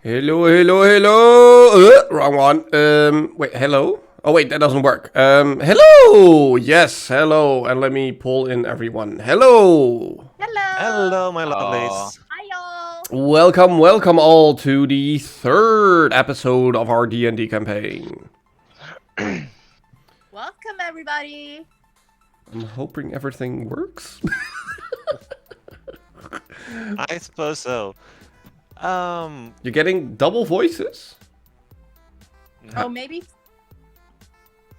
Hello, hello, hello. Wrong one. Wait, hello? Oh, wait, that doesn't work. Hello. Yes, hello. And let me pull in everyone. Hello. Hello. Hello, my Uh, lovelies. Hi, y'all. Welcome, welcome all to the third episode of our D&D campaign. Welcome, everybody. I'm hoping everything works. I suppose so. You're getting double voices? Oh, maybe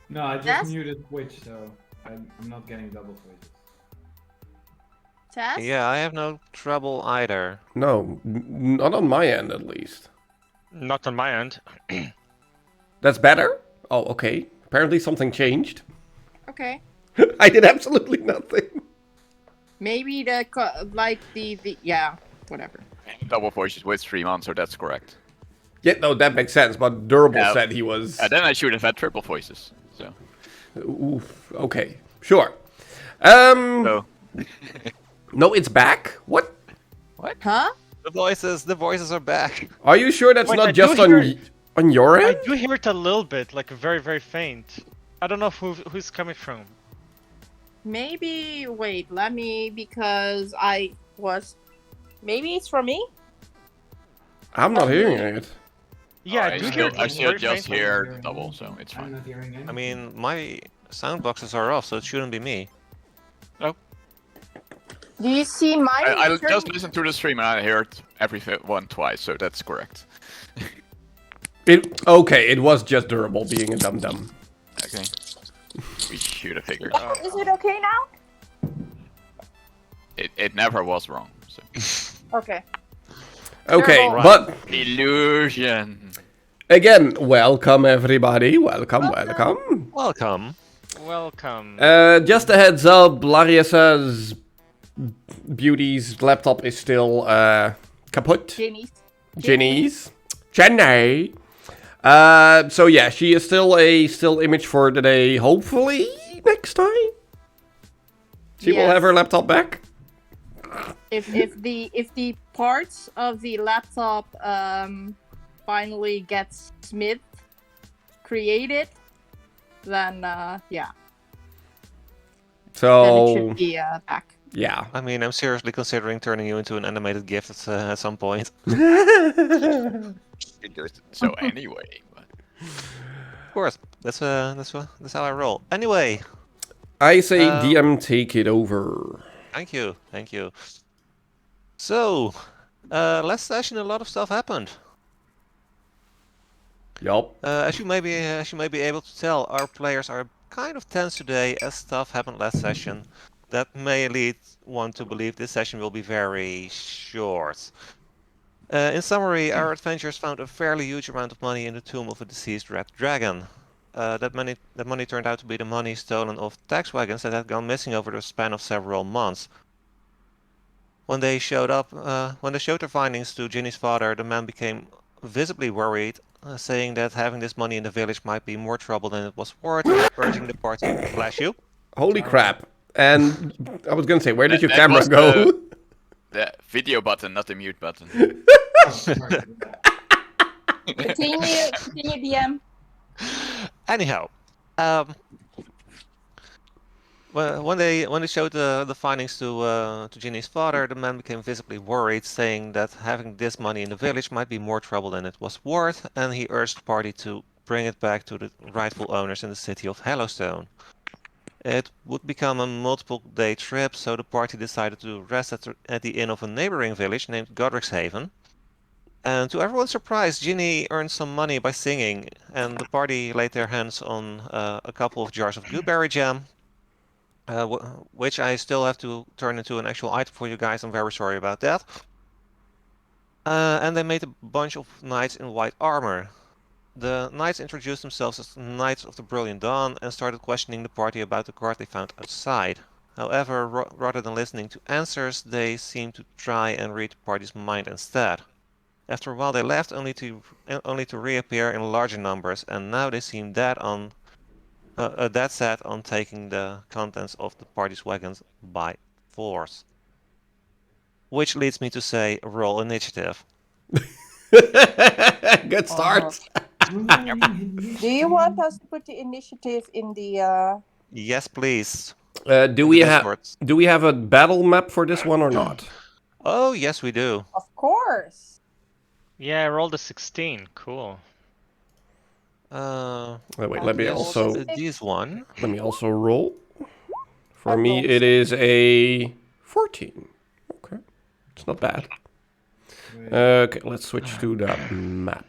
No, I just Tess? muted Twitch, so I'm not getting double voices. Tess? Yeah, I have no trouble either. No, not on my end at least. Not on my end. That's better? Oh, okay. Apparently something changed. Okay. I did absolutely nothing. Maybe yeah, whatever. Double voices with 3 months, so that's correct. Yeah, no, that makes sense, but Durable Yeah. said he was... Then I should have had triple voices. So. Oof, okay, sure. So. No, it's back? What? Huh? The voices are back. Are you sure that's Wait, not I just do hear- on your I end? do hear it a little bit, like very, very faint. I don't know who's coming from. Maybe, wait, because maybe it's for me? I'm not hearing it. Yeah, I I do still- hear I it still very just faintly. hear double, so it's I'm fine. not hearing anything. I mean, my sound boxes are off, so it shouldn't be me. Do you see my I just listened to the stream and I heard everyone twice, so that's correct. Okay, it was just Durable being a dum-dum. Okay. We should have figured out. Is it okay now? It never was wrong. So. Okay. Okay, Durable. but Illusion. again, welcome everybody. Welcome, welcome. Welcome. Welcome. Just a heads up, Lariesa's beauty's laptop is still kaput. Ginny's. Jenny. So yeah, she is still a still image for today. Hopefully next time she will Yes. have her laptop back. If the parts of the laptop finally gets created, then yeah, then it So should be back. yeah. I mean, I'm seriously considering turning you into an animated GIF at some point. So anyway. But... Of course, that's how I roll. Anyway, I say DM take it over. thank you. So, last session a lot of stuff happened. Yup. As you may be able to tell, our players are kind of tense today as stuff happened last session. That may lead one to believe this session will be very short. In summary, our adventurers found a fairly huge amount of money in the tomb of a deceased red dragon. That money turned out to be the money stolen off tax wagons that had gone missing over the span of several months. When they showed their findings to Ginny's father, the man became visibly worried, saying that having this money in the village might be more trouble than it was worth, urging the party. Bless you. Holy crap. And I was gonna say, where did your That camera was go? The video button, not the mute button. Continue, DM. Anyhow, when they showed the findings to Ginny's father, the man became visibly worried, saying that having this money in the village might be more trouble than it was worth, and he urged the party to bring it back to the rightful owners in the city of Hellowstone. It would become a multiple-day trip, so the party decided to rest at the inn of a neighboring village named Godric's-Haven. And to everyone's surprise, Ginny earned some money by singing, and the party laid their hands on a couple of jars of blueberry jam, which I still have to turn into an actual item for you guys. I'm very sorry about that. And they made a bunch of knights in white armor. The knights introduced themselves as Knights of the Brilliant Dawn and started questioning the party about the card they found outside. However, rather than listening to answers, they seemed to try and read the party's mind instead. After a while they left, only to reappear in larger numbers, and now they seem dead set on taking the contents of the party's wagons by force. Which leads me to say, roll initiative. Good start. Do you want us to put the initiative in the? Yes, please. Do we have a battle map for this one or not? Oh, yes, we do. Of course. Yeah, I rolled a 16. Cool. Wait, let me Yes, also this one. roll. For I've me, rolled it is a 14. Okay, it's not bad. Okay, let's switch to that map.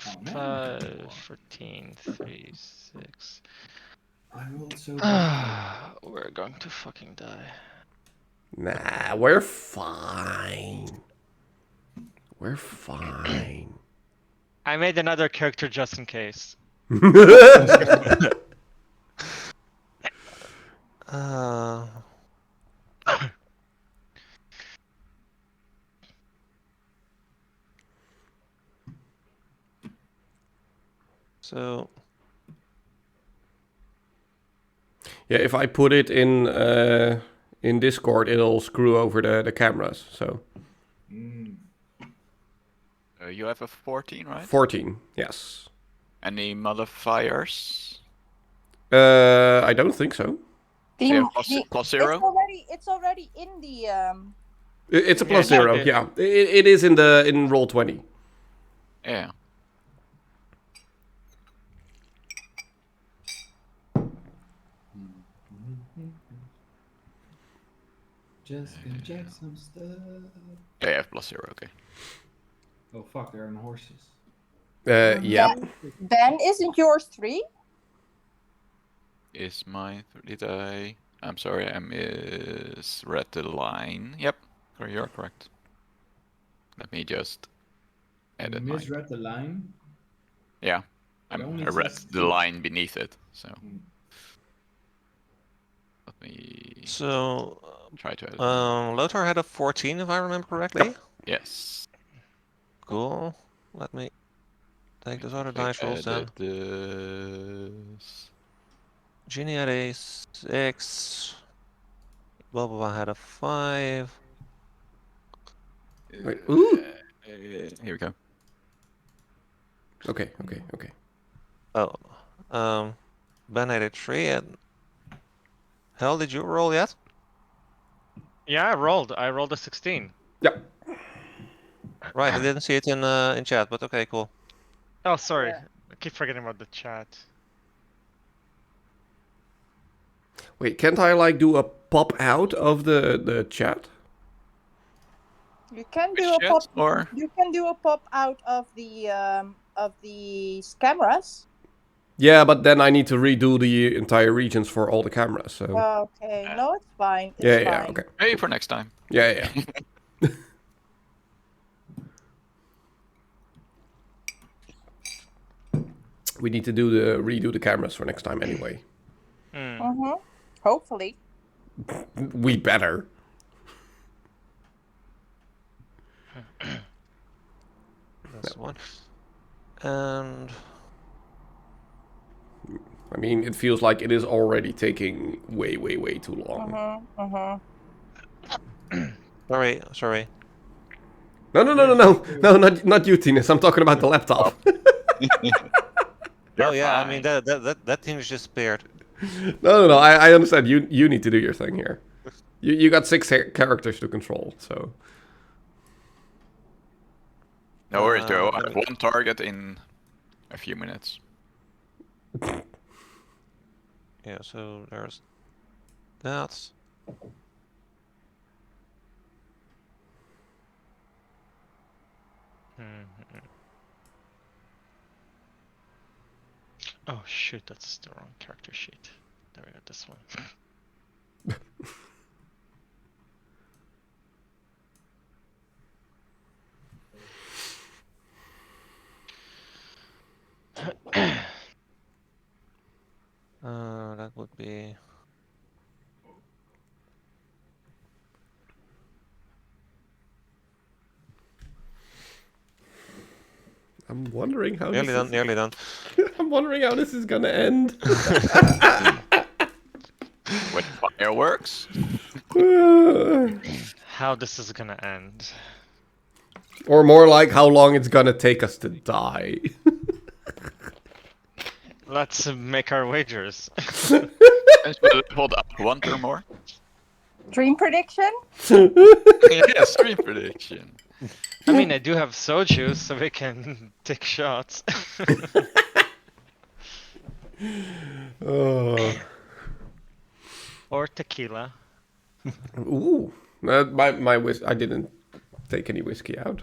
Oh, man. 5, 14, 3, 6. I rolled so bad. We're going to fucking die. Nah, we're fine. We're fine. I made another character just in case. Uh, so Yeah, if I put it in Discord, it'll screw over the cameras. So Mm. You have a 14, right? 14, yes. Any modifiers? I don't think so. The, So you have plus 0? It's already in the. It's a Yeah, plus it should 0. be. Yeah, it is in roll 20. Yeah. Just inject some stuff. Yeah, you have plus 0, okay. Oh fuck, there are no horses. Yeah. Ben, isn't yours 3? Is my... Did I... I'm sorry, I misread the line. Yep, you're correct. Let me just edit You mine. misread the line. Yeah, It only I read says the 2. line beneath it, so... Mm. Let me so try to edit mine. Lothar had a 14, if I remember correctly. Yes. Cool. Let me take those other dice rolls then. This... Ginny had a 6. Boba had a 5. Wait, ooh. Here we go. Okay. Oh, Ben had a 3. And Hell, did you roll yet? Yeah, I rolled a 16. Yeah. Right, I didn't see it in chat, but okay, cool. Oh, sorry. Yeah. I keep forgetting about the chat. Wait, can't I like do a pop out of the chat? You can do Which a pop. chat, or... You can do a pop out of the cameras. Yeah, but then I need to redo the entire regions for all the cameras. So Okay, no, it's fine. It's yeah, fine. okay. Maybe for next time. Yeah. We need to redo the cameras for next time anyway. Hopefully. We better. That's one. And I mean, it feels like it is already taking way too long. sorry. No, not you, Tinus. I'm talking about the laptop. Oh yeah, I mean that thing is just spared. No. I understand. You need to do your thing here. You got 6 characters to control, so. No worries, Joe. I have one target in a few minutes. Yeah, so there's that. Oh shoot, that's the wrong character sheet. There we go, this one. That would be. I'm wondering how Nearly done. I'm wondering how this is gonna end. With fireworks? How this is gonna end. Or more like how long it's gonna take us to die. Let's make our wagers. Since we leveled up 1 turn more. Dream prediction? Yes, stream prediction. I mean, I do have soju, so we can take shots. Or tequila. Ooh. I didn't take any whiskey out.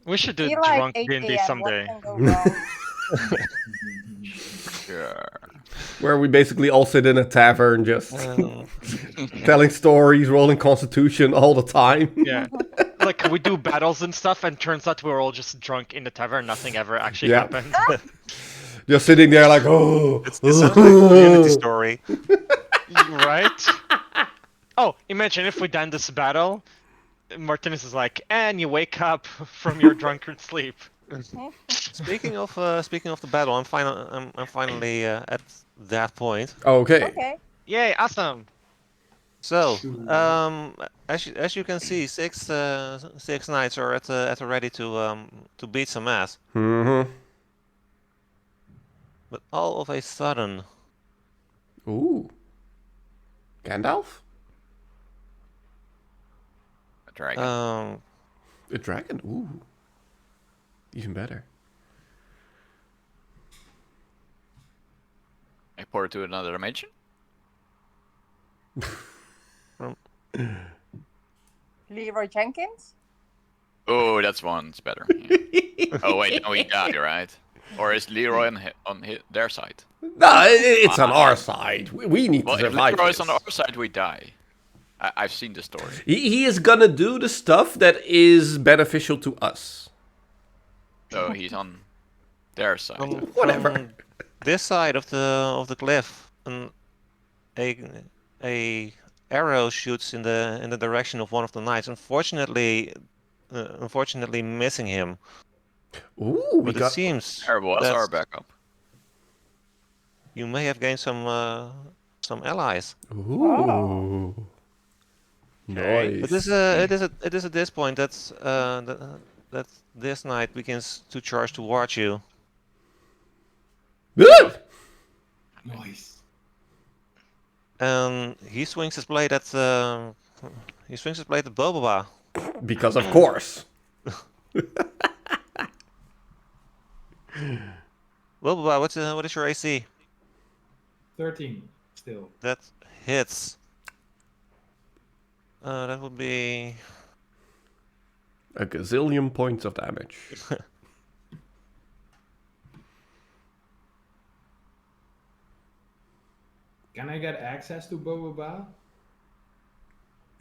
We should do Feel like drunk 8 D&D a.m. someday. What can go wrong? Sure. Where we basically all sit in a tavern just telling stories, rolling constitution all the time. Yeah. Like, we do battles and stuff, and turns out we're all just drunk in the tavern, nothing ever actually Yeah. happened. Just sitting there like, oh. It's sounds like a community story. Right? Oh, imagine if we done this battle, Martinez is like, and you wake up from your drunkard sleep. Speaking of the battle, I'm finally at that point. Okay. Okay. Yay, awesome! So, as you can see, six knights are at the ready to beat some ass. Mm-hmm. But all of a sudden, Ooh. Gandalf? A dragon. A dragon? Ooh. Even better. I pour to another dimension. Leroy Jenkins? Oh, that's one's better. Yeah. Oh wait, no, we die, right? Or is Leroy on their side? No, it's on our side. We need Well, to if survive Leroy's this. on our side, we die. I've seen the story. He is gonna do the stuff that is beneficial to us. So he's on their side. Whatever. from this side of the cliff, a arrow shoots in the direction of one of the knights. Unfortunately, missing him. Ooh, we But it got... seems There was that our backup. you may have gained some allies. Ooh. Nice. But it is at this point that this knight begins to charge towards you. Good! Nice. And he swings his blade at Boboba. Because of course. Boboba, what is your AC? 13 still. That hits. That would be A gazillion points of damage. Can I get access to Boba?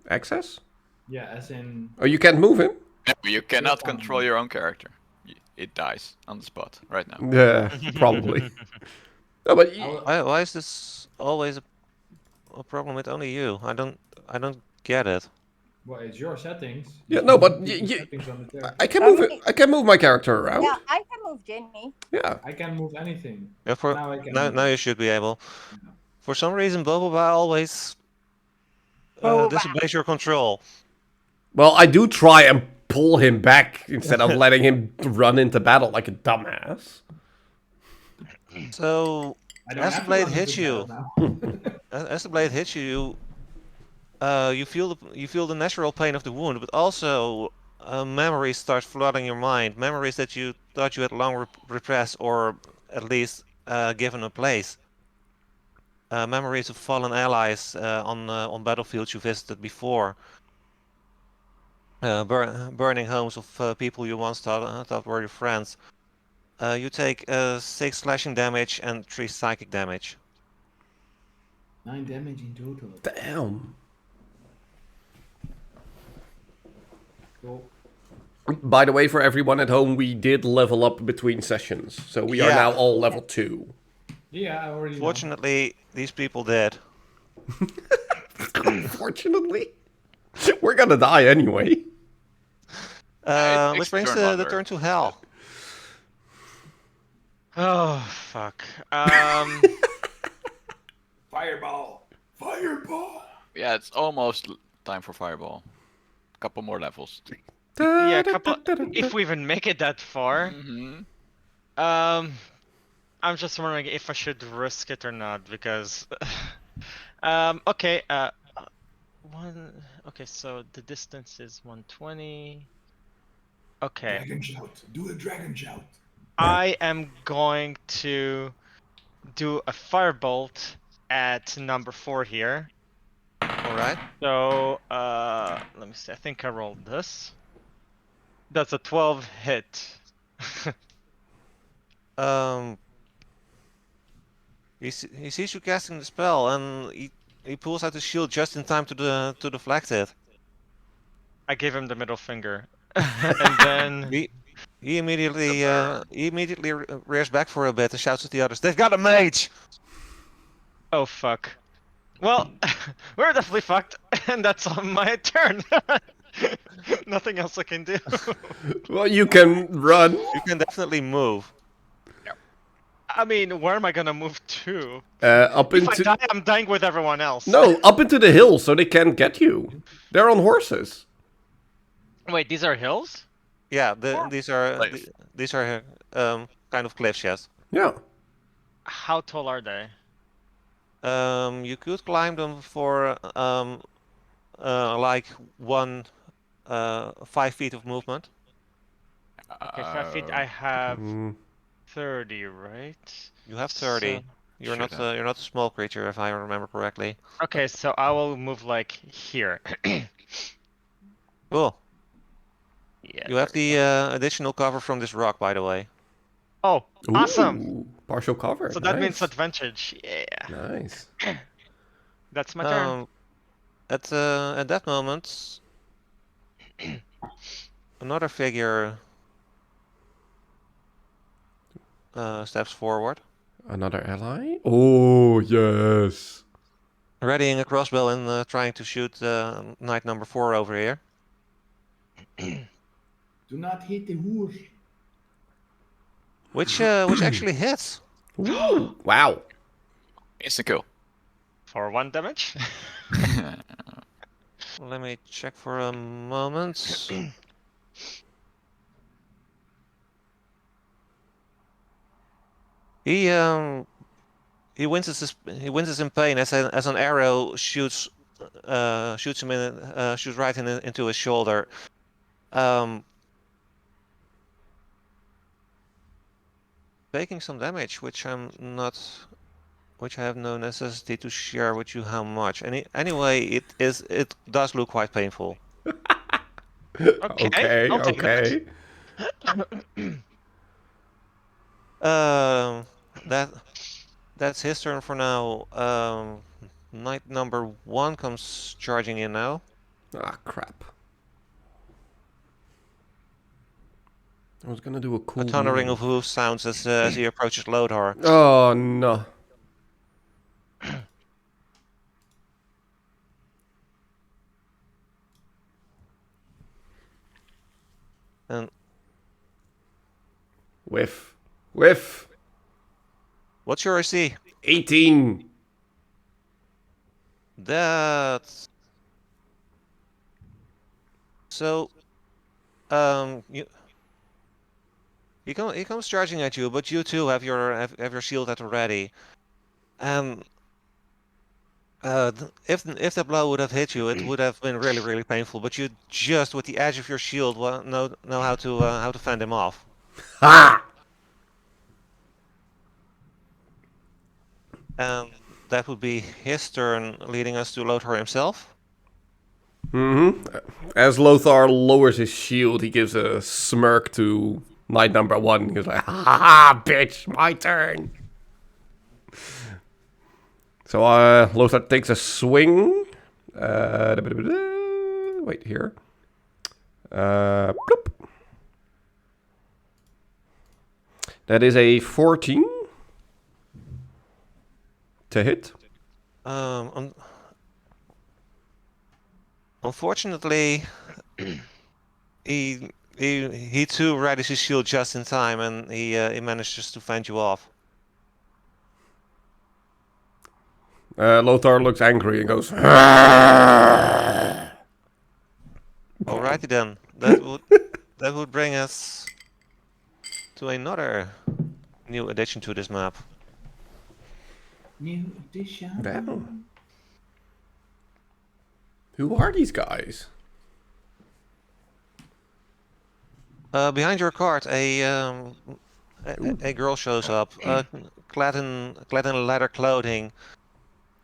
Access? Yeah, as in. Oh, you can't move him? No, you cannot control your own character. It dies on the spot right now. Yeah, probably. No, but why is this always a problem with only you? I don't get it. Well, it's your settings. Yeah, You no, can but do you- settings on the character. I can move it. I can move my character around. Yeah, I can move Jenny. Yeah. I can move anything. Yeah, Now I can now move. you should be able. For some reason, Boboba always Boboba. disobeys your control. Well, I do try and pull him back instead of letting him run into battle like a dumbass. So I don't as the have to blade run hits into you, battle now. as the blade hits you, you feel the natural pain of the wound, but also memories start flooding your mind. Memories that you thought you had long repressed or at least given a place. Memories of fallen allies on battlefields you visited before. Burning homes of people you once thought were your friends. You take 6 slashing damage and 3 psychic damage. 9 damage in total. Damn. Cool. By the way, for everyone at home, we did level up between sessions. So we are Yeah. now all level 2. Yeah, I already know. Fortunately, these people did. Unfortunately. We're gonna die anyway. It Which takes brings turn the longer. turn to hell. Oh, fuck. Fireball! Fireball! Yeah, it's almost Time for fireball. Couple more levels. Yeah, a couple. If we even make it that far. Mm-hmm. I'm just wondering if I should risk it or not because. Okay. One. Okay, so the distance is 120. Okay. Dragon shout. Do a dragon shout. I am going to do a firebolt at number 4 here. All right. So, let me see. I think I rolled this. That's a 12 hit. Um, he sees you casting the spell, and he pulls out his shield just in time to deflect it. I gave him the middle finger, and then He immediately rears back for a bit and shouts at the others, "They've got a mage!" oh fuck. Well, we're definitely fucked, and that's on my turn. Nothing else I can do. Well, you can run. You can definitely move. I mean, where am I gonna move to? Up If I into... die, I'm dying with everyone else. No, up into the hill so they can't get you. They're on horses. Wait, these are hills? Yeah, Oh. these are kind of cliffs, yes. Yeah. How tall are they? You could climb them for like 5 feet of movement. Okay, 5 feet. I have Mm, 30, right? You have 30. So- You're Should not a small creature, if I remember correctly. Okay, so I will move like here. Cool. Yeah. You have there we the go. additional cover from this rock, by the way. Oh, awesome! ooh, partial cover. So that means Nice. advantage. Yeah. Nice. That's my turn. At that moment, another figure steps forward, Another ally? Oh, yes. readying a crossbow and trying to shoot knight number 4 over here. Do not hit the whore. Which actually hits. Ooh, wow. Instant kill. For 1 damage. Let me check for a moment. He winces in pain as an arrow shoots him shoots right into his shoulder. Taking some damage, which I have no necessity to share with you how much. Anyway, it does look quite painful. Okay, I'll take that. okay. That's his turn for now. Knight number 1 comes charging in now. Ah, crap. I was gonna do a cool A thundering move. of hoof sounds as he approaches Lodhar. Oh, no. And Whiff. Whiff. what's your AC? 18. That's so. He comes charging at you, but you too have your shield at the ready. And if the blow would have hit you, it would have been really, really painful. But you just with the edge of your shield know how to fend him off. Ha! And that would be his turn, leading us to Lothar himself. As Lothar lowers his shield, he gives a smirk to knight number 1. He's like, ha ha ha, bitch, my turn. So Lothar takes a swing. Wait, here. Bloop. That is a 14 to hit. Unfortunately, he too readies his shield just in time, and he manages to fend you off. Lothar looks angry and goes, "Arrgh!" Alrighty then. That would bring us to another new addition to this map. New edition. Damn. Who are these guys? Behind your cart, a girl shows up, clad in leather clothing,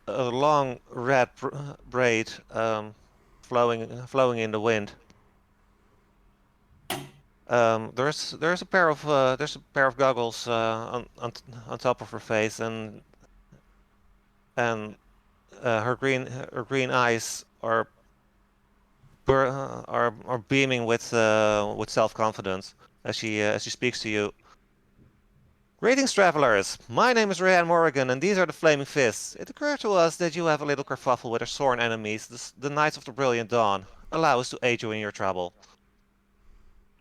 a long red braid flowing in the wind. There's a pair of goggles on top of her face, and her green eyes are beaming with self-confidence as she speaks to you. Greetings, travelers. My name is Ryan Morrigan, and these are the Flaming Fists. It occurred to us that you have a little kerfuffle with our sworn enemies, the Knights of the Brilliant Dawn. Allow us to aid you in your trouble.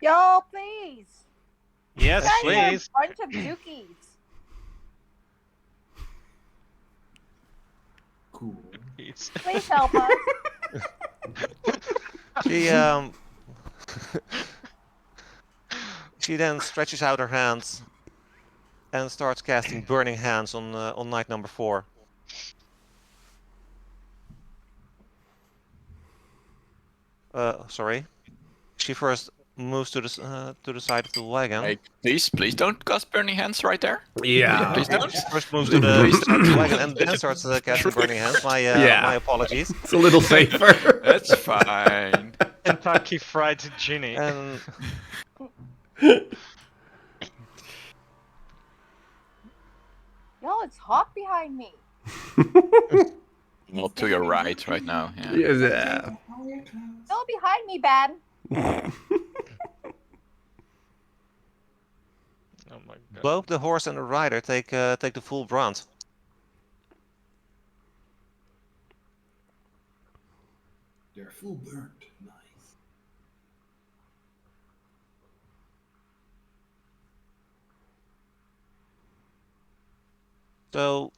Yo, please. Yes, You guys please. are a bunch of dookies. Cool. Please help us. She then stretches out her hands and starts casting Burning Hands on Knight number 4. Sorry. She first moves to the side of the wagon. Hey, please don't cast Burning Hands right there. Yeah. Please don't. First moves to the side of the wagon and then starts casting Burning Hands. My apologies. It's a little safer. That's fine. Kentucky Fried Ginny. And Yo, it's hot behind me. Not to your right now. Yeah. Yeah. Don't behind me, Ben. Oh my god. both the horse and the rider take the full brunt. They're full burnt. Nice. So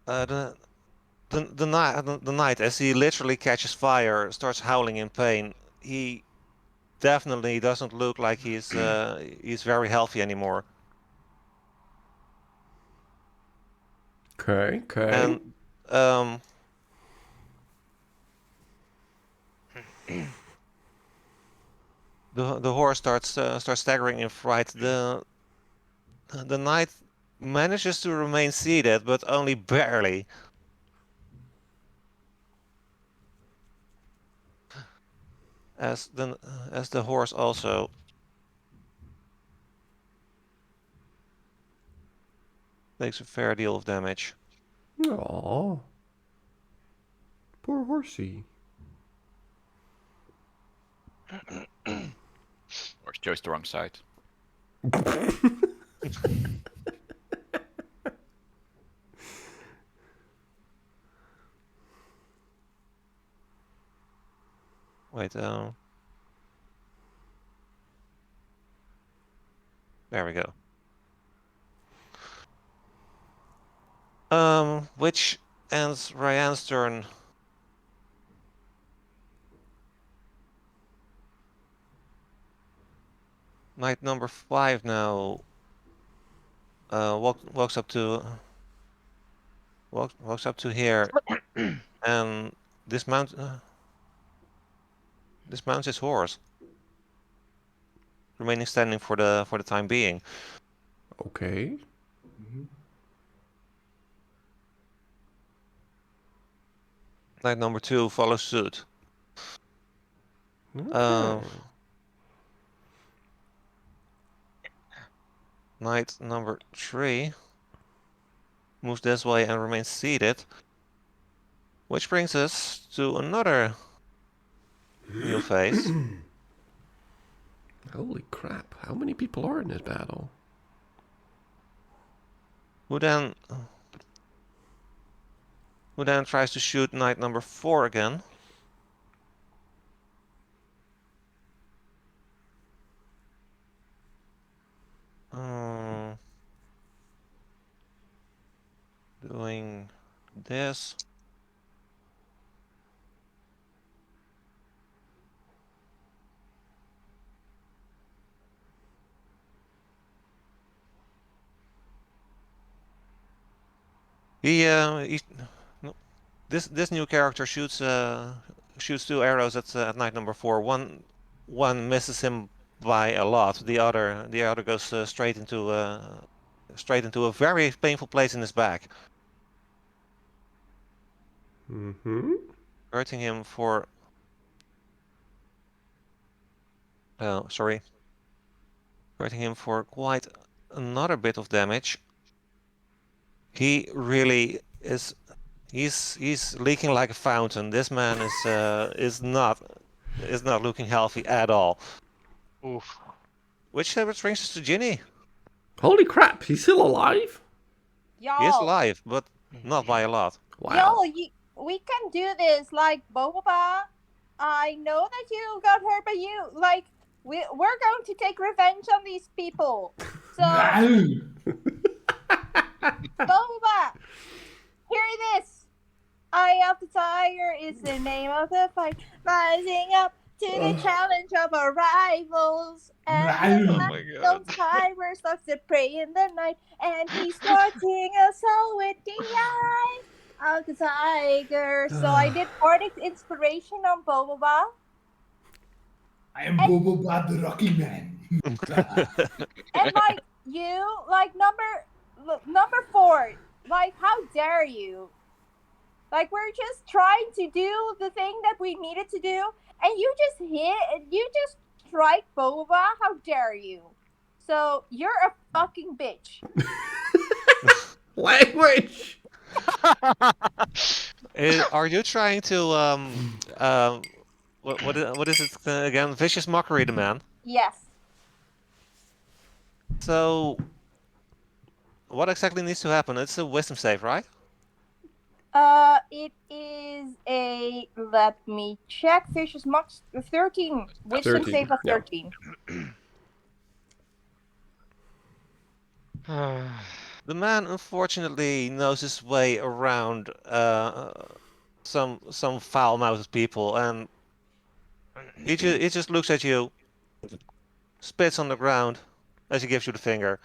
the knight, as he literally catches fire, starts howling in pain. He definitely doesn't look like he's very healthy anymore. Okay. And the horse starts staggering in fright. The knight manages to remain seated, but only barely. As the horse also takes a fair deal of damage. Aww. Poor horsey. Or chose the wrong side. Wait, there we go. Which ends Ryan's turn. Knight number 5 now walks up to here and dismounts his horse, remaining standing for the time being. Okay. Knight number 2 follows suit. Okay. Knight number 3 moves this way and remains seated, which brings us to another new phase. Holy crap! How many people are in this battle? Who then tries to shoot Knight number 4 again. this. He no, this new character shoots shoots 2 arrows at knight number 4. One misses him by a lot. The other goes straight into a very painful place in his back, Mm-hmm. hurting him for sorry, hurting him for quite another bit of damage. He really is. He's leaking like a fountain. This man is not looking healthy at all. Oof. Which brings us to Ginny. Holy crap, he's still alive? He is Y'all, alive, but not by a lot. Wow. we can do this. Like, Boba, I know that you got hurt, but we're going to take revenge on these people. So, No. Boba, hear this. Eye of the Tiger is the name of the fight. Rising up to the challenge of our rivals. And No. Oh my god. those tigers stalks the prey in the night. And he's watching us all with the eye of the tiger. So I did Arctic inspiration on Boba. I am Bobo Bob the Rocky Man. And number 4, how dare you? We're just trying to do the thing that we needed to do, and you just strike Boba. How dare you? So you're a fucking bitch. Language! Are you trying to what is it again? Vicious mockery, the man. Yes. So, what exactly needs to happen? It's a wisdom save, right? It is a, let me check. Vicious Mox 13. Wisdom 13, save of yeah. 13. The man unfortunately knows his way around some foul-mouthed people, and he just looks at you, spits on the ground as he gives you the finger.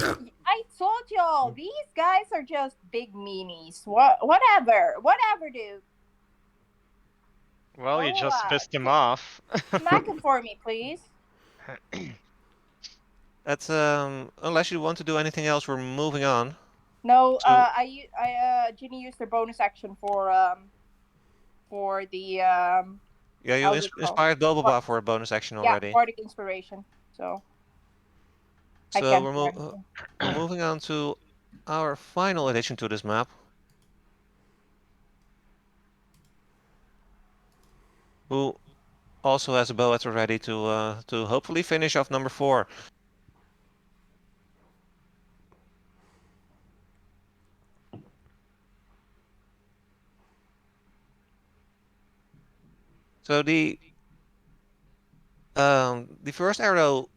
I told y'all, these guys are just big meanies. Whatever, dude. Well, you just Boba, pissed him off. Smack him for me, please. That's unless you want to do anything else, we're moving on. No, So- Ginny used her bonus action for the Yeah, you how's it called? inspired Boba for a bonus action already. Yeah, Bardic inspiration. So I So can't we're, do anything. we're moving on to our final addition to this map. Who also has a bow at the ready to hopefully finish off number 4. So the first arrow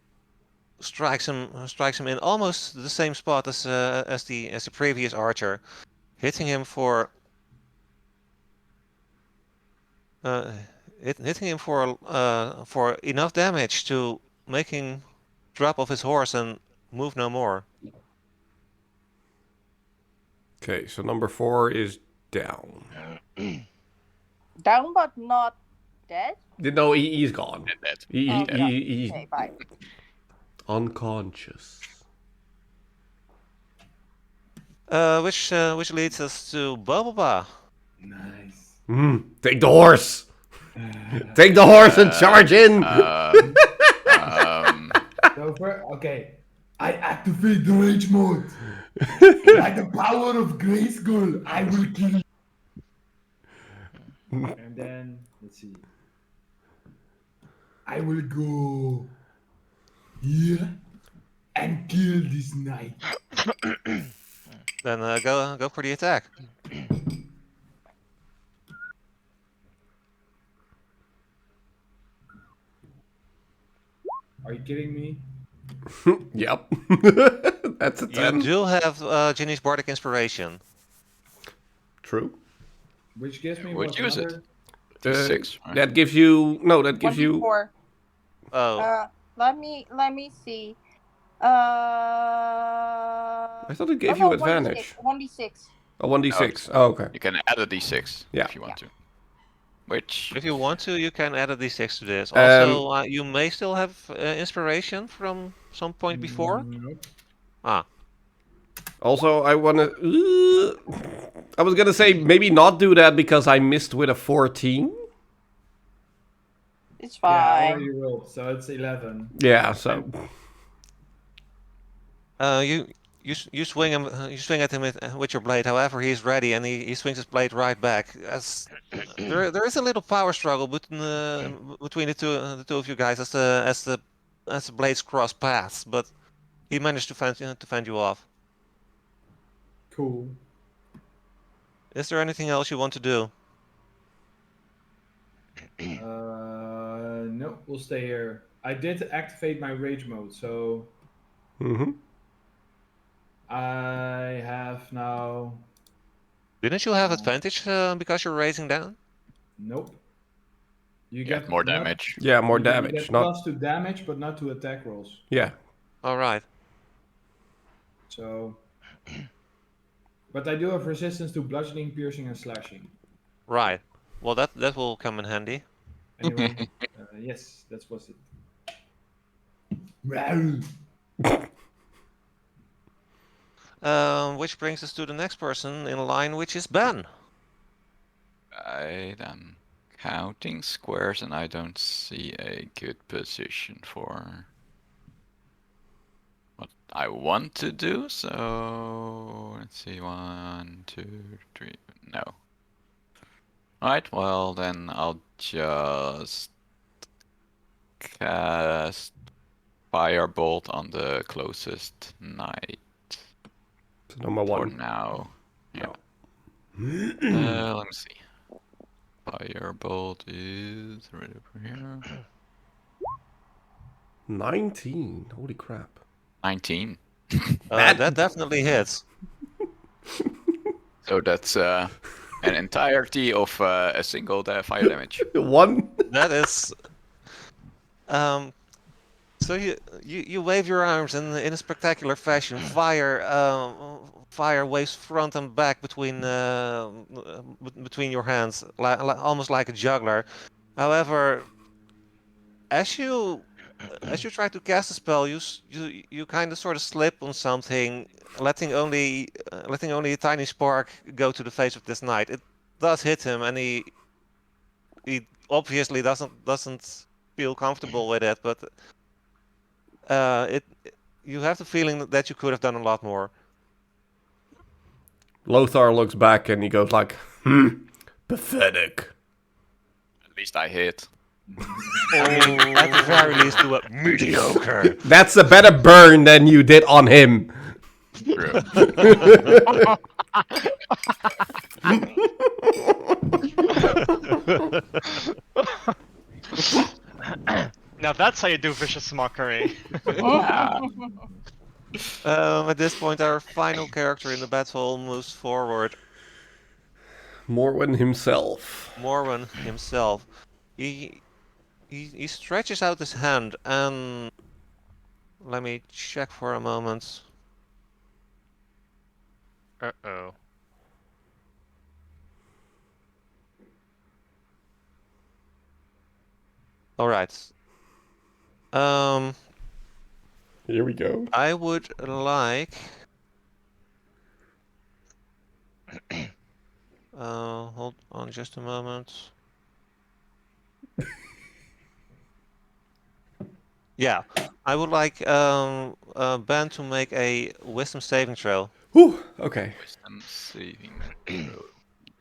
strikes him in almost the same spot as the previous archer, hitting him for hitting him for enough damage to make him drop off his horse and move no more. Okay, so number 4 is down. Down but not dead. No, he's gone. Dead. He's Okay, bye. unconscious. Which leads us to Boba. Nice. Take the horse! Take the horse and charge in! Okay. I activate the rage mode. By the power of Grayskull, I will kill you. And then, let's see. I will go here and kill this knight. Then go for the attack. Are you kidding me? Yep. That's a You 10. do have Ginny's Bardic Inspiration. True. Which gives me Would what use it. number? D6, right? That gives you that gives you. 1d4. Oh, Let me see. I thought it gave you advantage. 1d6. A 1d6. No, Oh, okay. You can add a D6 Yeah. if you want to. Which if you want to, you can add a d6 to this. Um, Also, you may still have inspiration from some point before. Nope. Ah, Also, I wanna. I was gonna say maybe not do that because I missed with a 14. It's Yeah, I fine. already rolled, so it's 11. Yeah. So. you swing him, you swing at him with your blade. However, he's ready, and he swings his blade right back. As there is a little power struggle between the two of you guys as the blades cross paths, but he managed to fend you off. Cool. Is there anything else you want to do? Nope, we'll stay here. I did activate my rage mode, so Mm-hmm. I have now. Didn't you have advantage because you're raising down? Nope. You get get more not- damage. Yeah, more you damage. get Not. plus to damage, but not to attack rolls. Yeah. All right. So, but I do have resistance to bludgeoning, piercing, and slashing. Right. Well, that will come in handy. Anyway, yes, that's what's it. Wow. Which brings us to the next person in line, which is Ben. Right, I'm counting squares and I don't see a good position for what I want to do, so let's see, 1, 2, 3, no. Alright, well then I'll just cast Firebolt on the closest knight So number for one. now. Yeah. Let me see. Firebolt is right over here. 19. Holy crap. 19. That definitely hits. So that's an entirety of a single fire damage. One. That is. So you wave your arms in a spectacular fashion. Fire waves front and back between your hands, almost like a juggler. However, as you try to cast a spell, you kind of sort of slip on something, letting only a tiny spark go to the face of this knight. It does hit him, and he obviously doesn't feel comfortable with it, but you have the feeling that you could have done a lot more. Lothar looks back and he goes like, pathetic. At least I hit. I mean, at the very least, do a mediocre. That's a better burn than you did on him. True. Now that's how you do vicious mockery. At this point, our final character in the battle moves forward. Morwen himself. Morwen himself. He stretches out his hand and let me check for a moment. Uh-oh. All right. Here we go. I would like. Hold on just a moment. Yeah, I would like Ben to make a wisdom saving throw. Whew, okay. Wisdom saving throw.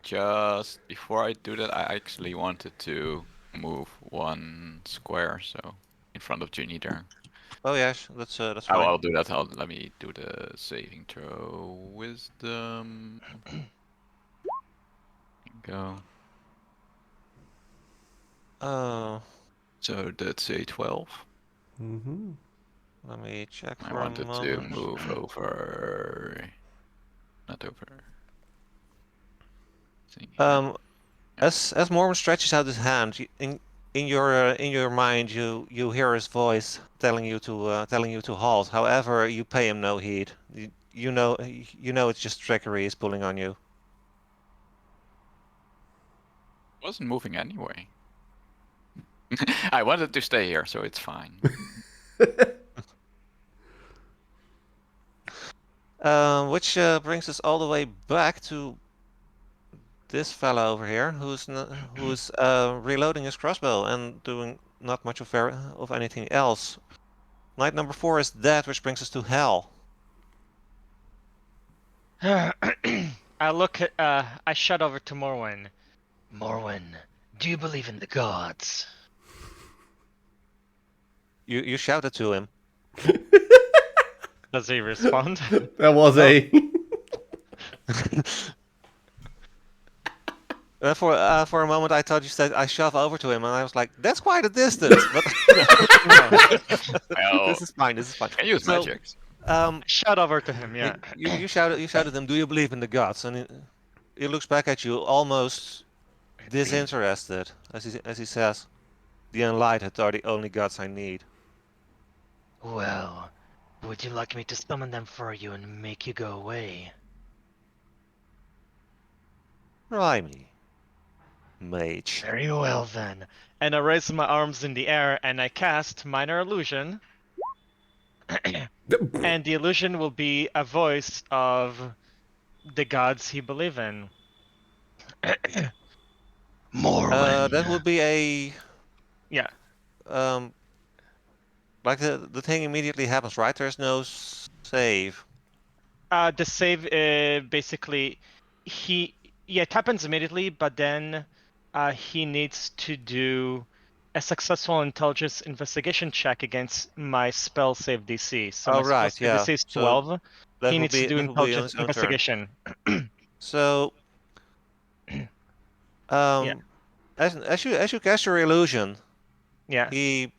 Just before I do that, I actually wanted to move one square, so in front of Ginny there. Oh yes, that's fine. I'll do that. Let me do the saving throw. Wisdom. Go. Oh, So that's a 12. Mm-hmm. let me check I for a wanted to moment. move over. Not over. See. As Mormon stretches out his hand, in your mind, you hear his voice telling you to halt. However, you pay him no heed. You know it's just trickery is pulling on you. Wasn't moving anyway. I wanted to stay here, so it's fine. Which brings us all the way back to this fella over here, who's reloading his crossbow and doing not much of anything else. Knight number 4 is dead, which brings us to hell. I shot over to Morwen. Morwen, do you believe in the gods? You shouted to him. Does he respond? That was a. For a moment, I thought you said I shove over to him, and I was like, "That's quite a distance." But Well, this is fine. This is fine. I use So, magics. Shot over to him, yeah. you shouted him, "Do you believe in the gods?" And he looks back at you, almost disinterested, as he says, "The enlightened are the only gods I need." Well, would you like me to summon them for you and make you go away? Try me, mage. Very well then. And I raise my arms in the air and I cast Minor Illusion. And the illusion will be a voice of the gods he believes in. Morwen. That would be a Yeah. like the thing immediately happens, right? There's no save. The save basically it happens immediately, but then he needs to do a successful intelligence investigation check against my spell save DC. So my spell save DC is 12. He needs to do That will be on intelligence his own turn. investigation. So, Yeah. as you cast your illusion, Yeah. he's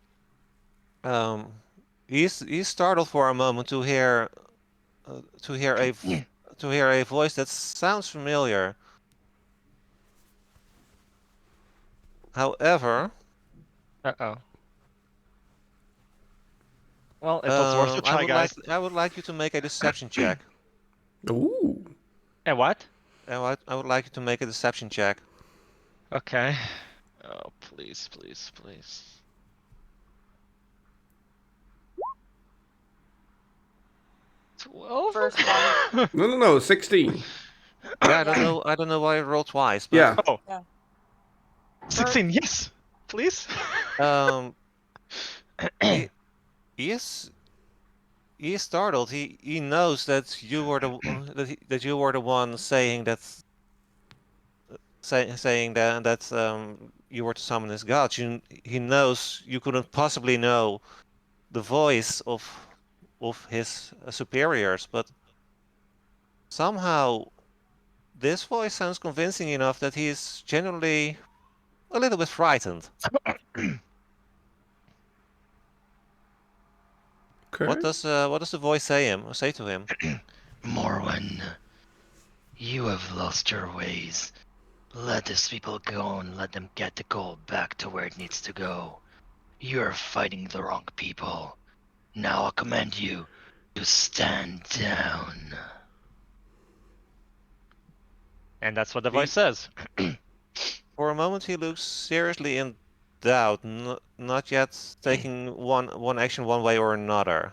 startled for a moment to hear a voice that sounds familiar. However, Uh-oh. Well, it was worth a try, guys. I would like you to make a deception check. Ooh. And what? I would like you to make a deception check. Okay. Oh, please, please, please. First 12? one. No, 16. Yeah, I don't know why I rolled twice, but Yeah. Oh. Yeah. 16, yes! Please? he is startled. He knows that you were that you were the one saying that you were to summon his gods. He knows you couldn't possibly know the voice of his superiors, but somehow this voice sounds convincing enough that he is genuinely a little bit frightened. Okay. What does the voice say to him? Morwen, you have lost your ways. Let these people go and let them get the gold back to where it needs to go. You're fighting the wrong people. Now I command you to stand down. And that's what the voice says. For a moment, he looks seriously in doubt, not yet taking one action one way or another.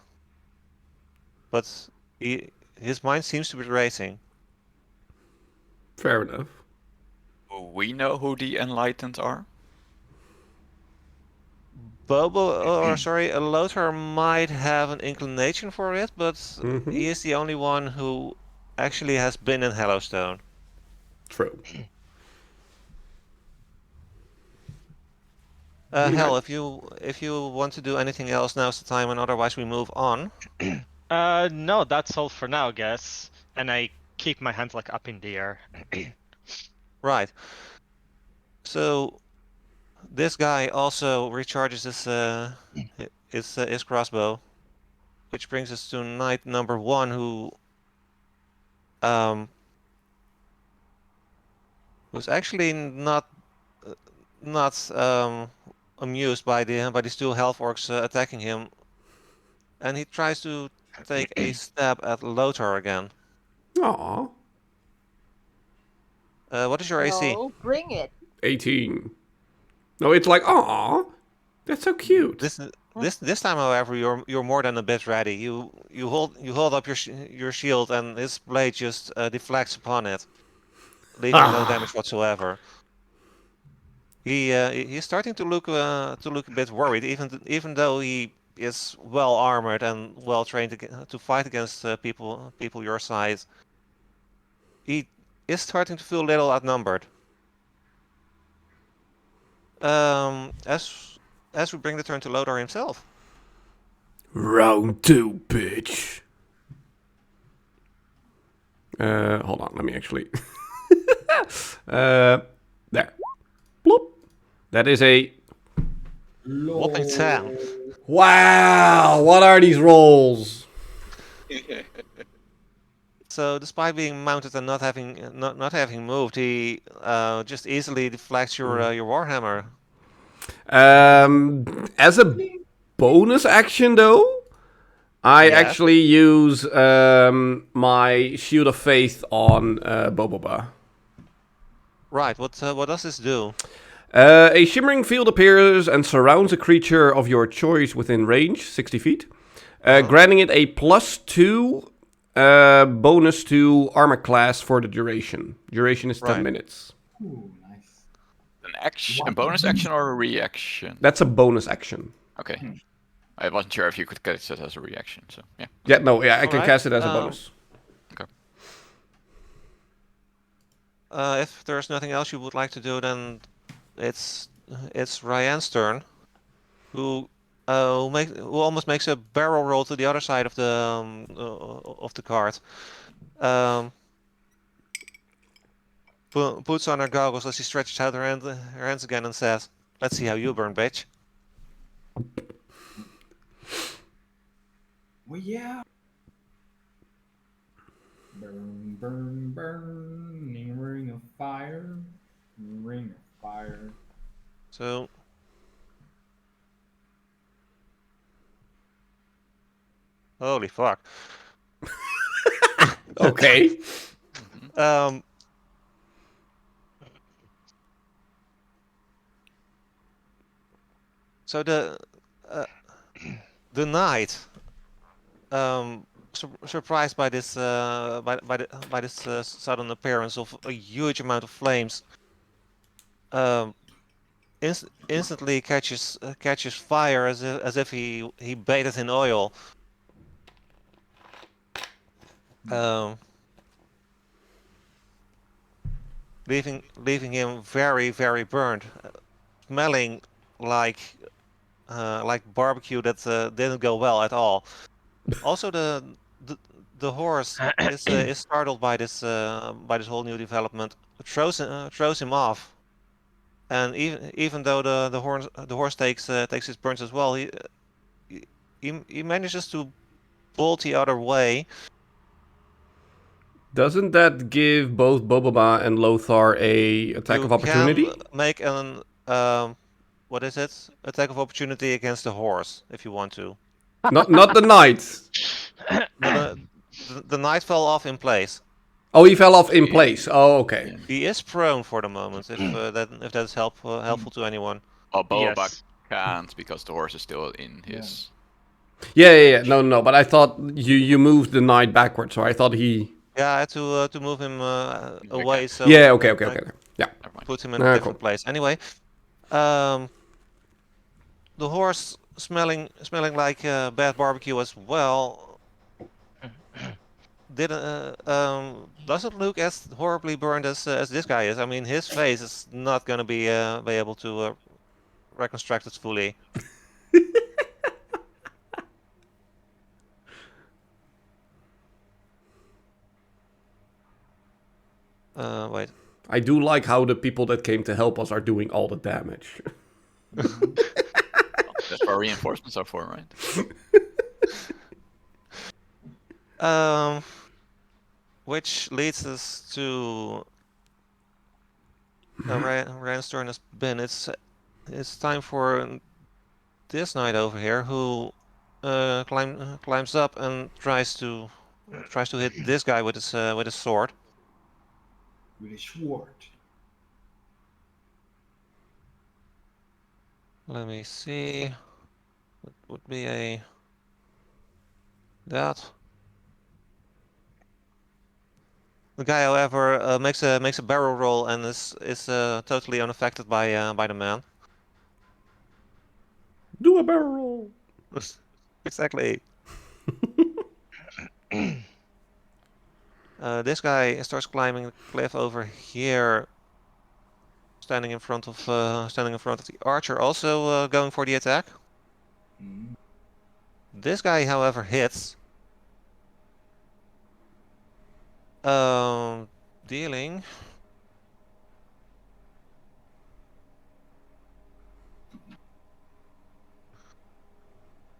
But his mind seems to be racing. Fair enough. We know who the enlightened are. Lothar might have an inclination for it, but he is the only one who actually has been in Hellowstone. True. Hell, if you want to do anything else, now's the time, and otherwise we move on. No, that's all for now, guess. And I keep my hands like up in the air. Right. So this guy also recharges his crossbow, which brings us to knight number 1, who who's actually not amused by these two health orcs attacking him, and he tries to take a stab at Lothar again. Aw. What is your AC? No, bring it. 18. No, it's like, aw. That's so cute. This time, however, you're more than a bit ready. You hold up your shield, and his blade just deflects upon it, leaving no damage whatsoever. He's starting to look a bit worried, even though he is well armored and well trained to fight against people your size. He is starting to feel a little outnumbered. As we bring the turn to Lothar himself. Round 2, bitch. Hold on, let me actually... there. Bloop. That is a... Whopping 10. Wow, what are these rolls? So, despite being mounted and not having moved, he just easily deflects your warhammer. As a bonus action, though, I Yes. actually use my Shield of Faith on Boboba. Right. What does this do? A shimmering field appears and surrounds a creature of your choice within range, 60 feet, granting it a +2 bonus to armor class for the duration. Duration is 10 Right. minutes. Ooh, nice. An action, a bonus action or a reaction? That's a bonus action. Okay. I wasn't sure if you could cast it as a reaction, so yeah. Yeah, no, yeah, I can Alright, cast it as a bonus. If there's nothing else you would like to do, then it's Ryan's turn, who almost makes a barrel roll to the other side of the cart. Puts on her goggles as she stretches out her hands again and says, "Let's see how you burn, bitch." Well, yeah. Burn, burn, burn, ring of fire, ring of fire. So, holy fuck. Okay. So the knight, surprised by this by this sudden appearance of a huge amount of flames, instantly catches fire as if he bathed in oil. Leaving him very, very burned, smelling like barbecue that didn't go well at all. Also, the horse is startled by this whole new development. Throws him off, and even though the horse takes his burns as well, he manages to bolt the other way. Doesn't that give both Boboba and Lothar a attack of opportunity? You can make an what is it? Attack of opportunity against the horse if you want to. Not the knight. No, the knight fell off in place. Oh, he fell off in place. Oh, okay. He is prone for the moment. If that's helpful to anyone. Oh, Boba Yes. can't because the horse is still in his. Yeah. No. But I thought you moved the knight backwards, so I thought he. Yeah, I had to move him away. So Yeah. Okay. Yeah. Never mind. Put him in a different place. Anyway, the horse smelling like bad barbecue as well. Doesn't look as horribly burned as this guy is. I mean, his face is not gonna be able to reconstruct it fully. Wait. I do like how the people that came to help us are doing all the damage. That's what reinforcements are for, right? Which leads us to Rand's turn has been. It's time for this knight over here who climbs up and tries to hit this guy with his sword. With a sword. Let me see. What would be a that? The guy, however, makes a barrel roll and is totally unaffected by the man. Do a barrel roll. Exactly. This guy starts climbing the cliff over here, standing in front of the archer, also going for the attack. Mm. This guy, however, hits, dealing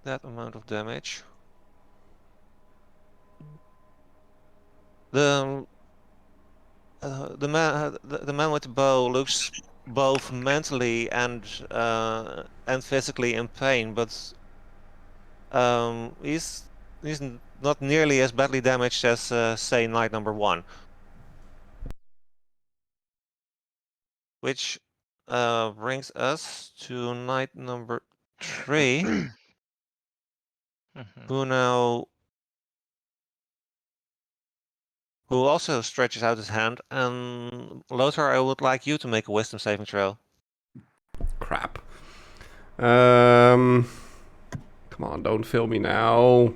that amount of damage. The man with the bow looks both mentally and physically in pain, but he's not nearly as badly damaged as say knight number 1, which brings us to knight number 3, Mhm. who also stretches out his hand. And Lothar, I would like you to make a wisdom saving throw. Crap. Come on, don't fail me now.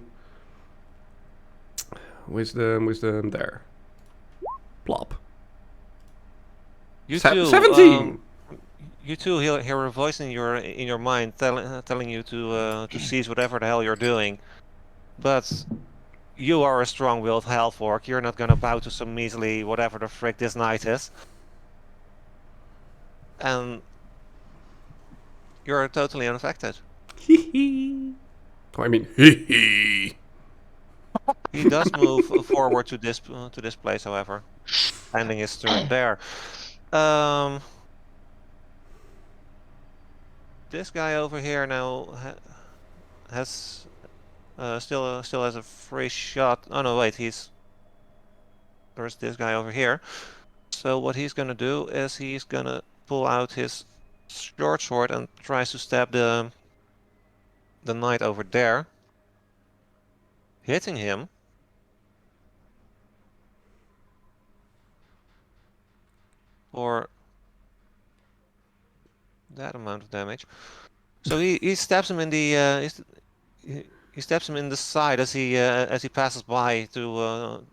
Wisdom, there. Plop. You too. 17! You too hear a voice in your mind telling you to seize whatever the hell you're doing, but you are a strong-willed half orc. You're not gonna bow to some measly whatever the frick this knight is, and you're totally unaffected. Hee. I mean, hee. He does move forward to this place, however, ending his turn there. This guy over here now has still has a free shot. Oh no, wait, there's this guy over here. So what he's gonna do is he's gonna pull out his short sword and tries to stab the knight over there, hitting him for that amount of damage. So he stabs him in the he stabs him in the side as he passes by to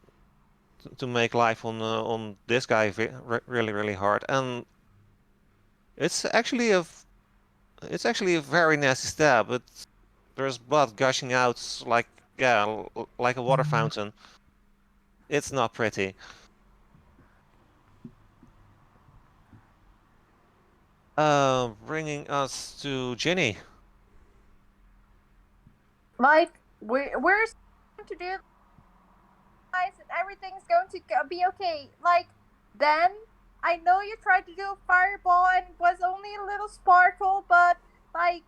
make life on this guy really hard, and it's actually a very nasty stab. But there's blood gushing out like like a water fountain. It's not pretty. Bringing us to Ginny. Like we're going to do guys, and everything's going to be okay. Like then I know you tried to do a fireball and it was only a little sparkle, but like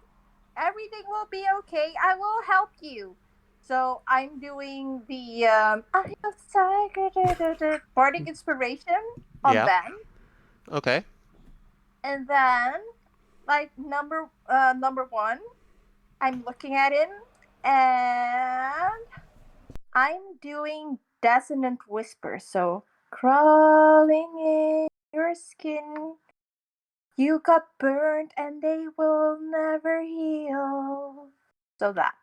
everything will be okay. I will help you. So I'm doing the I have tiger bardic inspiration on Yeah. Ben, Okay. and then like number 1, I'm looking at him and I'm doing dissonant whisper. So crawling in your skin, you got burned and they will never heal. So that.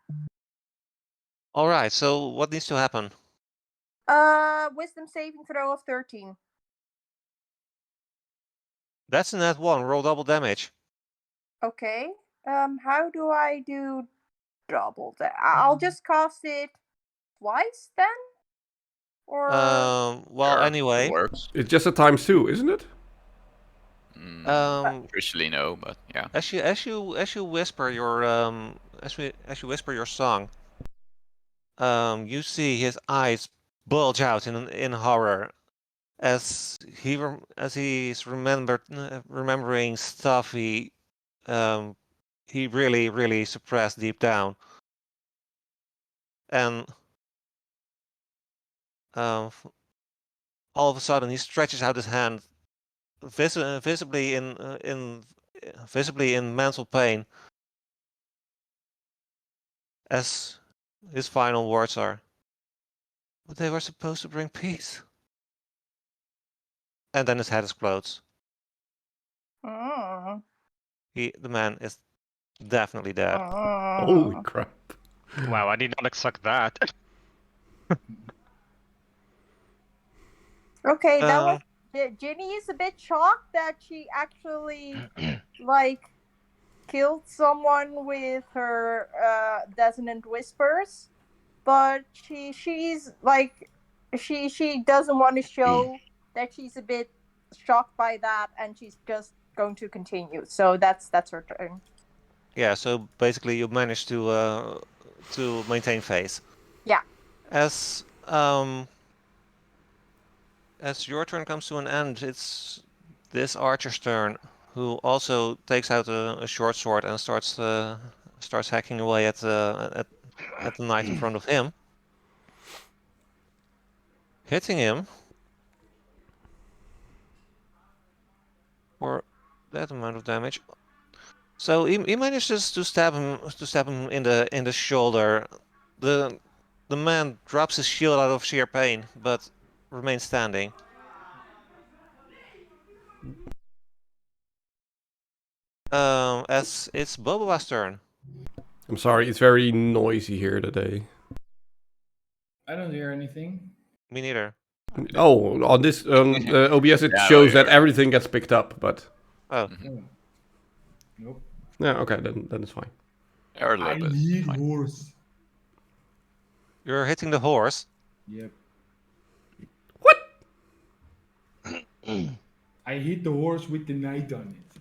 All right. So what needs to happen? Wisdom saving throw of 13. That's a net 1. Roll double damage. Okay. How do I do double that? I'll just cast it twice then? Or Well, Sure, anyway. it works. It's just a times 2, isn't it? Officially no, but yeah. As you whisper your as you whisper your song, you see his eyes bulge out in horror As he's remembering stuff he really suppressed deep down, and all of a sudden he stretches out his hand, visibly in mental pain, as his final words are, "But they were supposed to bring peace." And then his head explodes. Mm. The man is definitely dead. Holy crap. Wow, I did not expect that. Okay, that Uh, was. Ginny is a bit shocked that she actually like killed someone with her dissonant whispers, but she's like she doesn't want to show that she's a bit shocked by that, and she's just going to continue. So that's her turn. Yeah, so basically you managed to maintain phase. Yeah. As your turn comes to an end, it's this archer's turn, who also takes out a short sword and starts hacking away at the knight in front of him, hitting him for that amount of damage. So he manages to stab him in the shoulder. The man drops his shield out of sheer pain, but remains standing. As it's Boba's turn. I'm sorry, it's very noisy here today. I don't hear anything. Me neither. Oh, on this OBS it Yeah, shows we're- that everything gets picked up, but Oh, Oh. Nope. yeah, okay, then it's fine. Or a I little bit. need Fine. horse. you're hitting the horse. Yep. What? I hit the horse with the knight on it.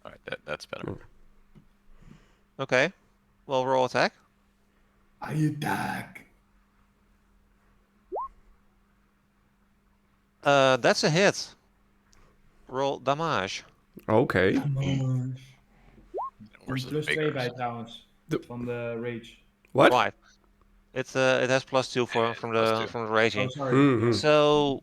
Alright, that's better. Okay. Well, roll attack. I attack. That's a hit. Roll damage. Okay. Damage. Horse is Plus 2 bigger, bij so- trouwens. De- Van de rage. What? Right. It has +2 Yeah, from +2. the raging. Oh, sorry. Mhm. So,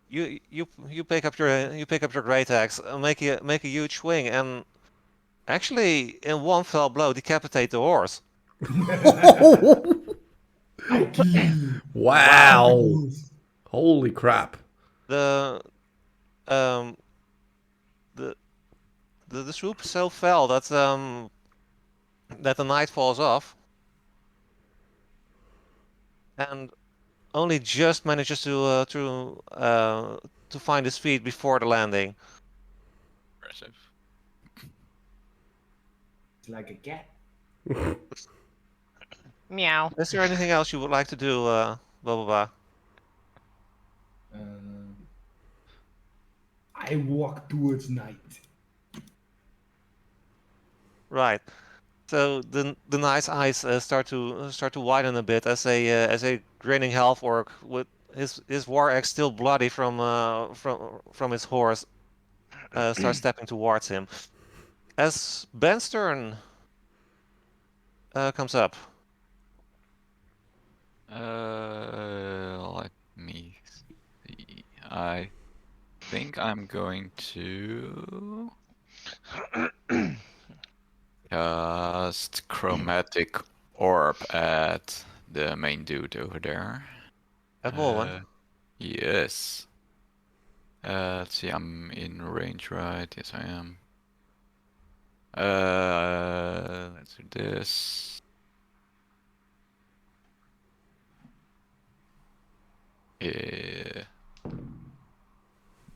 you pick up your great axe, make a huge swing, and actually in one fell blow decapitate the horse. I kill. Wow. Holy crap. The um the swoop so fell that the knight falls off, and only just manages to find his feet before the landing. Impressive. It's like a cat. Meow. Is there anything else you would like to do, Boba? I walk towards night. Right. So the knight's eyes start to widen a bit as a grinning half orc with his war axe still bloody from his horse starts stepping towards him. As Ben's turn comes up. Let me see. I think I'm going to cast Chromatic Orb at the main dude over there. At Bolwen. Yes. Let's see, I'm in range, right? Yes, I am. Let's do this. Yeah.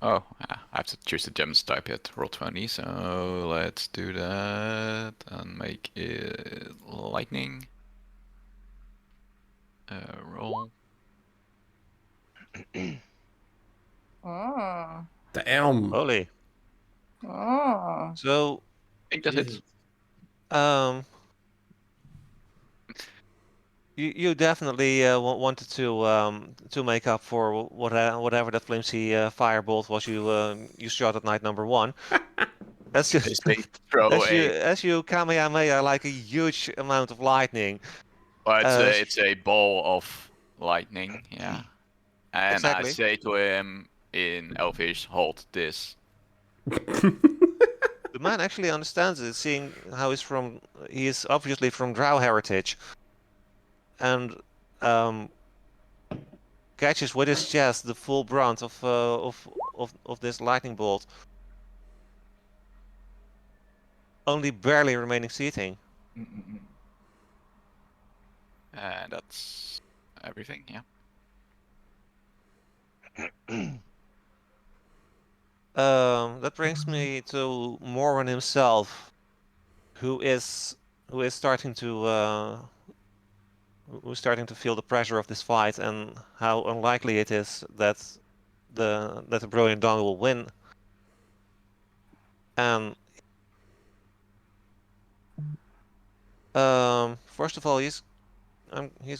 Oh, I have to choose the gems type yet. Roll 20, so let's do that and make it lightning. Roll. Mm. Damn. Holy. Mm. So I think that Is hits. it? You definitely wanted to make up for whatever that flimsy firebolt was you shot at night number 1. As you They say throw as you kamehameha like a huge amount of lightning. well, Uh, it's a ball of lightning, yeah. And I Exactly. say to him in Elvish, hold this. The man actually understands it, seeing how he is obviously from Drow heritage, and catches with his chest the full brunt of this lightning bolt, only barely remaining seating. Mm-mm-mm. And that's everything, yeah. That brings me to Morwen himself, who is starting to who's starting to feel the pressure of this fight and how unlikely it is that the Brilliant Dawn will win. And first of all, he's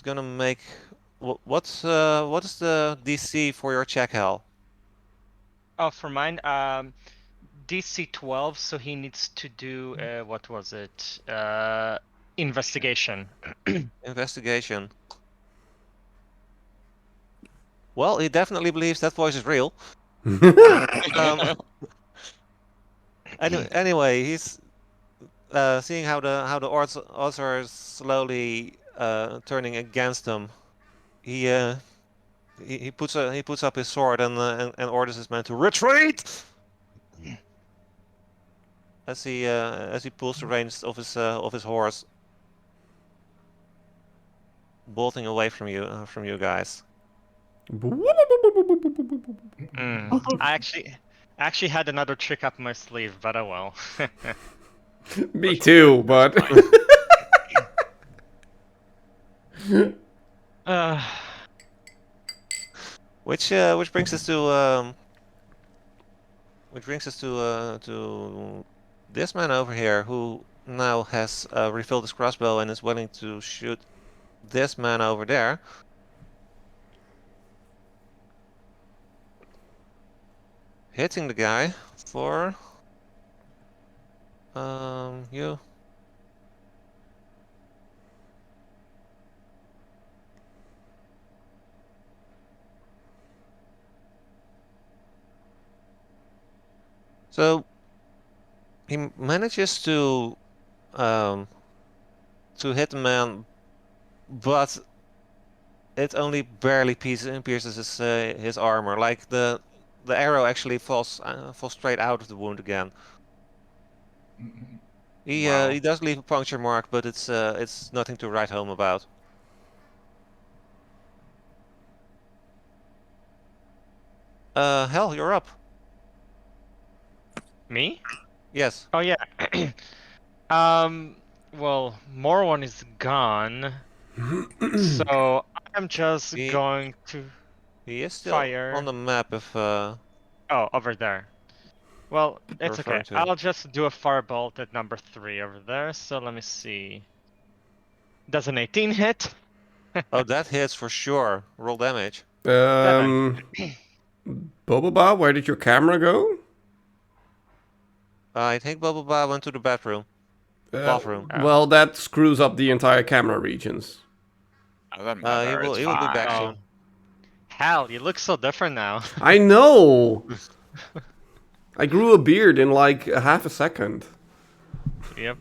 gonna make what is the DC for your check, Hal? Oh, for mine, DC 12, so he needs to do what was it? Investigation. Investigation. Well, he definitely believes that voice is real. Um, anyway, he's seeing how the odds are slowly turning against him. He puts up his sword and orders his men to retreat as he pulls the reins of his horse, bolting away from you guys. I actually had another trick up my sleeve, but oh well. Me too, but uh, Which brings us to this man over here, who now has refilled his crossbow and is willing to shoot this man over there. Hitting the guy for you. So he manages to hit the man, but it only barely pierces his armor. Like the arrow actually falls straight out of the wound again. Mm-mm. He does leave a puncture mark, but it's nothing to write home about. Hell, you're up. me? Yes. Oh yeah. Well, Morwan is gone, so I'm just He going to he is still on fire. the map if Oh, over there. Well, you're it's okay. referring to. I'll just do a firebolt at number 3 over there. So let me see. Does an 18 hit? Oh, that hits for sure. Roll damage. Boba, where did your camera go? I think Bubble Bob went to the bathroom. Bathroom. Well, that screws up the entire camera regions. Doesn't He matter, will it's be back fine. soon. Oh. Hal, you look so different now. I know! I grew a beard in like a half a second. Yep.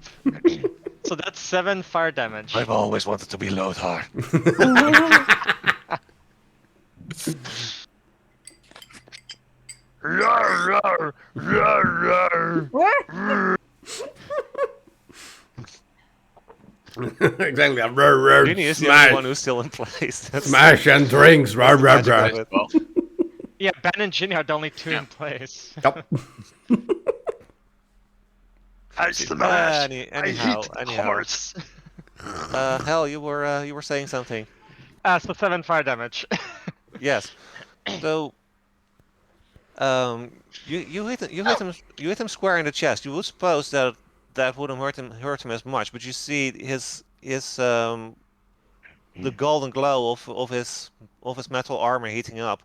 So that's 7 fire damage. I've always wanted to be Lothar. Exactly. Ginny is the only one who's still in place. Smash and drinks. That's the magic of it. Well, Yeah, Ben and Ginny are the only 2 Yeah. in place. Yep. Anyhow. Hell, you were saying something. So 7 fire damage. Yes. So, you hit him square in the chest. You would suppose that wouldn't hurt him as much, but you see his the golden glow of his metal armor heating up,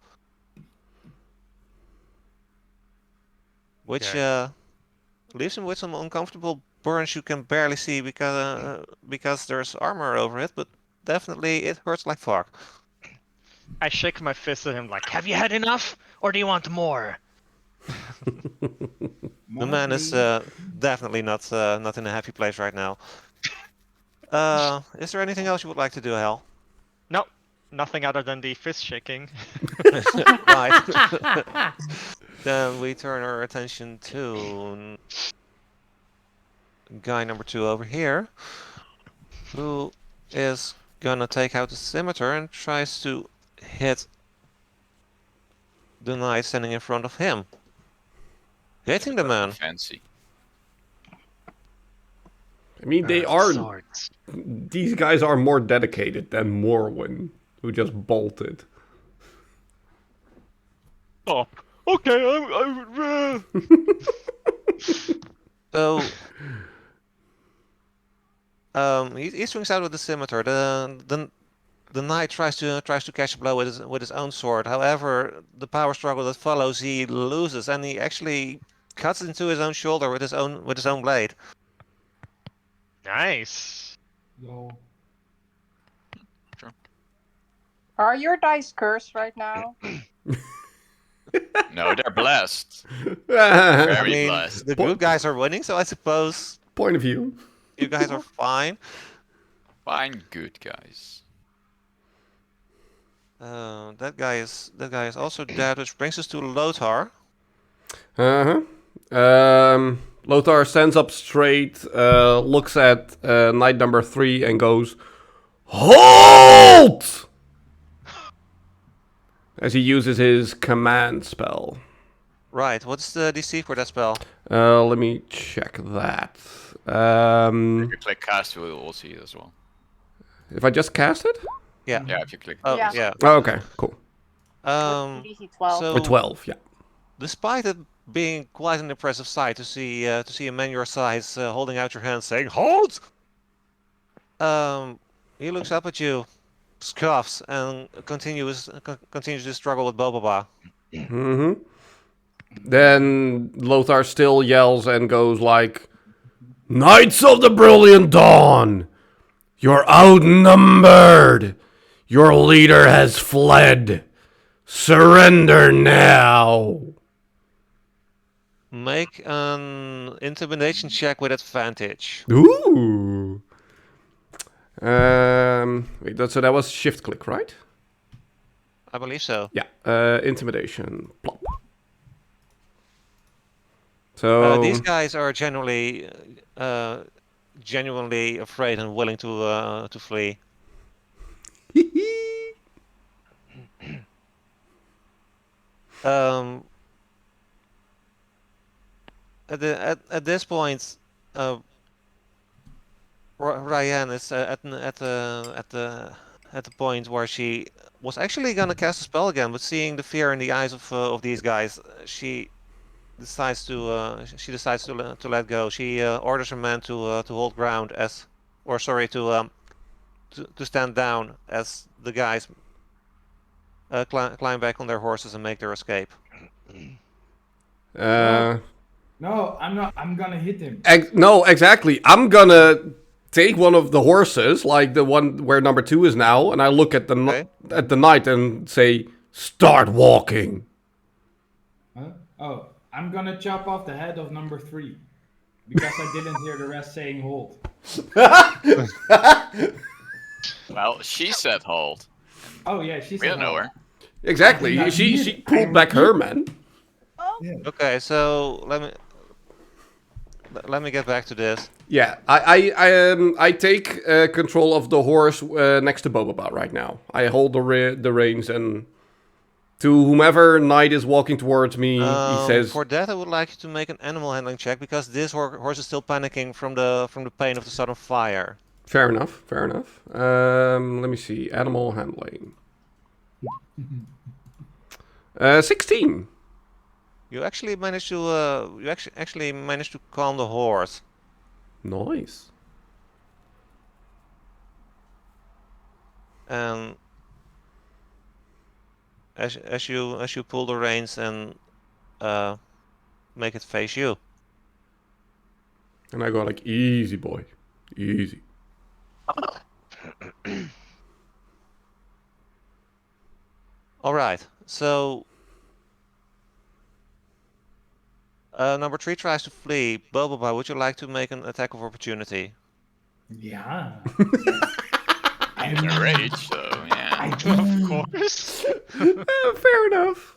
which leaves him with some uncomfortable burns you can barely see because there's armor over it, but definitely it hurts like fuck. I shake my fist at him like, have you had enough? Or do you want more? The man is definitely not in a happy place right now. Is there anything else you would like to do, Hal? No, nothing other than the fist shaking. Right. Then we turn our attention to guy number 2 over here, who is gonna take out the scimitar and tries to hit the knight standing in front of him. Hitting the man. Fancy. I mean, they are. Swords. These guys are more dedicated than Morwen, who just bolted. Stop. Okay, So, he swings out with the scimitar. The knight tries to catch a blow with his own sword. However, the power struggle that follows, he loses, and he actually cuts into his own shoulder with his own blade. Nice. Yo. Are your dice cursed right now? No, they're blessed. I Very mean, blessed. the good guys are winning, so I suppose Point of view. you guys are fine. Fine, good guys. That guy is also dead, which brings us to Lothar. Lothar stands up straight, looks at knight number 3 and goes, HALT! As he uses his command spell. Right, what's the DC for that spell? Let me check that. If you click cast, we'll see it as well. If I just cast it? Yeah. Yeah, if you click. Oh, Yeah. yeah. Oh, okay, cool. DC 12. So- Or 12, yeah. Despite it being quite an impressive sight to see a man your size holding out your hand saying "Halt!" He looks up at you, scoffs, and continues to struggle with Boba. Mm-hmm. Then Lothar still yells and goes like, Knights of the Brilliant Dawn! You're outnumbered! Your leader has fled! Surrender now! Make an intimidation check with advantage. Ooh! Wait, so that was shift click, right? I believe so. Yeah, intimidation. Plop. So These guys are genuinely afraid and willing to flee. At this point, Ryan is at the point where she was actually gonna cast a spell again, but seeing the fear in the eyes of these guys, she decides to let go. She orders her men to hold ground to stand down as the guys climb back on their horses and make their escape. No, I'm not. I'm gonna hit him. No, exactly. I'm gonna take one of the horses, like the one where number 2 is now, and I look at the Okay. at the knight and say, "Start walking." Huh? Oh, I'm gonna chop off the head of number 3 because I didn't hear the rest saying hold. Well, she said hold. Oh yeah, she We said don't know hold. her. Exactly. I She did. pulled back her man. Oh, Okay, so let me get back to this. Yeah, I take control of the horse next to Boba right now. I hold the reins, and to whomever knight is walking towards me, he says, For that, I would like you to make an animal handling check because this horse is still panicking from the pain of the sudden fire. Fair enough, fair enough. Let me see, animal handling. 16. You actually managed to calm the horse. Nice. and as you pull the reins and make it face you. And I go like, easy boy, easy. All right, so number 3 tries to flee. Boboba, would you like to make an attack of opportunity? Yeah. He's in a rage, so yeah. I Of do. course. Fair enough.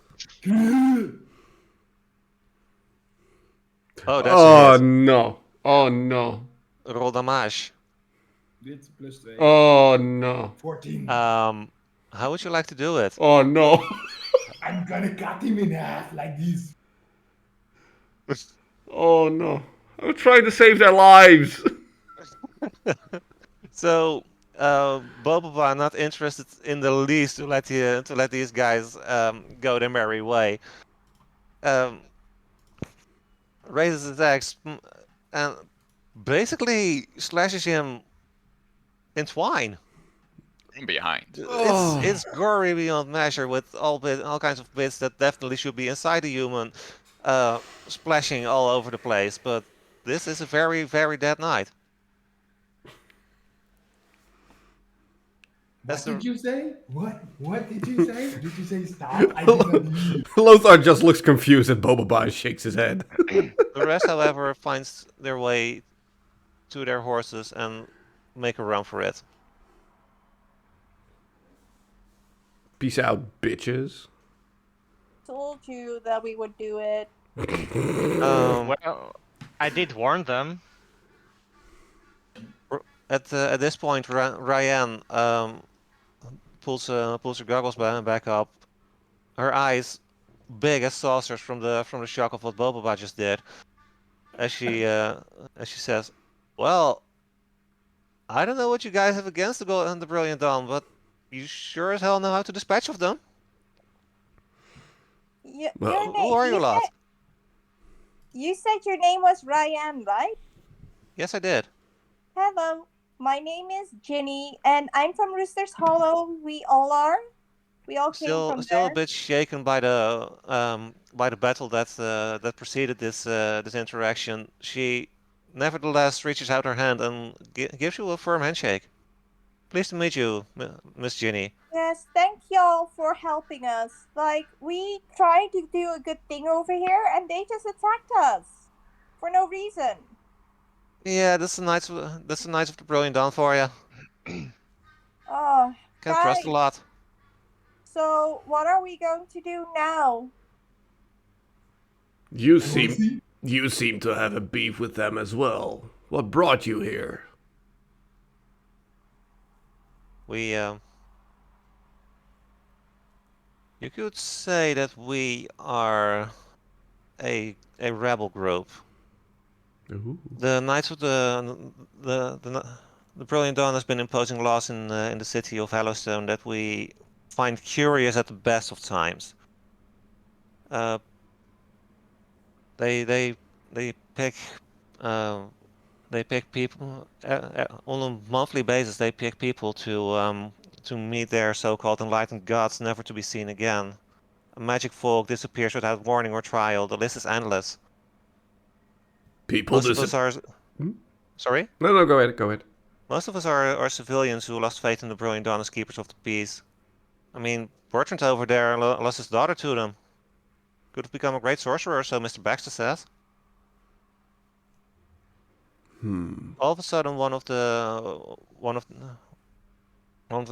Oh, that's Oh a hit. no. Oh no. Roll damage. Dit plus 2. Oh no. 14. How would you like to do it? Oh no. I'm gonna cut him in half like this. Oh no. I'm trying to save their lives. So, Boboba not interested in the least to let these guys go their merry way. Raises his axe and basically slashes him in twine. Behind. It's gory beyond measure with all kinds of bits that definitely should be inside the human, splashing all over the place. But this is a very, very dead knight. What That's the did you say? What did you say? Did you say stop? I did not hear. Lothar just looks confused at Boba and shakes his head. The rest, however, finds their way to their horses and make a run for it. Peace out, bitches. Told you that we would do it. Well, I did warn them. At this point, Ryan pulls her goggles back up. Her eyes big as saucers from the shock of what Boba just did. As she says, "Well, I don't know what you guys have against the Brilliant Dawn, but you sure as hell know how to dispatch of them. Well, Your Who name? are you lot?" You said your name was Ryan, right? Yes, I did. Hello, my name is Ginny, and I'm from Rooster's Hollow. We all are. We all came from Still a there. bit shaken by the battle that preceded this interaction. She nevertheless reaches out her hand and gives you a firm handshake. Pleased to meet you, Miss Ginny. Yes, thank y'all for helping us. Like, we tried to do a good thing over here, and they just attacked us for no reason. Yeah, that's the Knights of the Brilliant Dawn for you. Oh, Can't trust a guys. lot. So, what are we going to do now? You seem to have a beef with them as well. What brought you here? We you could say that we are a rebel group. Ooh. The Knights of the Brilliant Dawn has been imposing laws in the city of Hellowstone that we find curious at the best of times. They pick people on a monthly basis. They pick people to meet their so-called enlightened gods, never to be seen again. A magic folk disappears without warning or trial. The list is endless. People Most of us are. Sorry? No, go ahead. Most of us are civilians who lost faith in the Brilliant Dawn as keepers of the peace. I mean, Bertrand over there lost his daughter to them. Could have become a great sorcerer, so Mr. Baxter says. All of a sudden, one of the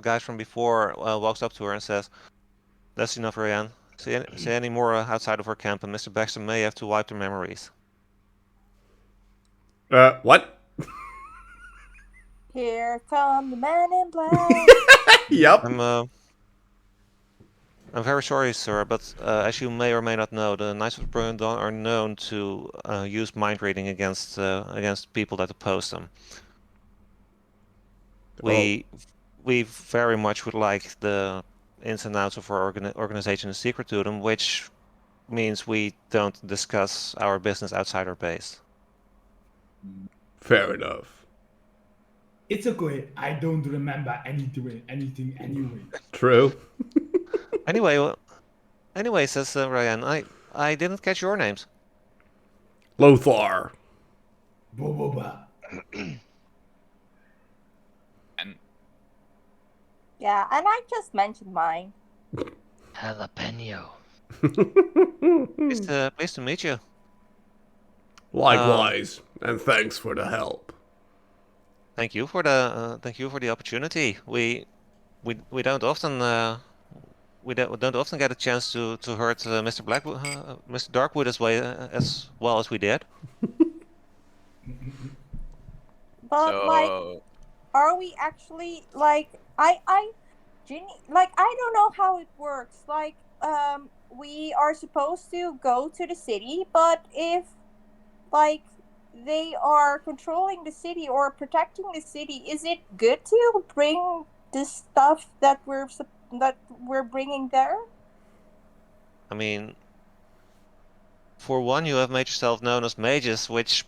guys from before walks up to her and says, "That's enough, Ryan. Say any more outside of our camp, and Mr. Baxter may have to wipe their memories." What? Here come the men in black. Yep. I'm very sorry, sir, but as you may or may not know, the Knights of the Brilliant Dawn are known to use mind reading against people that oppose them. We very much would like the ins and outs of our organization a secret to them, which means we don't discuss our business outside our base. Fair enough. It's okay. I don't remember anything anyway. True. Anyway, says Ryan, I didn't catch your names. Lothar. Boba. And Yeah, and I just mentioned mine. Jalapeno. Pleased to meet you. Likewise, and thanks for the help. Thank you for the opportunity. We don't often we don't often get a chance to hurt Mr. Darkwood as well as we did. But like, so are we actually like Ginny? Like, I don't know how it works. Like, we are supposed to go to the city, but if like they are controlling the city or protecting the city, is it good to bring the stuff that we're bringing there? I mean, for one, you have made yourself known as mages, which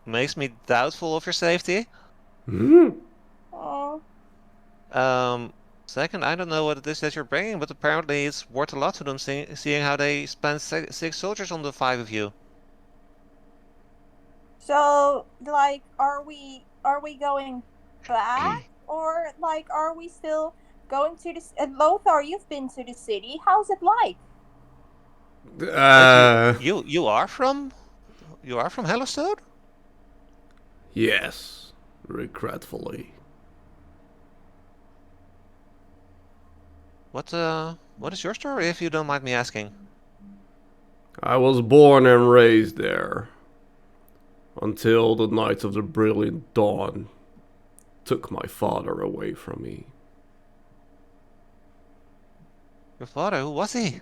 makes me doubtful of your safety. Hmm? Oh, Second, I don't know what it is that you're bringing, but apparently it's worth a lot to them, seeing how they spent six soldiers on the five of you. so like, are we going back, or like, are we still going to this? Lothar, you've been to the city. How's it like? Wait, you are from Hellostone? Yes, regretfully. What is your story, if you don't mind me asking? I was born and raised there until the Knights of the Brilliant Dawn took my father away from me. Your father, who was he?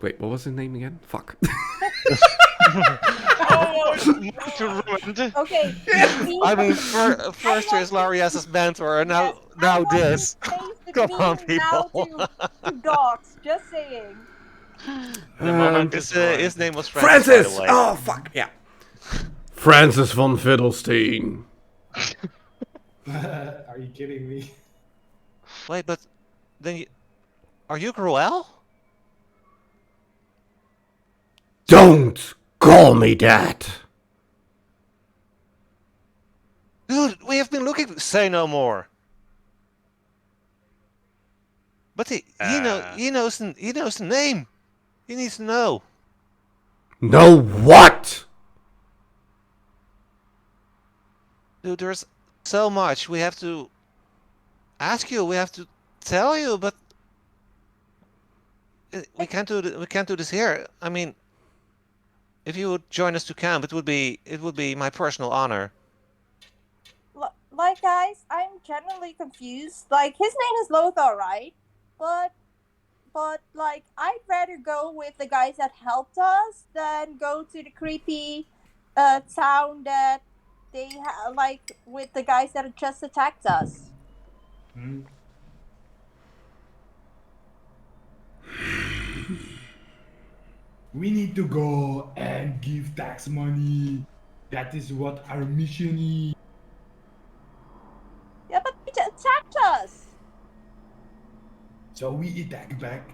Wait, what was his name again? Fuck. Oh, it's ruined. Okay, I mean, I first want there's Larias's mentor, and yes, now I want this. to change the Come on, meme now people. to dogs. Just saying. The moment His is ruined. his name was Francis, by the Francis! way. Oh, fuck, yeah. Francis von Fiddlestein. Are you kidding me? Wait, but then are you Gruel? Don't call me that! Dude, we have been looking. Say no more. But he knows the name. He needs to know. Know what? Dude, there's so much we have to ask you. We have to tell you, but we can't do this here. I mean, if you would join us to camp, it would be my personal honor. Like, guys, I'm genuinely confused. Like, his name is Lothar, right? But like, I'd rather go with the guys that helped us than go to the creepy town that like with the guys that just attacked us. Hmm? We need to go and give tax money. That is what our mission is. Yeah, but they just attacked us. So we attack back.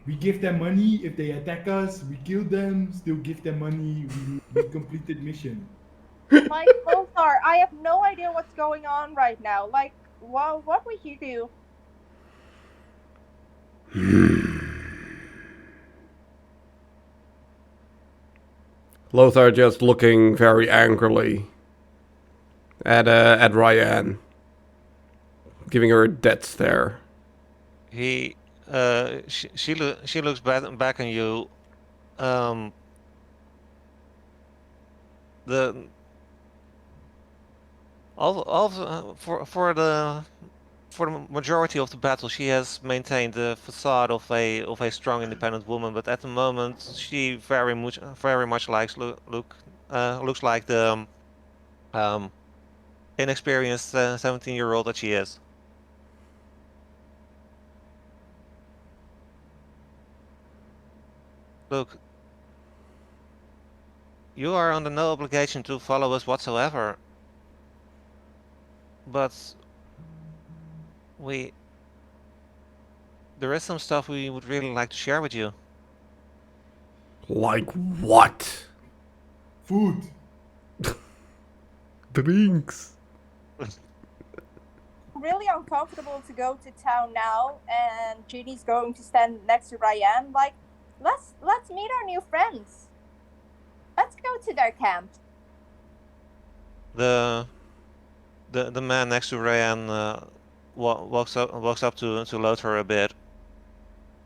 We give them money. If they attack us, we kill them. Still give them money. We completed mission. Like, Lothar, I have no idea what's going on right now. Like, what would you do? Lothar just looking very angrily at Ryan, giving her a dead stare. She looks back on you. The for the majority of the battle, she has maintained the facade of a strong, independent woman. But at the moment, she very much looks like the inexperienced 17-year-old that she is. Look, You are under no obligation to follow us whatsoever. But there is some stuff we would really like to share with you. Like what? Food. Drinks. Really uncomfortable to go to town now, and Ginny's going to stand next to Ryan. Like, let's meet our new friends. Let's go to their camp. The man next to Ryan walks up to Lothar a bit,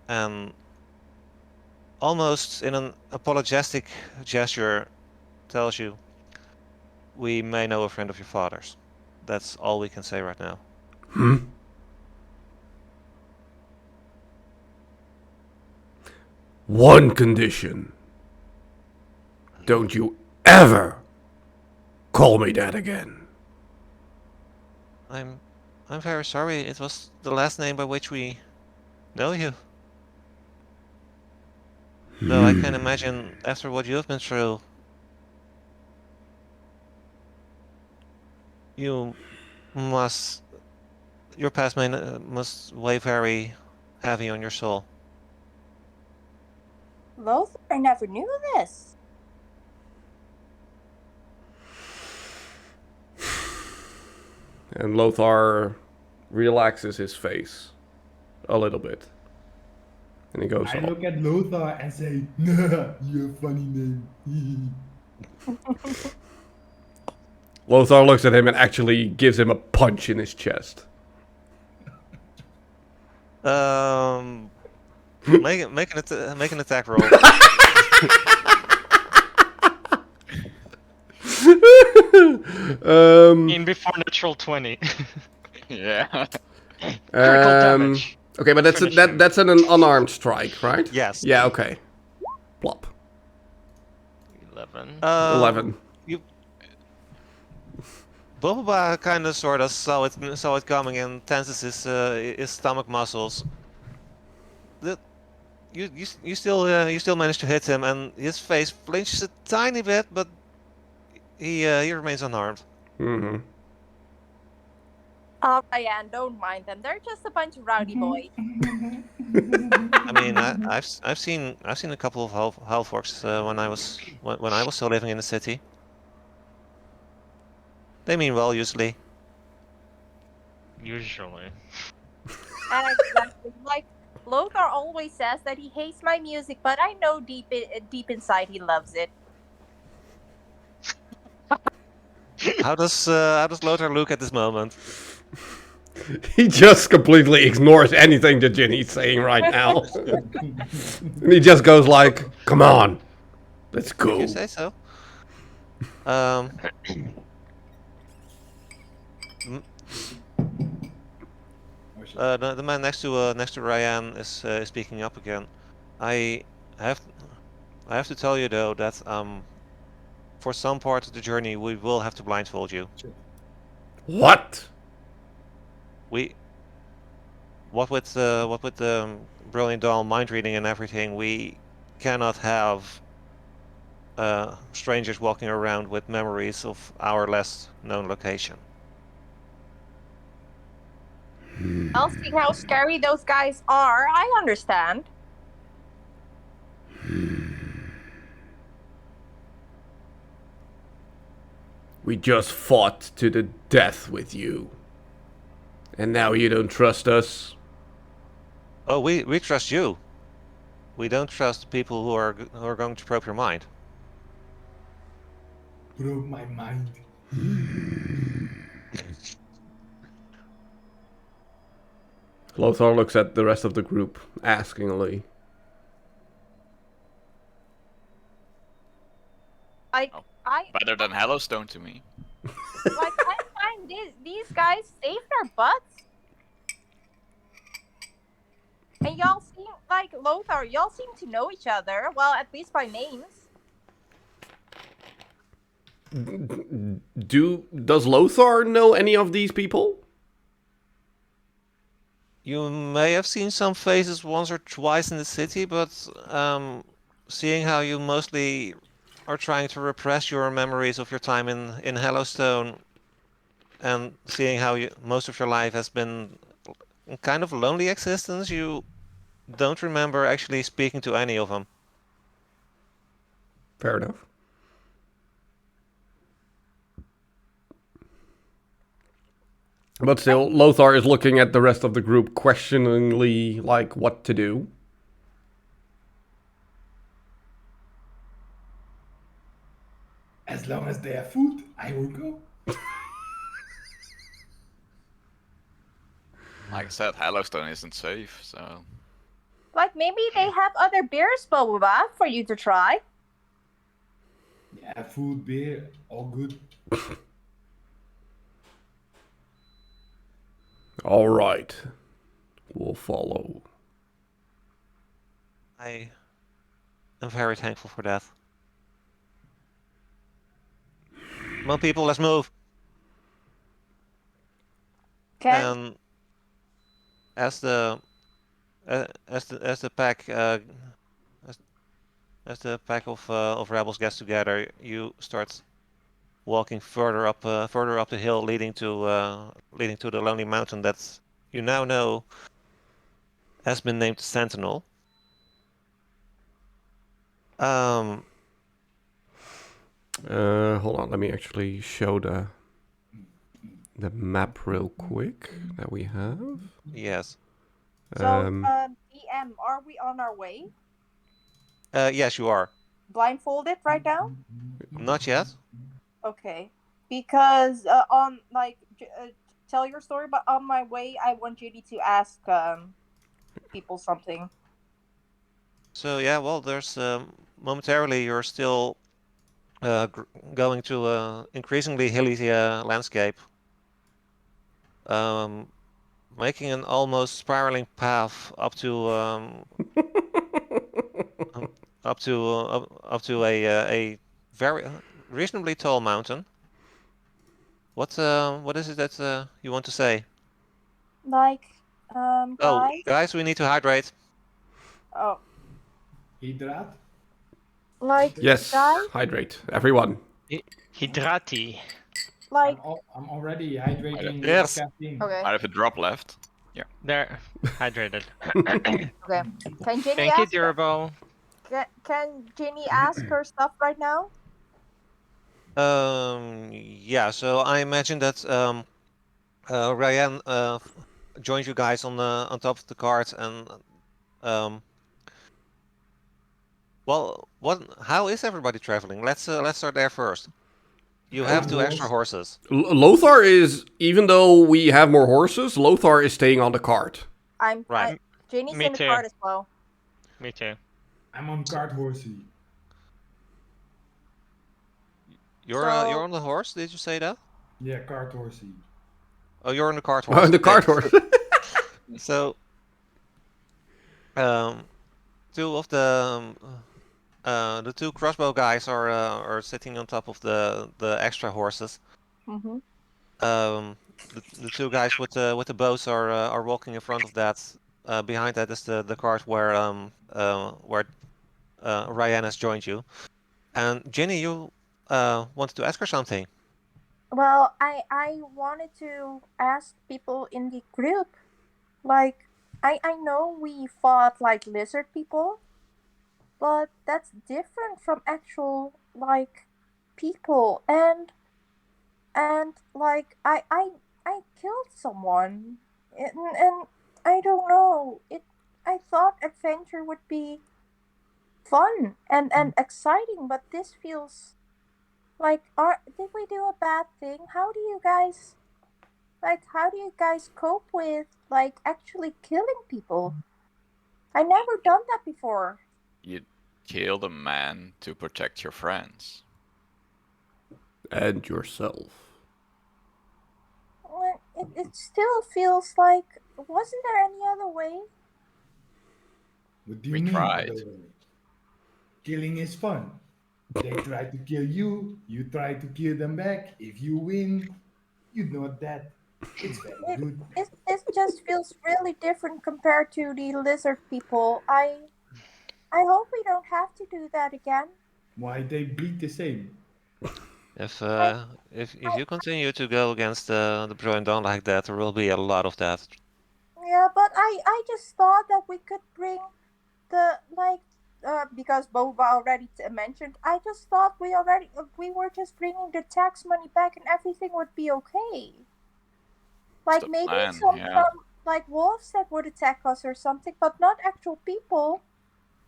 and almost in an apologetic gesture tells you, "We may know a friend of your father's." That's all we can say right now. One condition. Don't you ever call me that again. I'm very sorry. It was the last name by which we know you. Though I can imagine after what you have been through, your past must weigh very heavy on your soul. Lothar, I never knew this. And Lothar relaxes his face a little bit. And he goes I on. look at Lothar and say, "Nah, you have funny name." Lothar looks at him and actually gives him a punch in his chest. Make an attack roll. In before natural 20. Yeah. Critical damage. Okay, but that's Finish him. that's an unarmed strike, right? Yes. Yeah. Okay. Plop. 11. 11. Boba kind of sort of saw it coming and tenses his stomach muscles. You still manage to hit him, and his face flinches a tiny bit, but he remains unharmed. Mm-hmm. Oh, Ryan, don't mind them. They're just a bunch of rowdy boys. I mean, I've seen a couple of half-orcs when I was still living in the city. They mean well usually. Usually. Exactly. Like, Lothar always says that he hates my music, but I know deep inside he loves it. How does Lothar look at this moment? He just completely ignores anything that Ginny's saying right now. And he just goes like, "Come on, let's If go." you say so. The man next to Ryan is speaking up again. I have to tell you though that for some part of the journey we will have to blindfold you. What? What with the brilliant doll mind reading and everything, we cannot have strangers walking around with memories of our less known location. I'll see how scary those guys are. I understand. We just fought to the death with you. And now you don't trust us? Oh, we trust you. We don't trust people who are going to probe your mind. Broke my mind. Lothar looks at the rest of the group, askingly. Like, Oh. I Better than Hellowstone to me. find these guys saved our butts. And y'all seem like Lothar, y'all seem to know each other. Well, at least by names. Does Lothar know any of these people? You may have seen some faces once or twice in the city, but seeing how you mostly are trying to repress your memories of your time in Hellowstone, and seeing how most of your life has been a kind of lonely existence, you don't remember actually speaking to any of them. Fair enough. But still, Lothar is looking at the rest of the group questioningly, like what to do. As long as they have food, I will go. Like I said, Hellowstone isn't safe, so Like maybe they have other beers, Boba, for you to try. Yeah, food, beer, all good. All right, we'll follow. I am very thankful for that. Come on, people, let's move. Can And as the as the pack as the pack of rebels gets together, you start walking further up the hill, leading to the lonely mountain that you now know has been named Sentinel. Hold on, let me actually show the map real quick that we have. Yes. so Um, DM, are we on our way? Yes, you are. Blindfolded right now? Not yet. Okay. Because on like tell your story, but on my way, I want Judy to ask people something. So yeah, well, there's momentarily you're still going to increasingly hilly landscape, making an almost spiraling path up to um, up to a very reasonably tall mountain. What is it that you want to say? Like Oh, guys. guys, we need to hydrate. Oh, Hydraat. like yes, guys. hydrate, everyone. Hydrati. Like I'm already hydrating with Yes. caffeine. okay, I have a drop left. There. Hydrated. okay. Can Ginny Thank you, ask? Durable. Can Ginny ask her stuff right now? Yeah. So I imagine that Ryan joined you guys on top of the cart, and um. Well, how is everybody traveling? Let's start there first. You have On 2 extra horse. horses. Lothar is, even though we have more horses, Lothar is staying on the cart. Right. Ginny's Me in the too. cart as well. Me too. I'm on cart horsey. You're So on the horse, did you say that? Yeah, cart horsey. Oh, you're on the cart Oh, horse. the Okay. cart horse. So, um, two of the 2 crossbow guys are sitting on top of the extra horses. mm-hmm. The 2 guys with the bows are walking in front of that. Behind that is the cart where Ryan has joined you. And Jenny, you wanted to ask her something. Well, I wanted to ask people in the group, like I know we fought like lizard people, but that's different from actual like people, and like I killed someone, and I don't know it. I thought adventure would be fun and exciting, but this feels like did we do a bad thing? How do you guys cope with like actually killing people? I never done that before. You killed a man to protect your friends. And yourself. Well, it still feels like wasn't there any other way? What do you We mean, tried. other way? Killing is fun. They try to kill you, you try to kill them back. If you win, you know that. It's very It, good. it just feels really different compared to the lizard people. I hope we don't have to do that again. Why they bleed the same? If you continue to go against the Brilliant Dawn like that, there will be a lot of that. Yeah, but I just thought that we could bring the because Boba already mentioned. I just thought we were just bringing the tax money back and everything would be okay. Like the maybe plan, some yeah. like wolves that would attack us or something, but not actual people.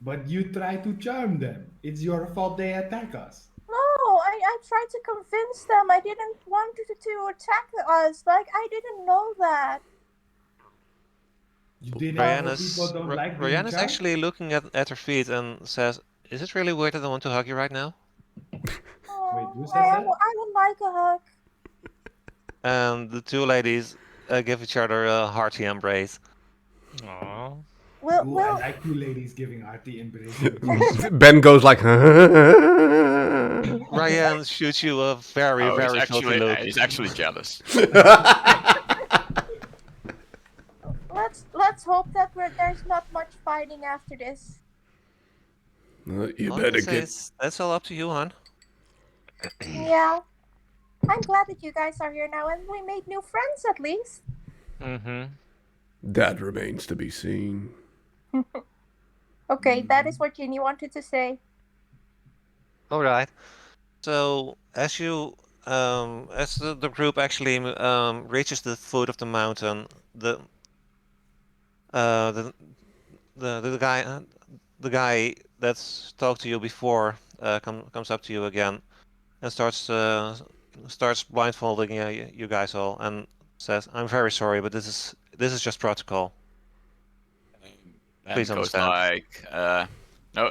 But you try to charm them. It's your fault they attack us. No, I tried to convince them. I didn't want to attack us. Like I didn't know that. You didn't know people Brianna's don't like being Brianna's charmed? actually looking at her feet and says, "Is it really weird that I want to hug you right now?" Wait, who Oh, says that? I would like a hug. And the two ladies give each other a hearty embrace. Aww. Will Ooh, I will like you ladies giving hearty embraces. Ben goes like, Ryan shoots you a very, Oh, very filthy look. he's actually jealous. let's hope that there's not much fighting after this. You Well, I better can say get. that's all up to you, hon. Yeah. I'm glad that you guys are here now and we made new friends at least. Mm-hmm. That remains to be seen. Okay, that is what Ginny wanted to say. All right. So as the group actually reaches the foot of the mountain, the uh the the guy that's talked to you before comes up to you again and starts blindfolding you guys all and says, "I'm very sorry, but this is just protocol. And Please goes understand." like,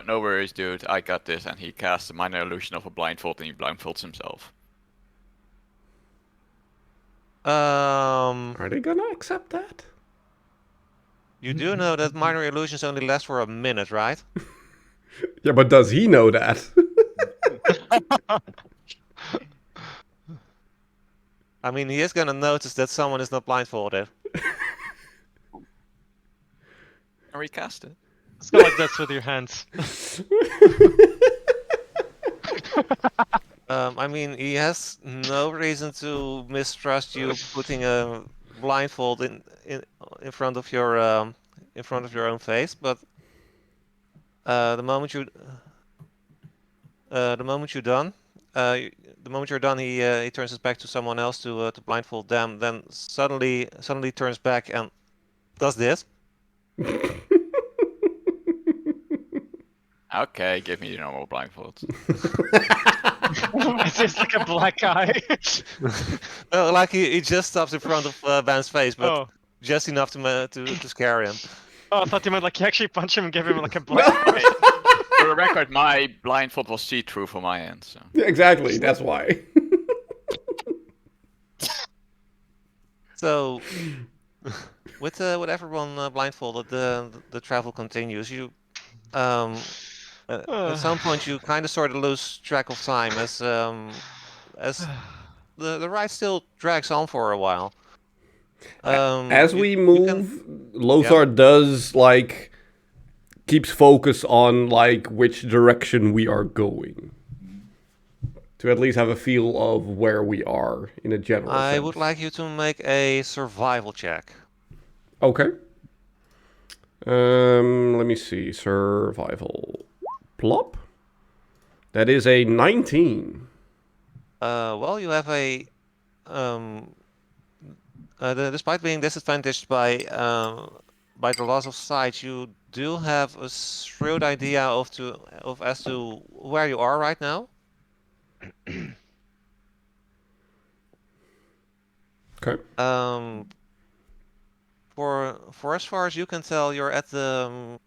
no worries, dude. I got this. And he casts a minor illusion of a blindfold, and he blindfolds himself. Are they gonna accept that? You do know that minor illusions only last for a minute, right? Yeah, but does he know that? I mean, he is gonna notice that someone is not blindfolded. And recast it. Let's go like this with your hands. I mean, he has no reason to mistrust you putting a blindfold in front of your own face, but the moment you're done, the moment you're done, he turns his back to someone else to blindfold them. Then suddenly turns back and does this. Okay, give me the normal blindfold. It's just like a black eye. Like he just stops in front of Ben's face, but Oh. just enough to scare him. Oh, I thought you meant like you actually punch him and give him like a black eye. For the record, my blindfold was see-through for my end, so. Yeah, exactly, that's why. So, with everyone blindfolded, the travel continues. At some point, you kind of sort of lose track of time as the ride still drags on for a while. As we you move, Lothar does like keeps focus on like which direction we are going. To at least have a feel of where we are in a general I sense. would like you to make a survival check. Okay. Let me see. Survival. Plop. That is a 19. Well, you have a despite being disadvantaged by the loss of sight, you do have a shrewd idea of as to where you are right now. Okay. For as far as you can tell, you're at the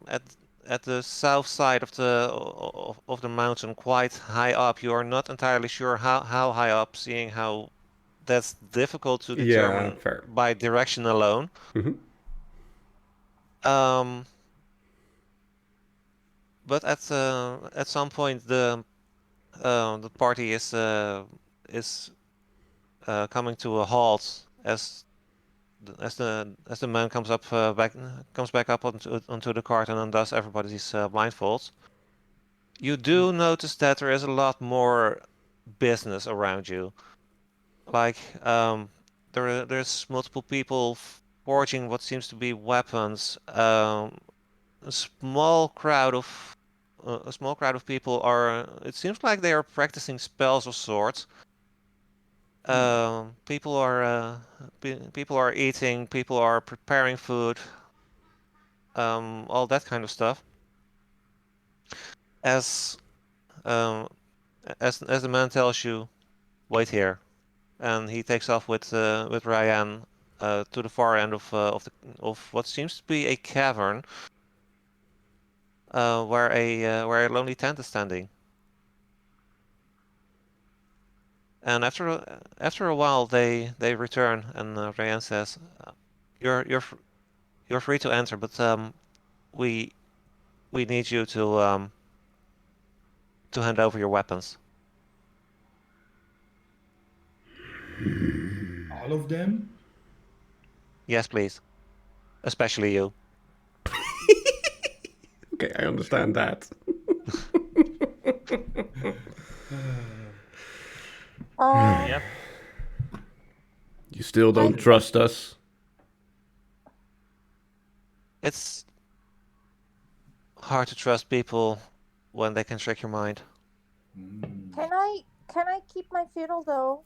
south side of the mountain, quite high up. You are not entirely sure how high up, seeing how that's difficult to determine fair. by direction alone. Mhm. But at some point the party is coming to a halt as the man comes back up onto the cart and undoes everybody's blindfolds. You do notice that there is a lot more business around you. Like, there's multiple people forging what seems to be weapons. A small crowd of people are. It seems like they are practicing spells of sorts. People are eating. People are preparing food. All that kind of stuff. As um, as the man tells you, wait here, and he takes off with Ryan to the far end of what seems to be a cavern, where a lonely tent is standing. And after a while, they return, and Ryan says, "You're free to enter, but we we need you to hand over your weapons." All of them? Yes, please, especially you. Okay, I understand that. Yep. You still don't I- trust us? It's hard to trust people when they can trick your mind. can I keep my fiddle though?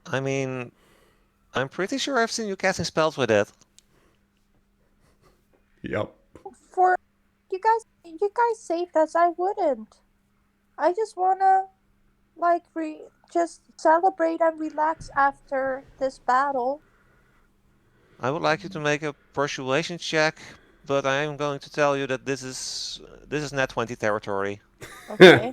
I mean, I'm pretty sure I've seen you casting spells with it. Yep. For you guys saved us. I wouldn't. I just wanna like just celebrate and relax after this battle. I would like you to make a persuasion check, but I am going to tell you that this is net 20 territory. Okay.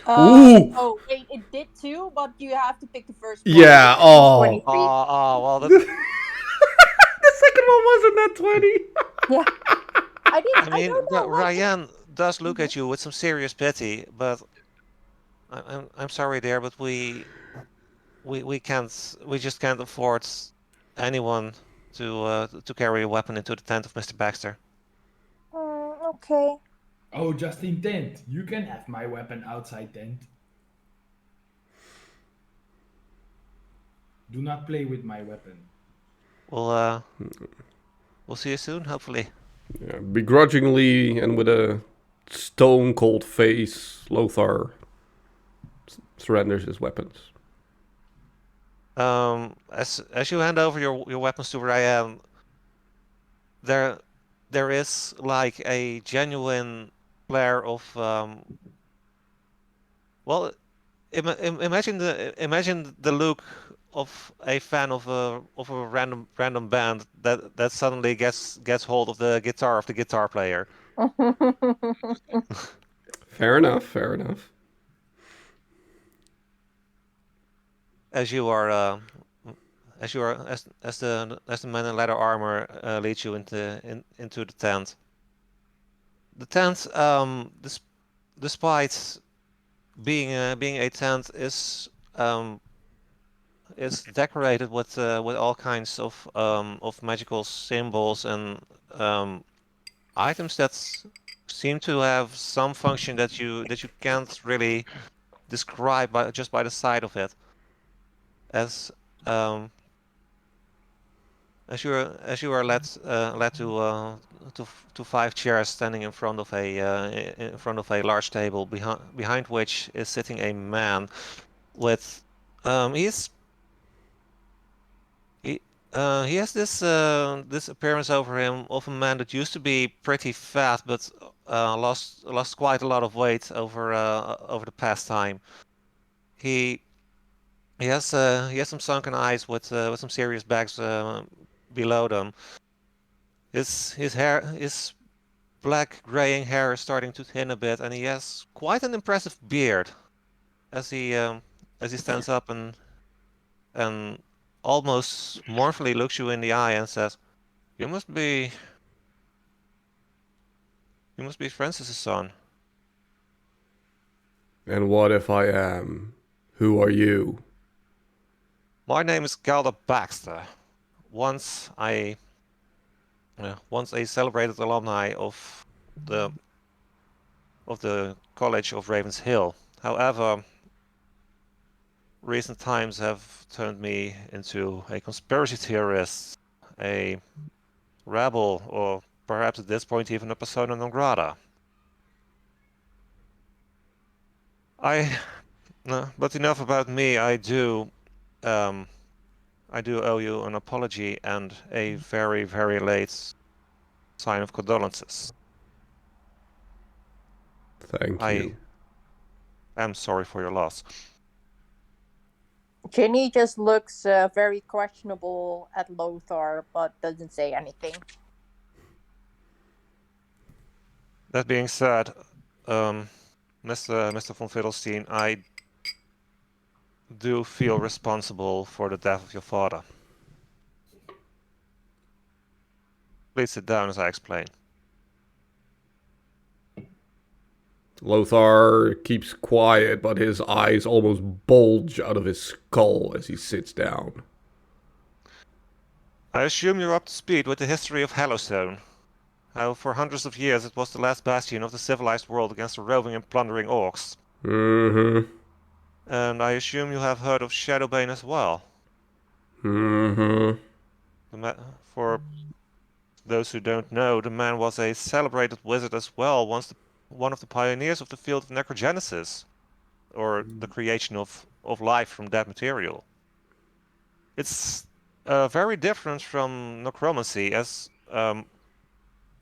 Ooh! Oh wait, it did too, but you have to pick the first one. Yeah, Because it was oh. 23. Well, The second one wasn't that 20. Yeah. I I mean, don't know. Like Ryan does look Mhm. at you with some serious pity, but I'm sorry, dear, but we just can't afford anyone to carry a weapon into the tent of Mr. Baxter. Okay. Oh, just in tent. You can have my weapon outside tent. Do not play with my weapon. We'll we'll see you soon, hopefully. Yeah, begrudgingly and with a stone cold face, Lothar surrenders his weapons. As you hand over your weapons to Ryan, there is like a genuine flare of well, imagine the look of a fan of a random band that suddenly gets hold of the guitar of the guitar player. Fair enough, fair enough. As you are as the man in leather armor leads you into the tent. The tent, despite being a tent, is decorated with all kinds of magical symbols and items that seem to have some function that you can't really describe just by the sight of it. As um, as you are led to 5 chairs standing in front of a large table behind which is sitting a man with he's he he has this appearance over him of a man that used to be pretty fat but lost quite a lot of weight over the past time. He he has some sunken eyes with some serious bags below them. His black graying hair is starting to thin a bit, and he has quite an impressive beard as he stands up and almost mournfully looks you in the eye and says, "You must be Francis's son." And what if I am? Who are you? My name is Galda Baxter. once a celebrated alumni of the College of Ravens Hill. However, recent times have turned me into a conspiracy theorist, a rebel, or perhaps at this point even a persona non grata. But enough about me. I do owe you an apology and a very, very late sign of condolences. Thank I you. am sorry for your loss. Ginny just looks very questionable at Lothar, but doesn't say anything. That being said, Mr. von Fiddlestein, I do feel responsible for the death of your father. Please sit down as I explain. Lothar keeps quiet, but his eyes almost bulge out of his skull as he sits down. I assume you're up to speed with the history of Hellowstone. How for hundreds of years it was the last bastion of the civilized world against the roving and plundering orcs. Mm-hmm. And I assume you have heard of Shadowbane as well. Mm-hmm. For those who don't know, the man was a celebrated wizard as well, once one of the pioneers of the field of necrogenesis, or the creation of life from dead material. It's very different from necromancy, as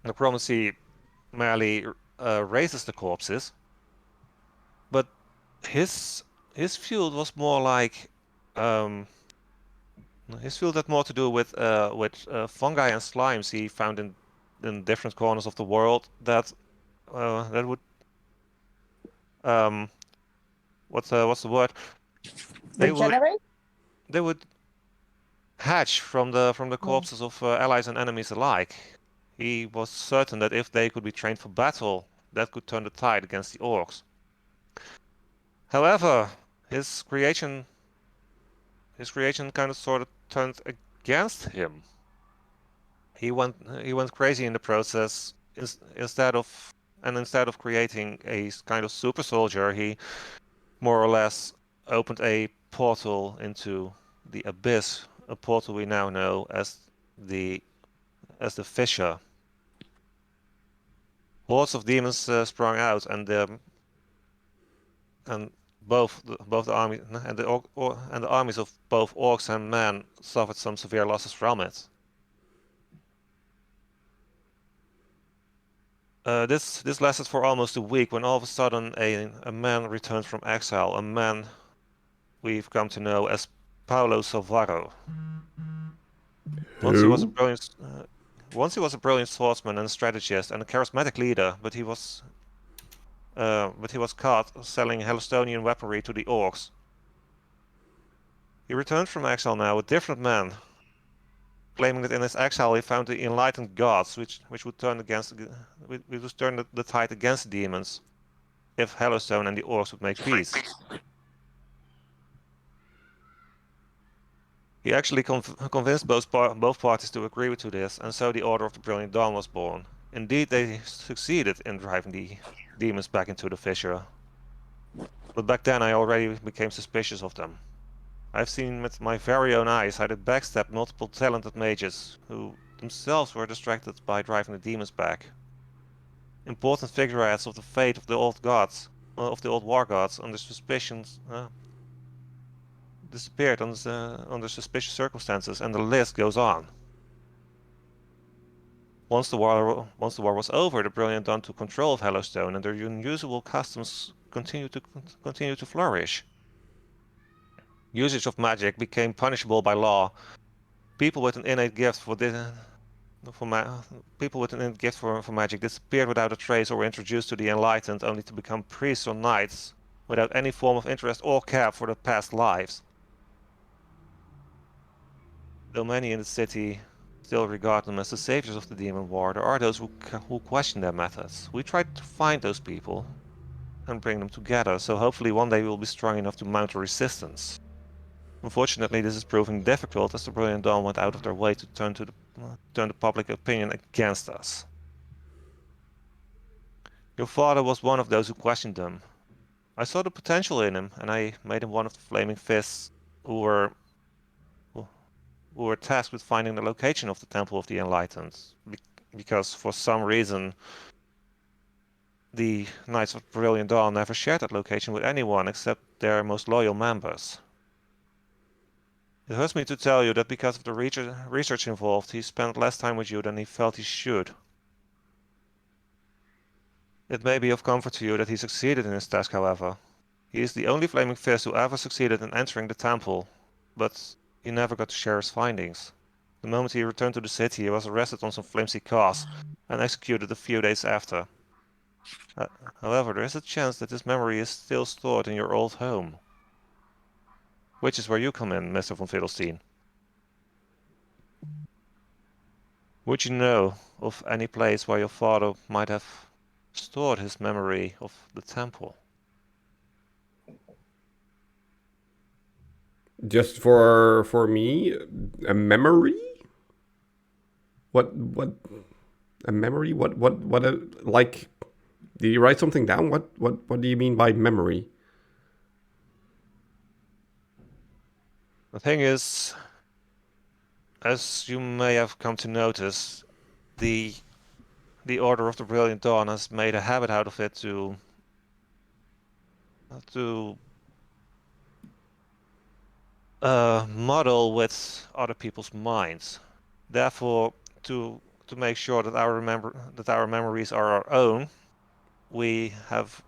necromancy merely raises the corpses, but his field was more like his field had more to do with fungi and slimes he found in different corners of the world that would what's the word? Regenerate? They would hatch from the corpses of allies and enemies alike. He was certain that if they could be trained for battle, that could turn the tide against the orcs. However, his creation kind of sort of turned against him. He went crazy in the process. Instead of creating a kind of super soldier, he more or less opened a portal into the abyss, a portal we now know as the fissure. Hordes of demons sprung out, and both the army and the armies of both orcs and men suffered some severe losses from it. This lasted for almost a week, when all of a sudden a man returned from exile, a man we've come to know as Paulo Salvaro. Once he was a brilliant swordsman and strategist and a charismatic leader, but he was caught selling Hellstonian weaponry to the orcs. He returned from exile now, a different man, claiming that in his exile he found the enlightened gods, which would turn the tide against the demons if Hellstone and the orcs would make peace. He actually convinced both parties to agree to this, and so the Order of the Brilliant Dawn was born. Indeed, they succeeded in driving the demons back into the fissure. But back then I already became suspicious of them. I've seen with my very own eyes how they backstabbed multiple talented mages, who themselves were distracted by driving the demons back. Important figureheads of the fate of the old gods, of the old war gods, under suspicions, disappeared under suspicious circumstances, and the list goes on. Once the war was over, the Brilliant Dawn took control of Hellowstone, and their unusual customs continued to flourish. Usage of magic became punishable by law. People with an innate gift for magic disappeared without a trace, or were introduced to the enlightened only to become priests or knights without any form of interest or care for their past lives. Though many in the city still regard them as the saviors of the demon war, there are those who question their methods. We try to find those people and bring them together, so hopefully one day we'll be strong enough to mount a resistance. Unfortunately, this is proving difficult as the Brilliant Dawn went out of their way to turn the public opinion against us. Your father was one of those who questioned them. I saw the potential in him, and I made him one of the Flaming Fists who were tasked with finding the location of the Temple of the Enlightened, because for some reason the Knights of Brilliant Dawn never shared that location with anyone except their most loyal members. It hurts me to tell you that because of the research involved, he spent less time with you than he felt he should. It may be of comfort to you that he succeeded in his task, however. He is the only Flaming Fist who ever succeeded in entering the temple, but he never got to share his findings. The moment he returned to the city, he was arrested on some flimsy cause and executed a few days after. However, there is a chance that this memory is still stored in your old home. Which is where you come in, Mr. von Fiddlestein. Would you know of any place where your father might have stored his memory of the temple? Just for me, a memory? What a memory? What a, like, did you write something down? What do you mean by memory? The thing is, as you may have come to notice, the Order of the Brilliant Dawn has made a habit out of it to muddle with other people's minds. Therefore, to make sure that our memories are our own, we have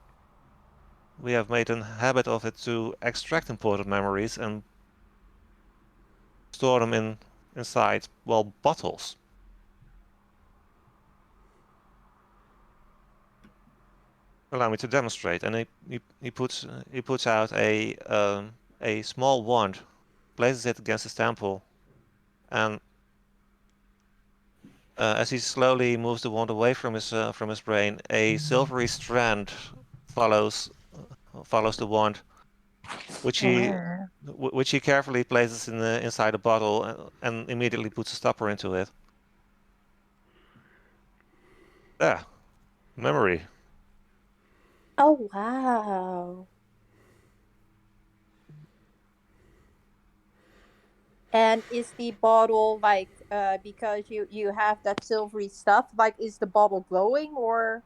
made a habit of it to extract important memories and store them inside, well, bottles. Allow me to demonstrate. And he puts out a small wand, places it against his temple, and as he slowly moves the wand away from his brain, a silvery strand follows the wand, which he carefully places inside a bottle and immediately puts a stopper into it. There, memory. Oh wow. And is the bottle like because you have that silvery stuff, like is the bottle glowing or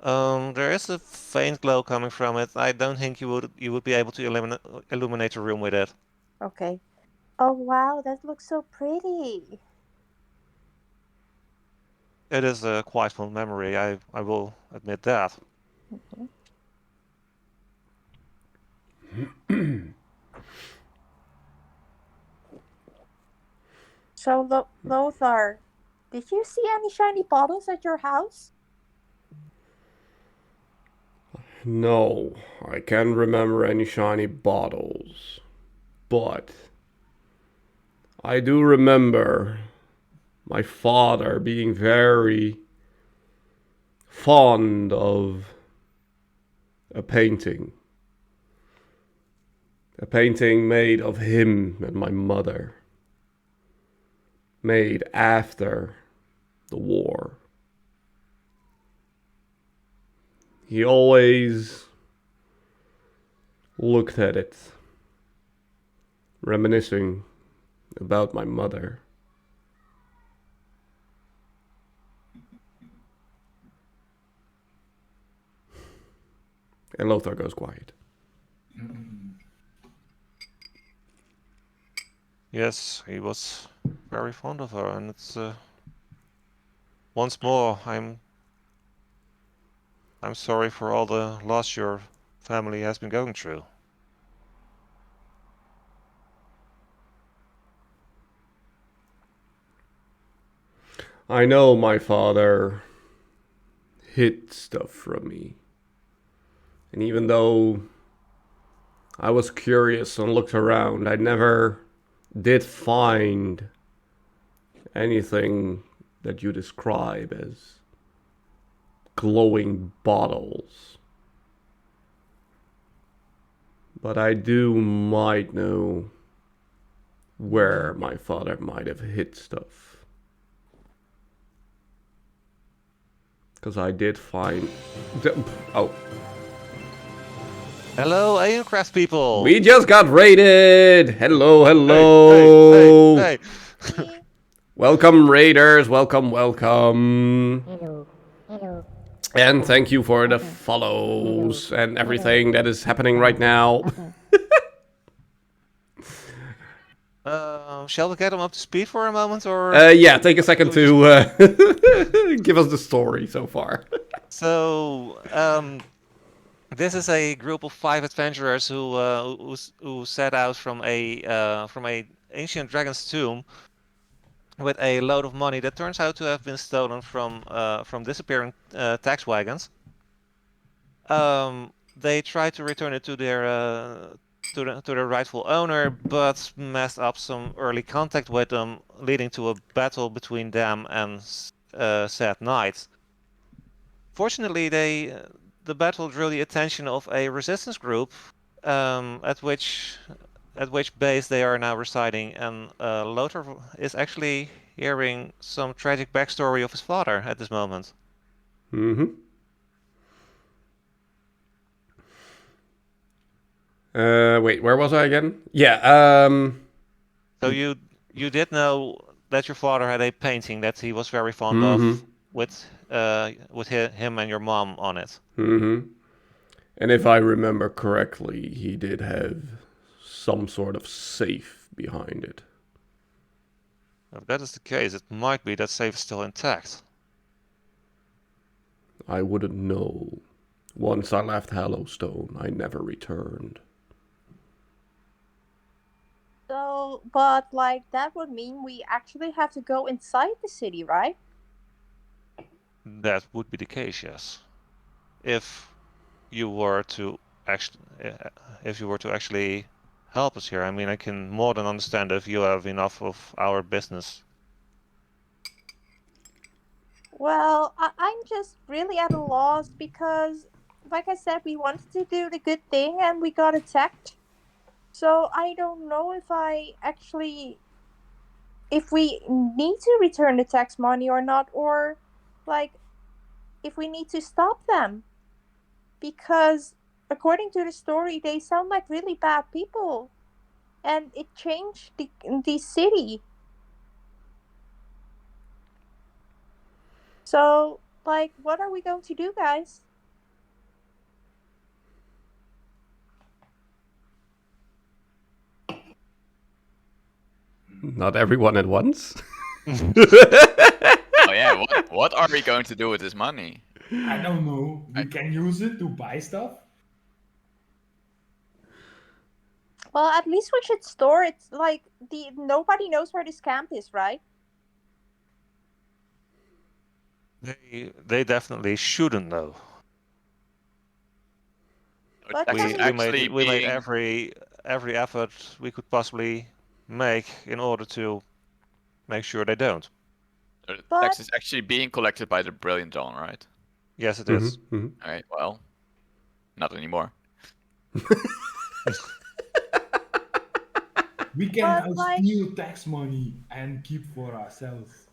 There is a faint glow coming from it. I don't think you would be able to illuminate a room with it. okay. Oh wow, that looks so pretty. It is a quite fond memory. I will admit that. So Lothar, did you see any shiny bottles at your house? No, I can't remember any shiny bottles. But I do remember my father being very fond of a painting. A painting made of him and my mother. Made after the war. He always looked at it, reminiscing about my mother. And Lothar goes quiet. Yes, he was very fond of her, and it's once more, I'm sorry for all the loss your family has been going through. I know my father hid stuff from me. And even though I was curious and looked around, I never did find anything that you describe as glowing bottles. But I might know where my father might have hid stuff. Because I did find... Oh. Hello, Aliencraft people. We just got raided! Hello, hello! Hey. Welcome, raiders. Welcome. Hello. And thank you for the follows and everything that is happening right now. Shall we get them up to speed for a moment, or? Yeah, take a second to give us the story so far. So, this is a group of 5 adventurers who set out from a ancient dragon's tomb with a load of money that turns out to have been stolen from disappearing tax wagons. They tried to return it to their rightful owner, but messed up some early contact with them, leading to a battle between them and said knights. Fortunately, the battle drew the attention of a resistance group, at which base they are now residing, and Lothar is actually hearing some tragic backstory of his father at this moment. Mm-hmm. Wait, where was I again? Yeah, So you did know that your father had a painting that he was very fond of with him and your mom on it. Mm-hmm. And if I remember correctly, he did have some sort of safe behind it. If that is the case, it might be that safe is still intact. I wouldn't know. Once I left Hallowstone, I never returned. So, but like that would mean we actually have to go inside the city, right? That would be the case, yes. If you were to actually help us here, I mean, I can more than understand if you have enough of our business. Well, I'm just really at a loss because, like I said, we wanted to do the good thing and we got attacked. So I don't know if we need to return the tax money or not, or like if we need to stop them. Because according to the story, they sound like really bad people. And it changed the city. So, like, what are we going to do, guys? Not everyone at once. Oh yeah, what are we going to do with this money? I don't know. We can use it to buy stuff. Well, at least we should store it. Like, nobody knows where this camp is, right? They definitely shouldn't know. But Tax is can actually We made being every effort we could possibly make in order to make sure they don't. But- tax is actually being collected by the Brilliant Dawn, right? Yes, it is. Mm-hmm. All right. Well, not anymore. We can But, like- steal tax money and keep for ourselves.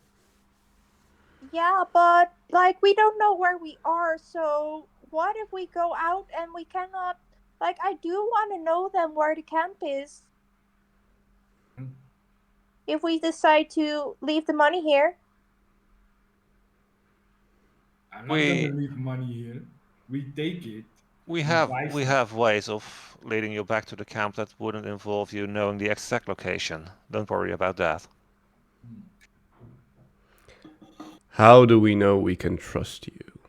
Yeah, but like we don't know where we are, so what if we go out and we cannot, like, I do want to know then where the camp is. If we decide to leave the money here. I'm not We- gonna leave money here. We take it. We buy stuff. have ways of leading you back to the camp that wouldn't involve you knowing the exact location. Don't worry about that. How do we know we can trust you?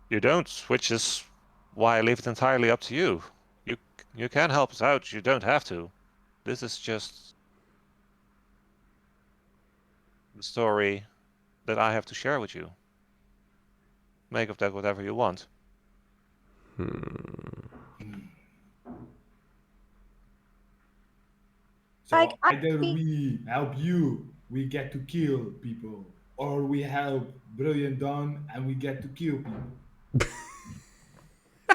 You don't, which is why I leave it entirely up to you. You can help us out, you don't have to. This is just the story that I have to share with you. Make of that whatever you want. So Like, either we help you, we get to kill people, or we help Brilliant Dawn and we get to kill people.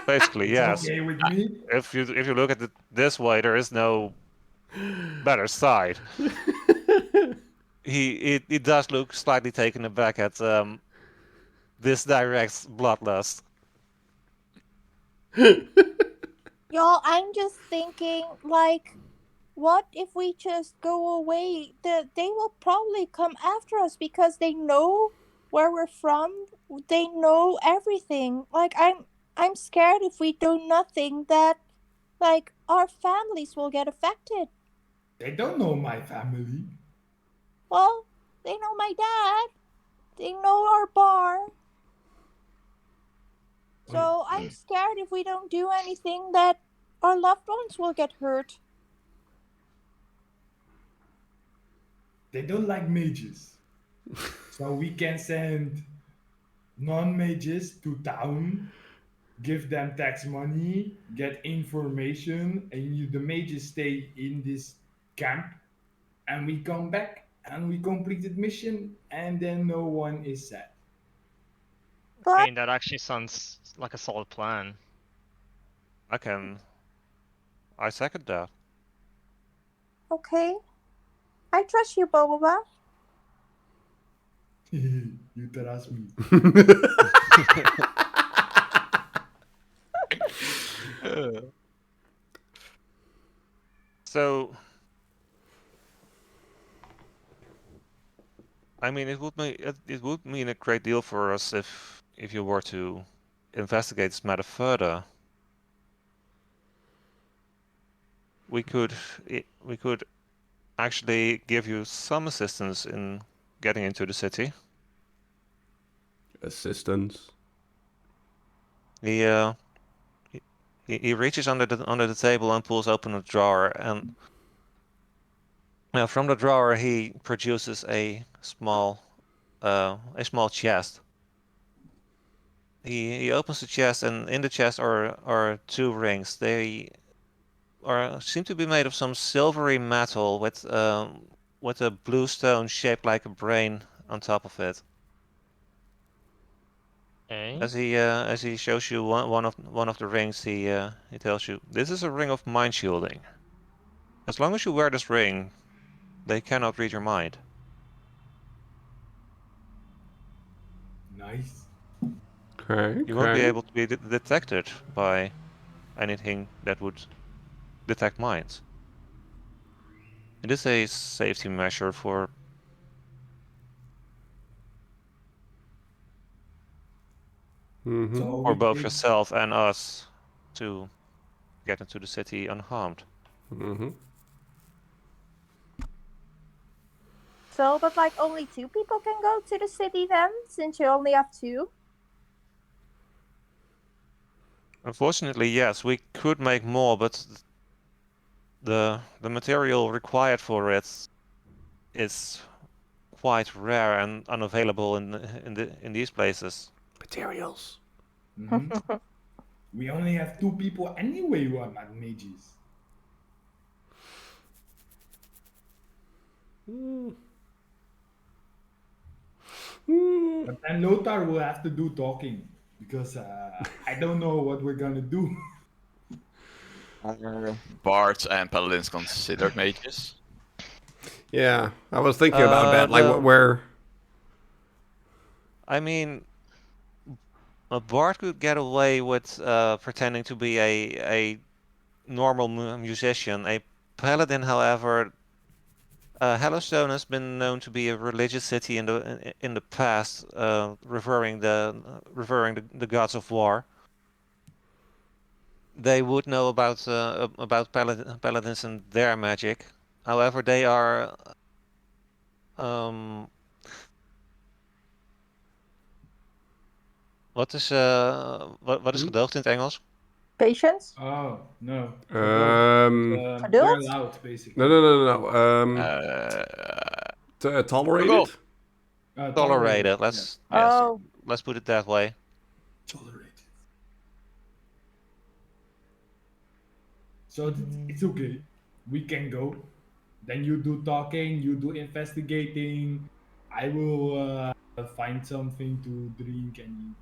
Basically, It's yes. okay with me. If you look at it this way, there is no better side. He does look slightly taken aback at this direct bloodlust. Y'all, I'm just thinking, like, what if we just go away? They will probably come after us because they know where we're from. They know everything. Like, I'm scared if we do nothing that, like, our families will get affected. They don't know my family. Well, they know my dad. They know our bar. So I'm scared if we don't do anything that our loved ones will get hurt. They don't like mages. So we can send non-mages to town, give them tax money, get information, and the mages stay in this camp, and we come back and we completed mission, and then no one is sad. I But mean, that actually sounds like a solid plan. I second that. okay, I trust you, Boba. You trust me. So, I mean, it would mean a great deal for us if you were to investigate this matter further. We could actually give you some assistance in getting into the city. Assistance. He reaches under the table and pulls open a drawer, and from the drawer he produces a small chest. He opens the chest, and in the chest are two rings. They seem to be made of some silvery metal with a blue stone shaped like a brain on top of it. Okay. As he shows you one of the rings, he tells you, "This is a ring of mind shielding. As long as you wear this ring, they cannot read your mind." Nice. Okay. You won't be able to be detected by anything that would detect minds. It is a safety measure for Mm-hmm. So for we both take yourself and us to get into the city unharmed. Mm-hmm. So, but like only two people can go to the city then, since you only have two. Unfortunately, yes, we could make more, but the material required for it is quite rare and unavailable in these places. Materials. Mhm. We only have two people anyway who are not mages. But then Lothar will have to do talking because I don't know what we're gonna do. Are bards and paladins considered mages? Yeah, I was thinking about that. Like, where? I mean, a bard could get away with pretending to be a normal musician. A paladin, however, Hellowstone has been known to be a religious city in the past, revering the gods of war. They would know about paladins and their magic. However, they are wat is gedoogd in het Engels? Patience? Oh no, geduld. We're Geduld? allowed basically. No. Google. Tolerated. Tolerated. Yes. Let's put it that way. Tolerated. So it's okay. We can go. Then you do talking, you do investigating. I will find something to drink and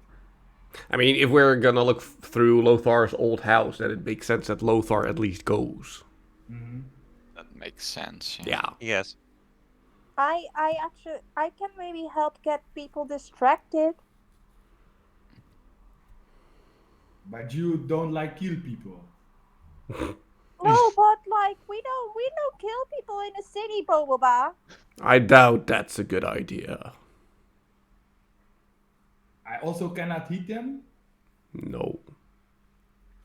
eat. I mean, if we're gonna look through Lothar's old house, then it makes sense that Lothar at least goes. That makes sense. Yeah. Yes. I can maybe help get people distracted. But you don't like kill people. No, but like we don't kill people in the city, Boba. I doubt that's a good idea. I also cannot hit them. No.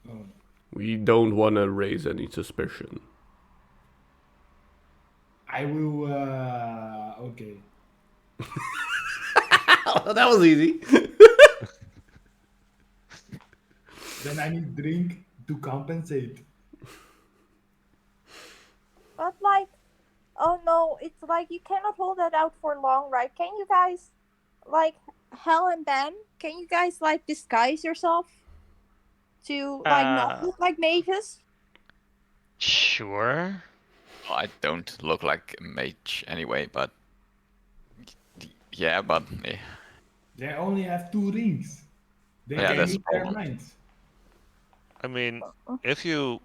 Oh. We don't want to raise any suspicion. I will. Okay. That was easy. Then I need drink to compensate. But like, oh no, it's like you cannot hold that out for long, right? Can you guys, like, Hell and Ben? Can you guys like disguise yourself to like not look like mages? Sure. I don't look like a mage anyway, but yeah, but They only have 2 rings. They Yeah, can that's read the their problem. minds. I mean, if you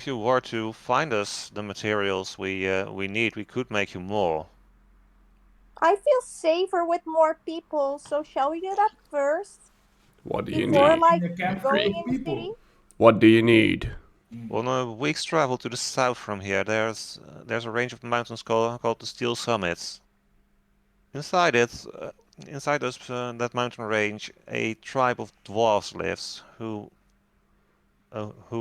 were to find us the materials we need, we could make you more. I feel safer with more people, so shall we do that first What do you before need? like In a camp full going of in the city? people. What do you need? On a week's travel to the south from here, there's a range of mountains called the Steel Summits. Inside it, inside that mountain range, a tribe of dwarves lives who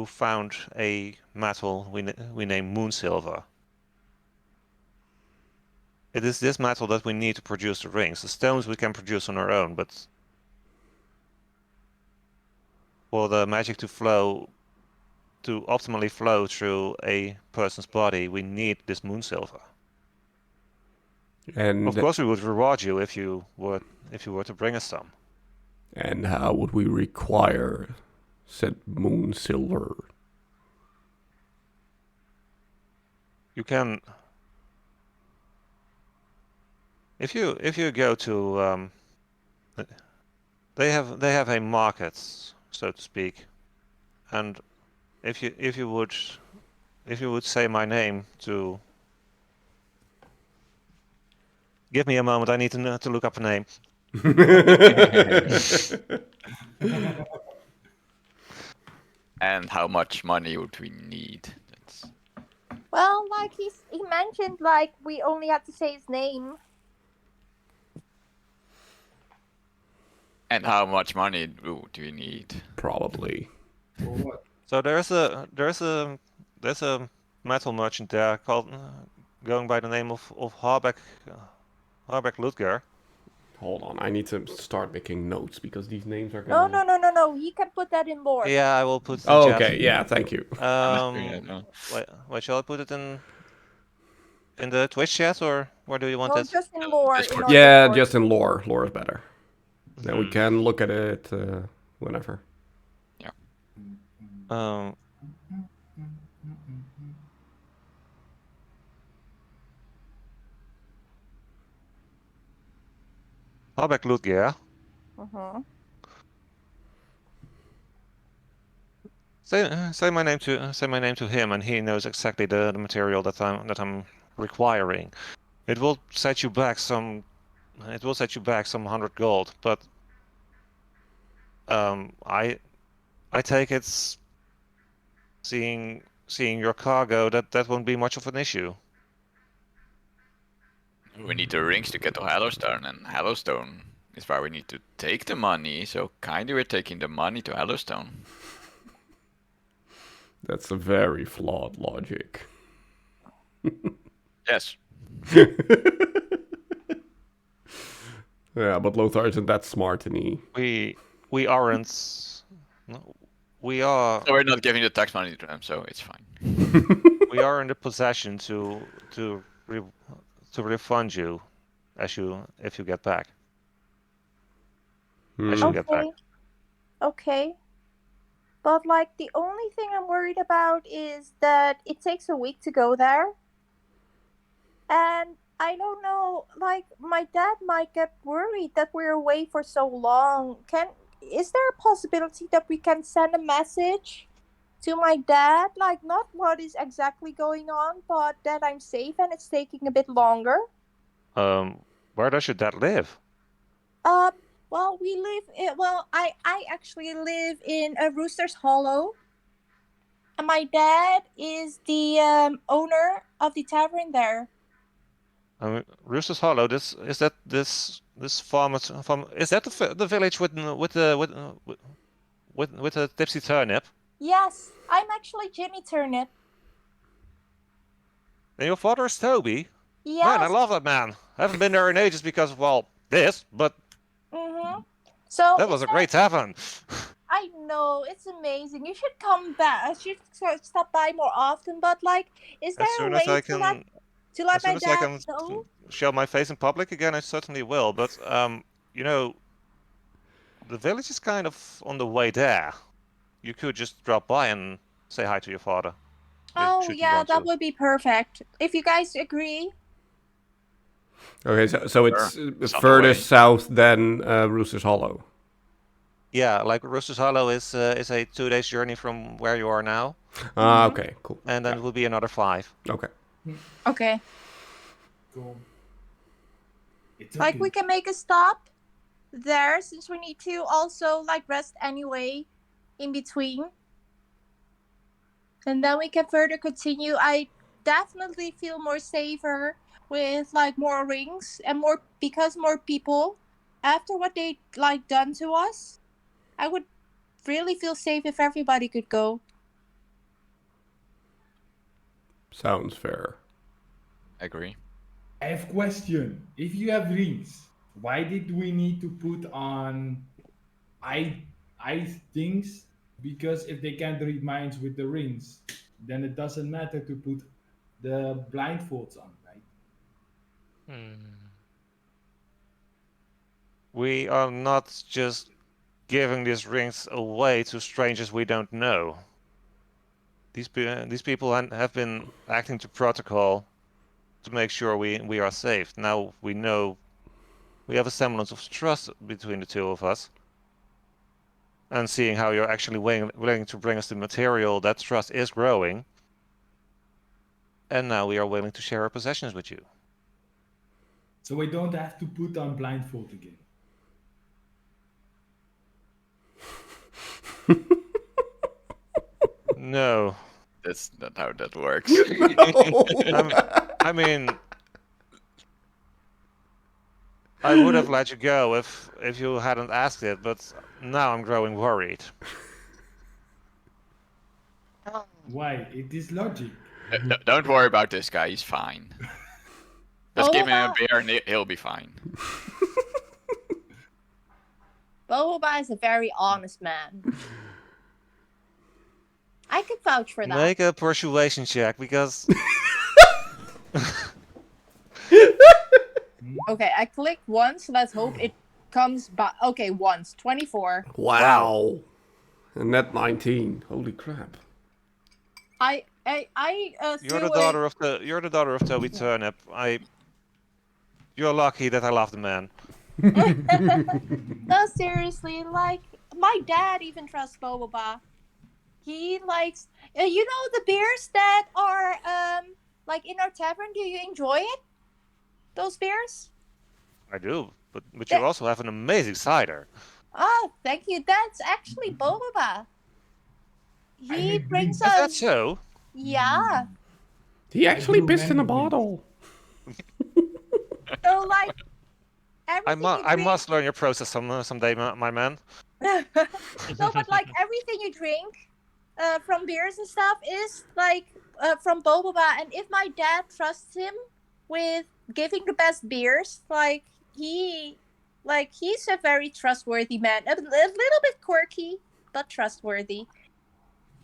found a metal we name moon silver. It is this metal that we need to produce the rings. The stones we can produce on our own, but for the magic to optimally flow through a person's body, we need this moon silver. And Of course, we would reward you if you were to bring us some. and how would we require said moon silver? You can, if you go to they have a market, so to speak, and if you would say my name to give me a moment, I need to look up a name. And how much money would we need? That's... Well, like he mentioned, like we only have to say his name. And how much money do we need? Probably. For what? So there's a metal merchant there called going by the name of Harbeck Ludger. Hold on, I need to start making notes because these names are No, gonna... no. He can put that in lore. Yeah, I will put it in Oh, chat. okay, yeah, thank you. Wait, shall I put it in the Twitch chat, or where do you want No, it? just in lore. Discord. In our Yeah, Discord. just in lore. Lore is better. Then we can look at it whenever. Harbeck Ludger. Say my name to him, and he knows exactly the material that I'm requiring. It will set you back some 100 gold, but I take it seeing your cargo that won't be much of an issue. We need the rings to get to Hallowstone, and Hallowstone is where we need to take the money, so kinda we're taking the money to Hallowstone. That's a very flawed logic. Yes. Yeah, but Lothar isn't that smart, and he... We aren't. We are. So we're not giving the tax money to them, so it's fine. We are in the possession to refund you if you get back. As you get back. Okay. But like the only thing I'm worried about is that it takes a week to go there. And I don't know, like my dad might get worried that we're away for so long. is there a possibility that we can send a message to my dad? Like, not what is exactly going on, but that I'm safe and it's taking a bit longer. Where does your dad live? Well, we live in, well, I actually live in a Rooster's Hollow. And my dad is the owner of the tavern there. Rooster's Hollow. This farm is that the village with the tipsy turnip? Yes, I'm actually Ginny Turnip. And your father is Toby? Man, I Yes. love that man. I haven't been there in ages because, well, this, but So that was a great tavern. I know, it's amazing. You should come back. I should stop by more often. But like, is there As soon a as way I to let can, my as soon as I dad can know? show my face in public again, I certainly will. But you know, the village is kind of on the way there. You could just drop by and say hi to your father. Oh Should you yeah, want that to. would be perfect. If you guys agree. Okay, so it's It's on the further way. south than Rooster's Hollow. Yeah, like Roosters Hollow is a 2 days journey from where you are now, Okay, cool. and then it will be another 5. Okay. Okay. Cool. It's Like okay. we can make a stop there since we need to also like rest anyway in between. And then we can further continue. I definitely feel more safer with like more rings and more because more people after what they like done to us. I would really feel safe if everybody could go. Sounds fair. Agree. I have question. If you have rings, why did we need to put on eye things? Because if they can't read minds with the rings, then it doesn't matter to put the blindfolds on, right? We are not just giving these rings away to strangers we don't know. These people have been acting to protocol to make sure we are safe. Now we know we have a semblance of trust between the two of us. And seeing how you're actually willing to bring us the material, that trust is growing. And now we are willing to share our possessions with you. So we don't have to put on blindfold again. No. That's not how that works. I mean, I would have let you go if you hadn't asked it, but now I'm growing worried. Why? It is logic. Don't worry about this guy. He's fine. Just give him a Boba, beer and he'll be fine. Boba is a very honest man. I could vouch for that. Make a persuasion check because Okay, I click once. Let's hope it comes back. Okay, once. 24. Wow. And net 19. Holy crap. I you're threw the daughter of Toby Turnip. You're lucky that I love the man. No, seriously, like my dad even trusts Boba. He likes, you know, the beers that are like in our tavern. Do you enjoy it? Those beers? I do, but you also have an amazing cider. Oh, thank you. That's actually Boba. He brings Is that us. so? Yeah. He actually brew pissed in a mango wings. bottle. So like everything you I drink. must learn your process someday, my man. No, but like everything you drink from beers and stuff is like from Boba. And if my dad trusts him with giving the best beers, he's a very trustworthy man. A little bit quirky, but trustworthy.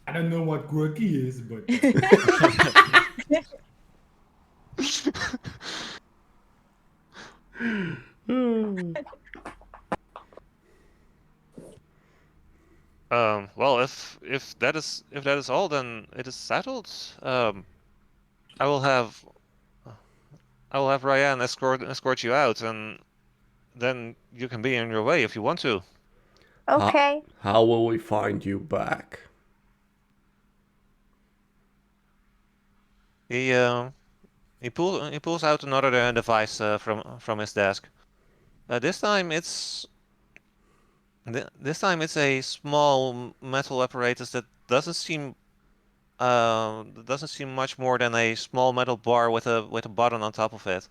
I don't know what quirky is, but Well, if that is all, then it is settled. I will have Ryan escort you out, and then you can be on your way if you want to. Okay. How will we find you back? He pulls out another device from his desk. This time it's a small metal apparatus that doesn't seem much more than a small metal bar with a button on top of it.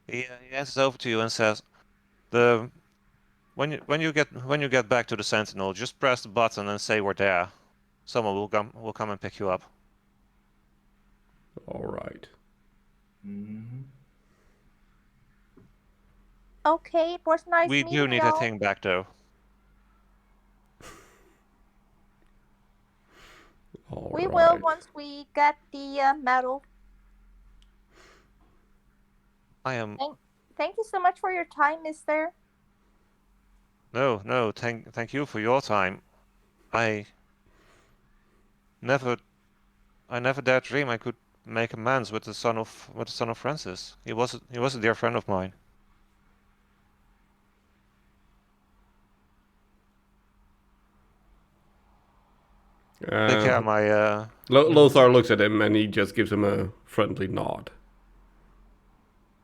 He hands it over to you and says, when you get back to the Sentinel, just press the button and say we're there. Someone will come and pick you up." All right. Mm-hmm. Okay, it was nice We meeting do need y'all. that thing back though. All We right. will once we get the medal. I am Thank you so much for your time, mister. no, thank you for your time. I never dared dream I could make amends with the son of Francis. He was a dear friend of mine. Take care, my Lothar looks at him and he just gives him a friendly nod.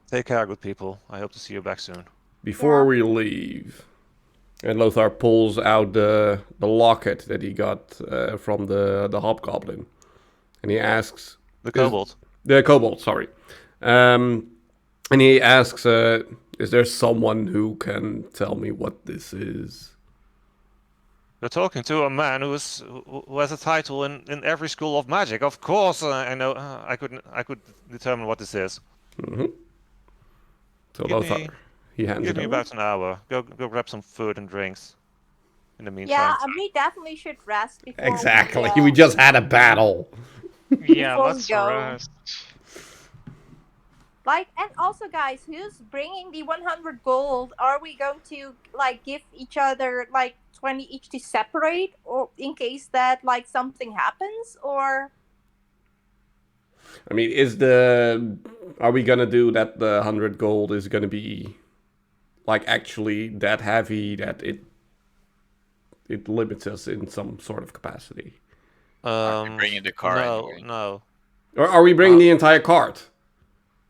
take care, good people. I hope to see you back soon. Before Yeah. we leave, and Lothar pulls out the locket that he got from the hobgoblin, and he asks The kobold. the kobold, sorry, and he asks, "Is there someone who can tell me what this is?" You're talking to a man who has a title in every school of magic. Of course, I know. I could determine what this is. So Give Lothar, me he hands Give it me over. about an hour. Go grab some food and drinks. In the Yeah, meantime, we definitely should rest before Exactly. we, We just had a battle. Yeah, Before we let's go. rest. like, and also, guys, who's bringing the 100 gold? Are we going to like give each other like 20 each to separate, or in case that like something happens, or? I mean, are we gonna do that? The 100 gold is gonna be like actually that heavy that it limits us in some sort of capacity, Are we bringing the car no, anyway? no. or are we bringing the entire cart?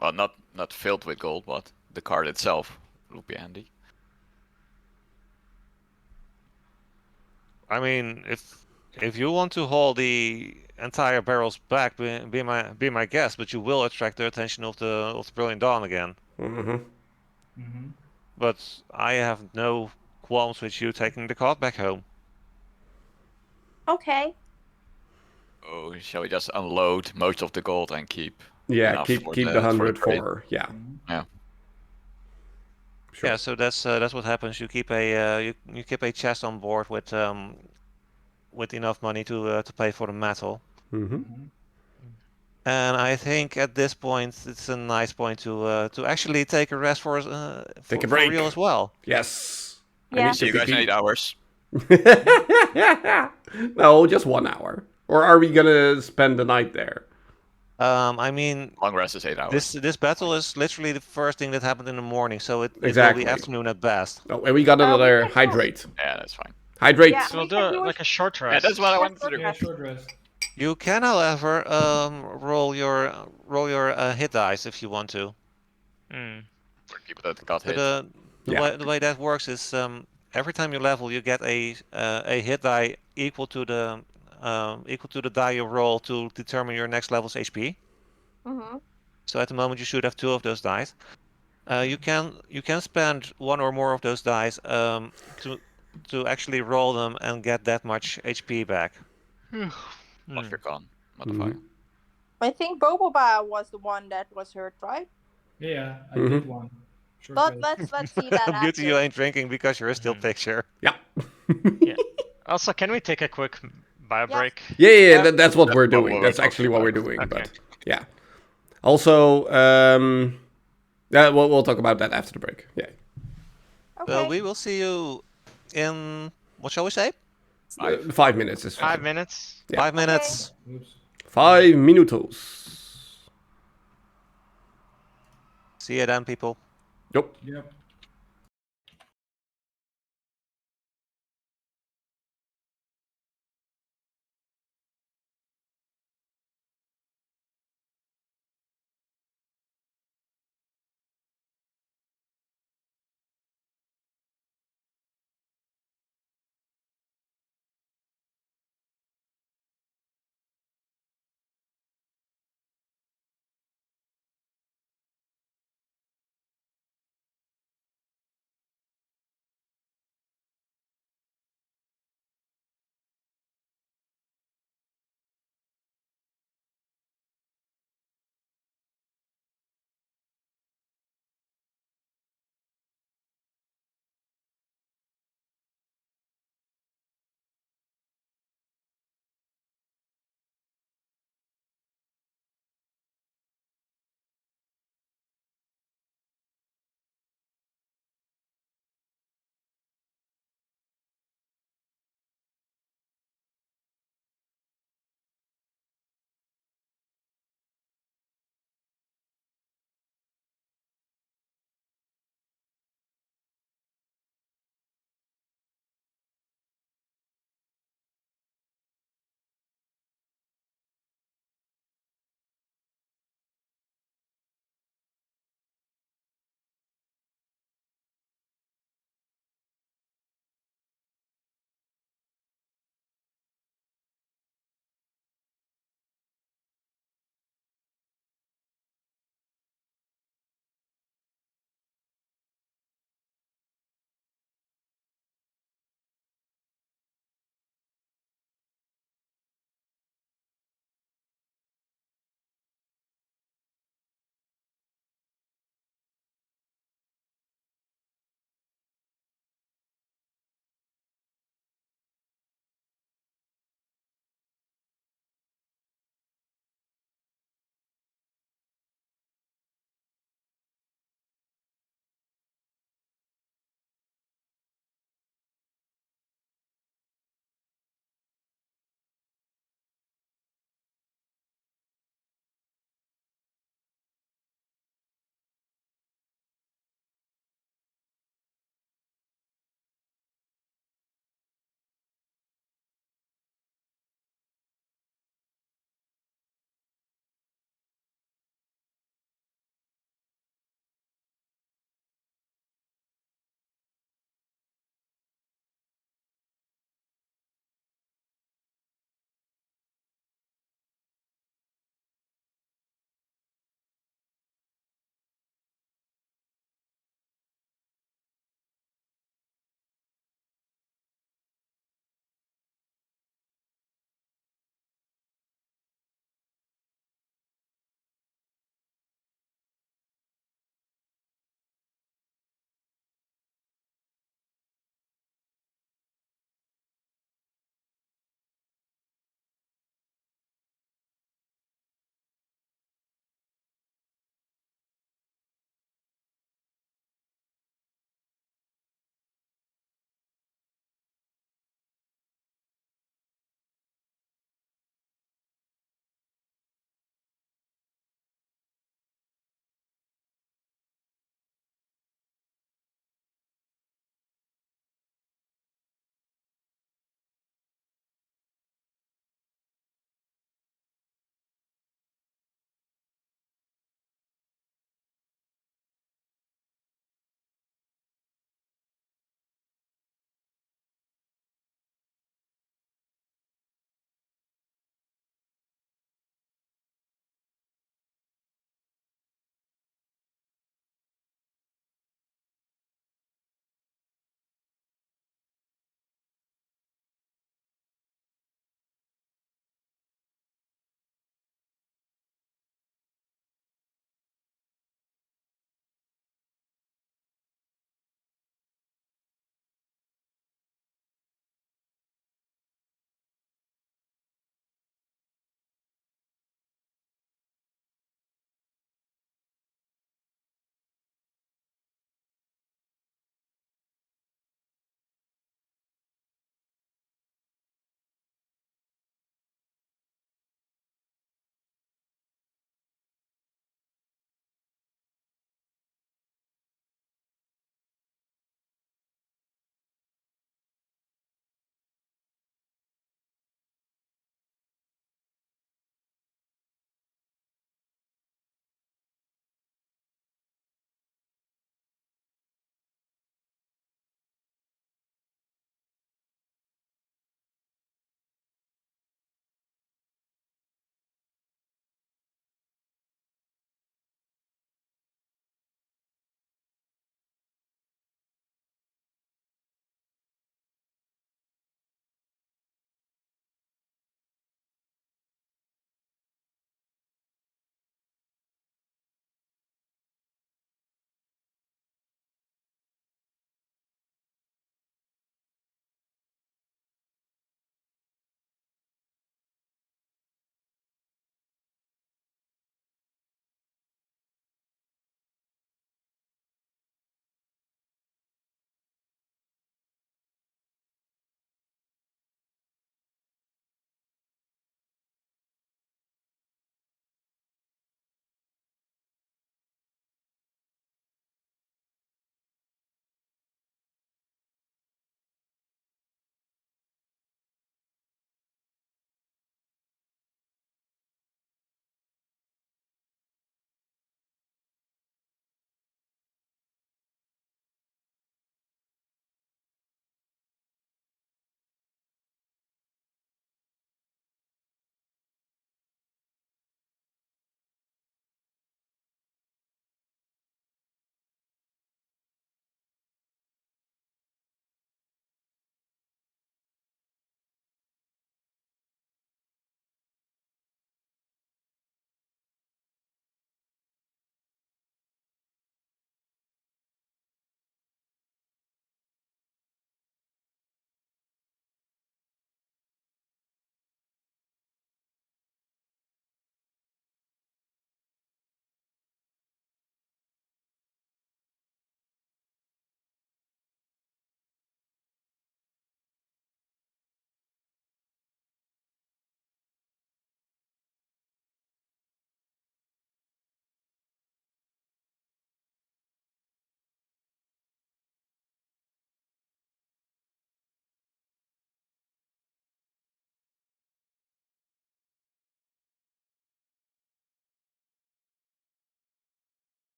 Well, not filled with gold, but the cart itself would be handy. I mean, if you want to haul the entire barrels back, be my guest, but you will attract the attention of the Brilliant Dawn again. Mm-hmm. Mm-hmm. But I have no qualms with you taking the cart back home. Okay. Oh, shall we just unload most of the gold and keep Yeah, enough keep for the the 100 trade? for yeah. Yeah. Sure. Yeah, so that's what happens. You keep a you keep a chest on board with enough money to pay for the metal. Mm-hmm. And I think at this point it's a nice point to actually take a rest for Take a for break. real as well. Yes. I Yeah. need See to you guys in pee. 8 hours. No, just 1 hour. Or are we gonna spend the night there? I mean, Long rest is 8 hours. this battle is literally the first thing that happened in the morning, so it will Exactly. be afternoon at best. Oh, and we got we another can do- hydrate. Yeah, that's fine. Hydrate. Yeah. So we'll We do can it do a like a short Yeah, rest. that's what I wanted to short do. Yeah, rest. short rest. You can, however, roll your hit dice if you want to. Mm. For people that got So hit. Yeah. the way that works is every time you level, you get a hit die equal to the die you roll to determine your next level's HP. Mm-hmm. So at the moment, you should have 2 of those dice. You can spend 1 or more of those dice to actually roll them and get that much HP back. Off your con Mm-hmm. modifier. I think Boboba was the one that was hurt, right? Yeah, I Mhm. did one. Short But rest. let's see that Beauty, you after. ain't drinking because you're a still Mhm. picture. Yeah. Yeah. Also, can we take a quick bio Yes. break? Yeah, that's what we're That's what doing. we're That's talking actually what about. we're doing. Okay. But yeah. Also, yeah, we'll talk about that after the break. Yeah. Okay. So we will see you in, what shall we say? 5 minutes is fine. 5 minutes. Yeah. 5 minutes. Oops. 5 minutos. See you then, people. Yep. Yep.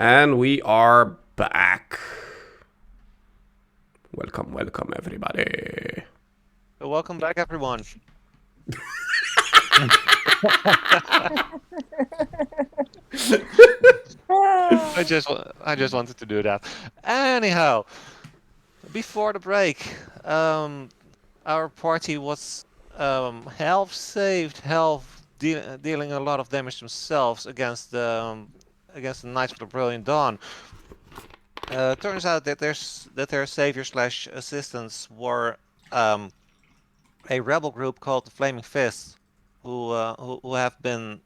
And we are back. Welcome, welcome, everybody. Welcome back, everyone. I just wanted to do that. Anyhow, before the break, our party was half saved, half dealing a lot of damage themselves against the Knights of the Brilliant Dawn. Turns out that their savior slash assistants were a rebel group called the Flaming Fists, who have been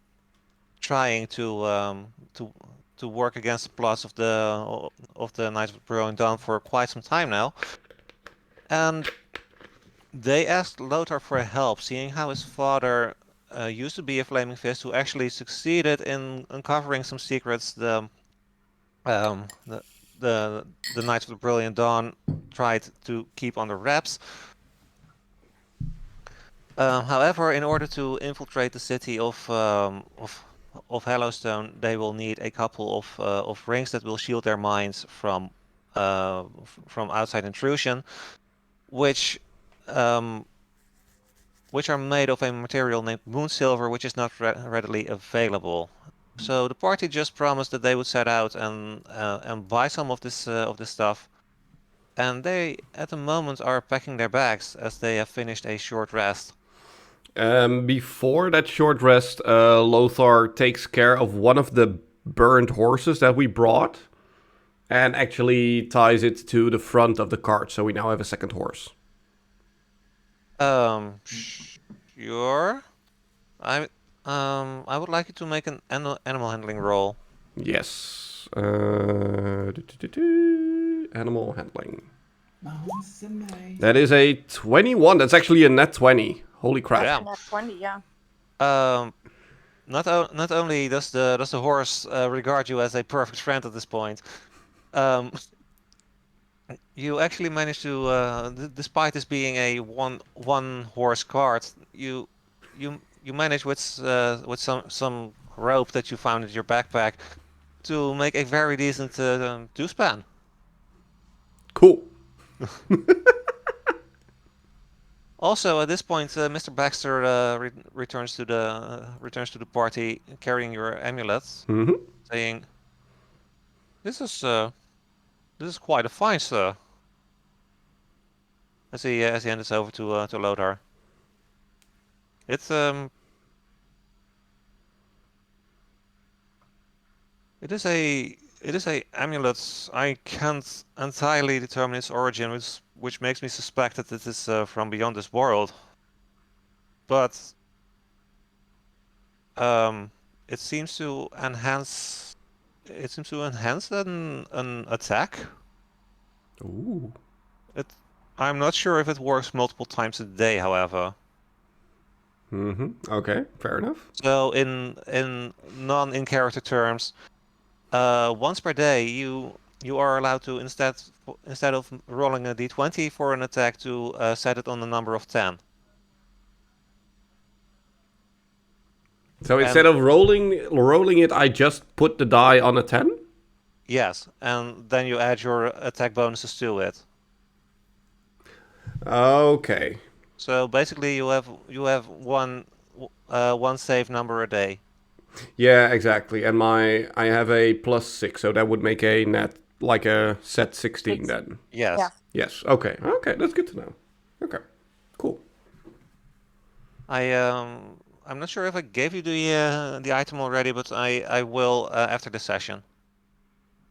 trying to work against the plots of the Knights of the Brilliant Dawn for quite some time now, and they asked Lothar for help, seeing how his father used to be a Flaming Fist who actually succeeded in uncovering some secrets the Knights of the Brilliant Dawn tried to keep under wraps. However, in order to infiltrate the city of Hellowstone, they will need a couple of rings that will shield their minds from outside intrusion, which are made of a material named moon silver, which is not readily available. So the party just promised that they would set out and buy some of this stuff, and they at the moment are packing their bags as they have finished a short rest. Before that short rest, Lothar takes care of one of the burned horses that we brought and actually ties it to the front of the cart, so we now have a second horse. Sure. I would like you to make an animal handling roll. Yes. Animal handling. That is a 21. That's actually a net 20. Holy crap. Yeah. Not 20, yeah. Not only does the horse regard you as a perfect friend at this point, you actually manage to, despite this being a one horse cart, you manage with some rope that you found in your backpack to make a very decent two span. Cool. Also, at this point, Mr. Baxter returns to the party carrying your amulets, saying, "This is quite a find, sir." As he hands over to Lothar. It is a amulet. I can't entirely determine its origin, which makes me suspect that it is from beyond this world. But it seems to enhance. It seems to enhance an attack. Ooh. I'm not sure if it works multiple times a day, however. Okay, fair enough. So in non-in-character terms, once per day you are allowed to instead of rolling a d20 for an attack to set it on the number of 10. So instead of rolling it, I just put the die on a 10? Yes, and then you add your attack bonuses to it. Okay. So basically, you have one save number a day. Yeah, exactly. And I have a +6, so that would make a net like a set 16 then. Yes. Yeah. Yes. Okay. Okay, that's good to know. Okay. Cool. I'm not sure if I gave you the item already, but I will after the session.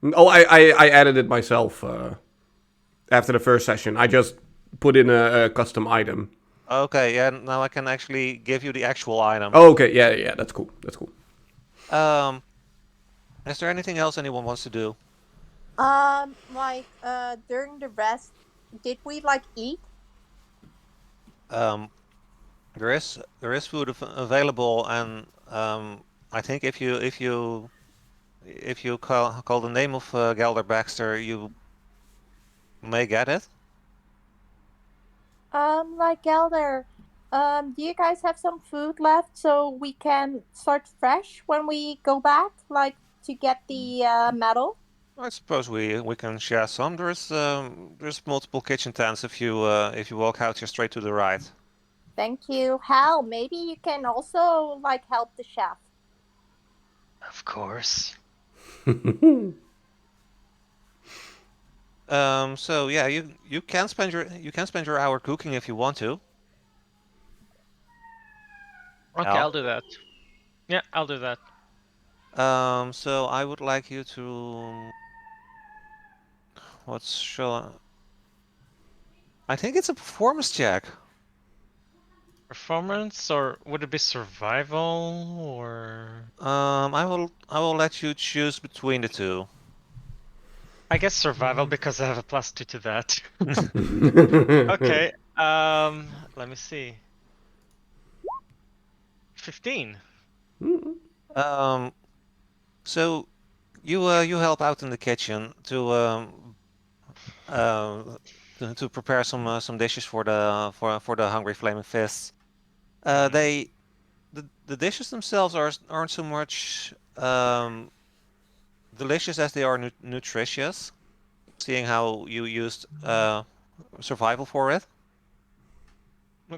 Oh, I added it myself after the first session. I just put in a custom item. Okay, yeah, now I can actually give you the actual item. Oh, okay. Yeah, that's cool. That's cool. Is there anything else anyone wants to do? During the rest, did we eat? There is food available, and I think if you call the name of Gelder Baxter, you may get it. Gelder, do you guys have some food left so we can start fresh when we go back, to get the metal? I suppose we can share some. There's multiple kitchen tents if you walk out here straight to the right. Thank you. Hal, maybe you can also like help the chef. Of course. So yeah, you can spend your hour cooking if you want to. Okay, Al? I'll do that. Yeah, I'll do that. So I would like you to I think it's a performance check. Performance, or would it be survival, or I will let you choose between the two. I guess survival because I have a +2 to that. Okay. Let me see. 15. So you help out in the kitchen to prepare some dishes for the hungry flaming fists. The dishes themselves aren't so much delicious as they are nutritious, seeing how you used survival for it.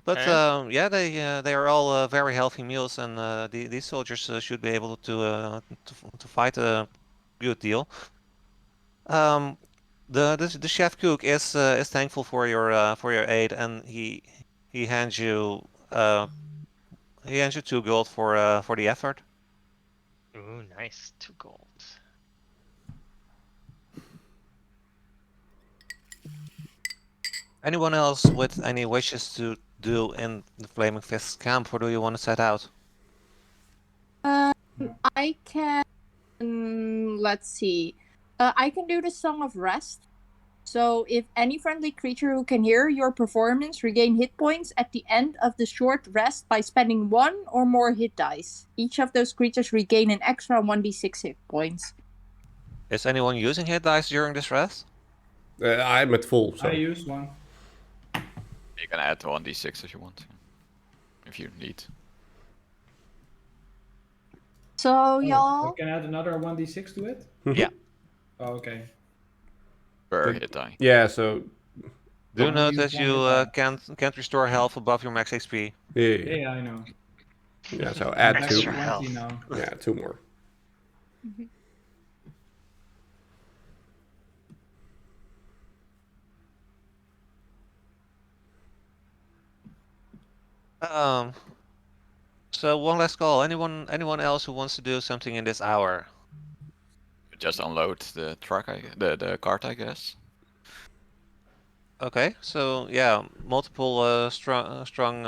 But Okay. yeah, they are all very healthy meals, and these soldiers should be able to fight a good deal. The chef cook is thankful for your aid, and he hands you 2 gold for the effort. Ooh, nice. 2 gold. Anyone else with any wishes to do in the Flaming Fist camp, or do you want to set out? I can. Let's see. I can do the Song of Rest. So, if any friendly creature who can hear your performance regain hit points at the end of the short rest by spending 1 or more hit dice, each of those creatures regain an extra 1d6 hit points. Is anyone using hit dice during this rest? I'm at full, so. I use one. You can add 1d6 if you want to. If you need. So, I y'all. can add another 1d6 to it? Yeah. Oh, okay. Per hit die. Yeah, so. Do I'll note use that one you hit die. can't restore health above your max HP. Yeah. Yeah, I know. Yeah, so I'm add back 2. to Extra 20 health. now. Yeah, 2 more. So one last call. Anyone else who wants to do something in this hour? Just unload the truck, the cart, I guess. Okay, so yeah, multiple strong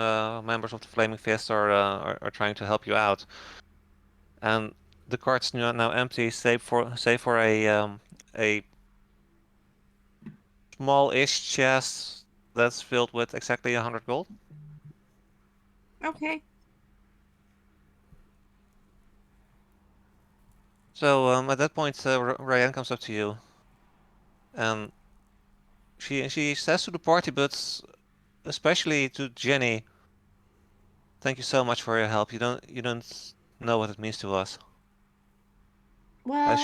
members of the Flaming Fist are trying to help you out, and the cart's now empty, save for a small-ish chest that's filled with exactly 100 gold. Okay. So at that point, Ryan comes up to you, and she says to the party, but especially to Jenny, "Thank you so much for your help. You don't know what it means to us." Well,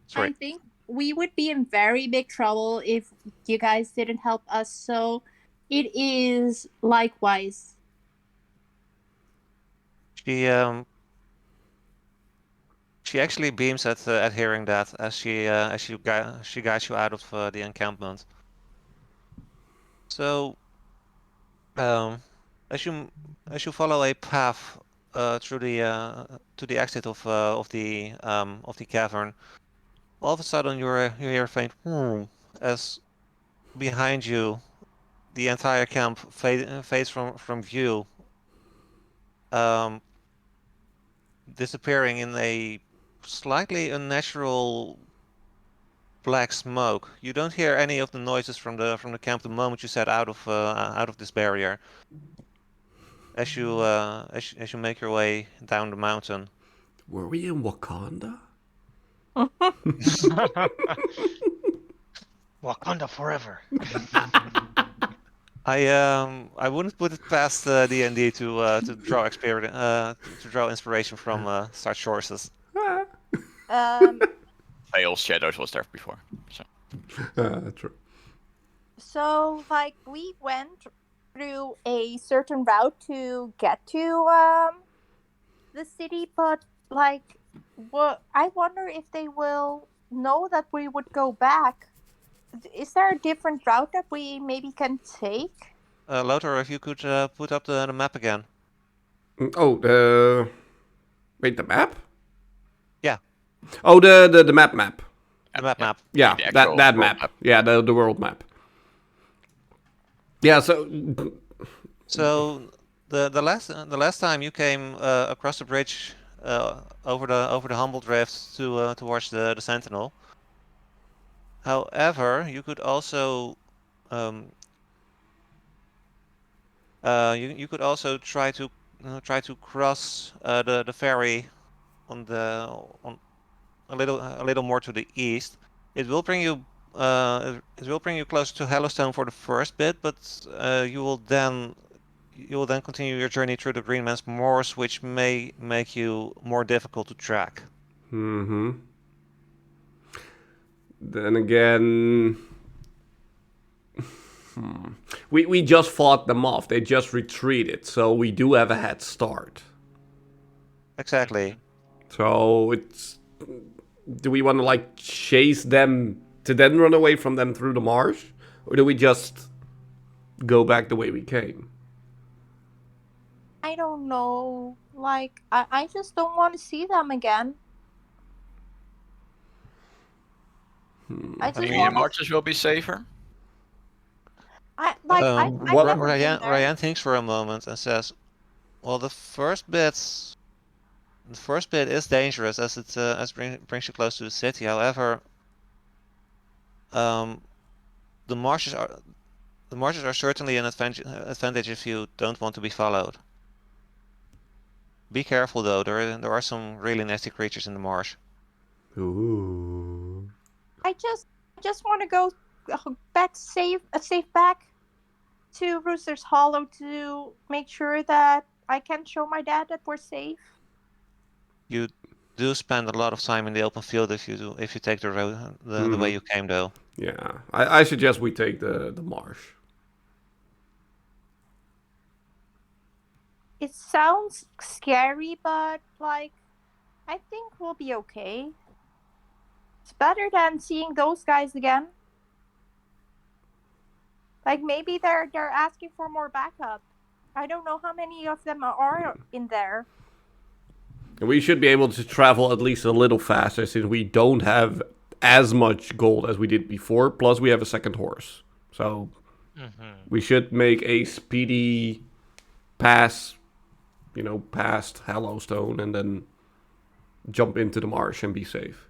Sorry. I think we would be in very big trouble if you guys didn't help us, so it is likewise. She actually beams at hearing that as she guides you out of the encampment. So, as you follow a path through the to the exit of the cavern, all of a sudden you hear a faint as behind you the entire camp fades from view, disappearing in a slightly unnatural black smoke. You don't hear any of the noises from the camp the moment you set out of this barrier. As you make your way down the mountain. Were we in Wakanda? Wakanda forever. I wouldn't put it past D&D to draw experience to draw inspiration from such sources. Fails Shadows was there before. So True. So, like, we went through a certain route to get to the city, but like, what I wonder if they will know that we would go back. Is there a different route that we maybe can take? Lothar, if you could put up the map again. Oh, wait, the map? Yeah. Oh, the map. The map. Yeah, the that actual that world map. Yeah, the world map. Yeah, so So the last time you came across the bridge over the Humble Drift to towards the Sentinel. However, you could also um, you could also try to cross the ferry on a little more to the east. It will bring you closer to Hellowstone for the first bit, but you will then continue your journey through the Greenman's Moors, which may make you more difficult to track. then again, we just fought them off. They just retreated, so we do have a head start. Exactly. So it's, do we want to like chase them to then run away from them through the marsh, or do we just go back the way we came? I don't know. Like, I just don't want to see them again. I I just Green mean, want to. marches will be safer. I've never been there. Ryan thinks for a moment and says, "Well, the first bit is dangerous as brings you close to the city. However, um, the marshes are certainly an advantage if you don't want to be followed. Be careful though. There are some really nasty creatures in the marsh." Ooh. I just want to go back safe back to Rooster's Hollow to make sure that I can show my dad that we're safe. You do spend a lot of time in the open field if you take the road the way you came though. Yeah, I suggest we take the marsh. It sounds scary, but like I think we'll be okay. It's better than seeing those guys again. Like maybe they're asking for more backup. I don't know how many of them are in there. And we should be able to travel at least a little faster since we don't have as much gold as we did before. Plus, we have a second horse. So we should make a speedy pass, past Hallowstone and then jump into the marsh and be safe.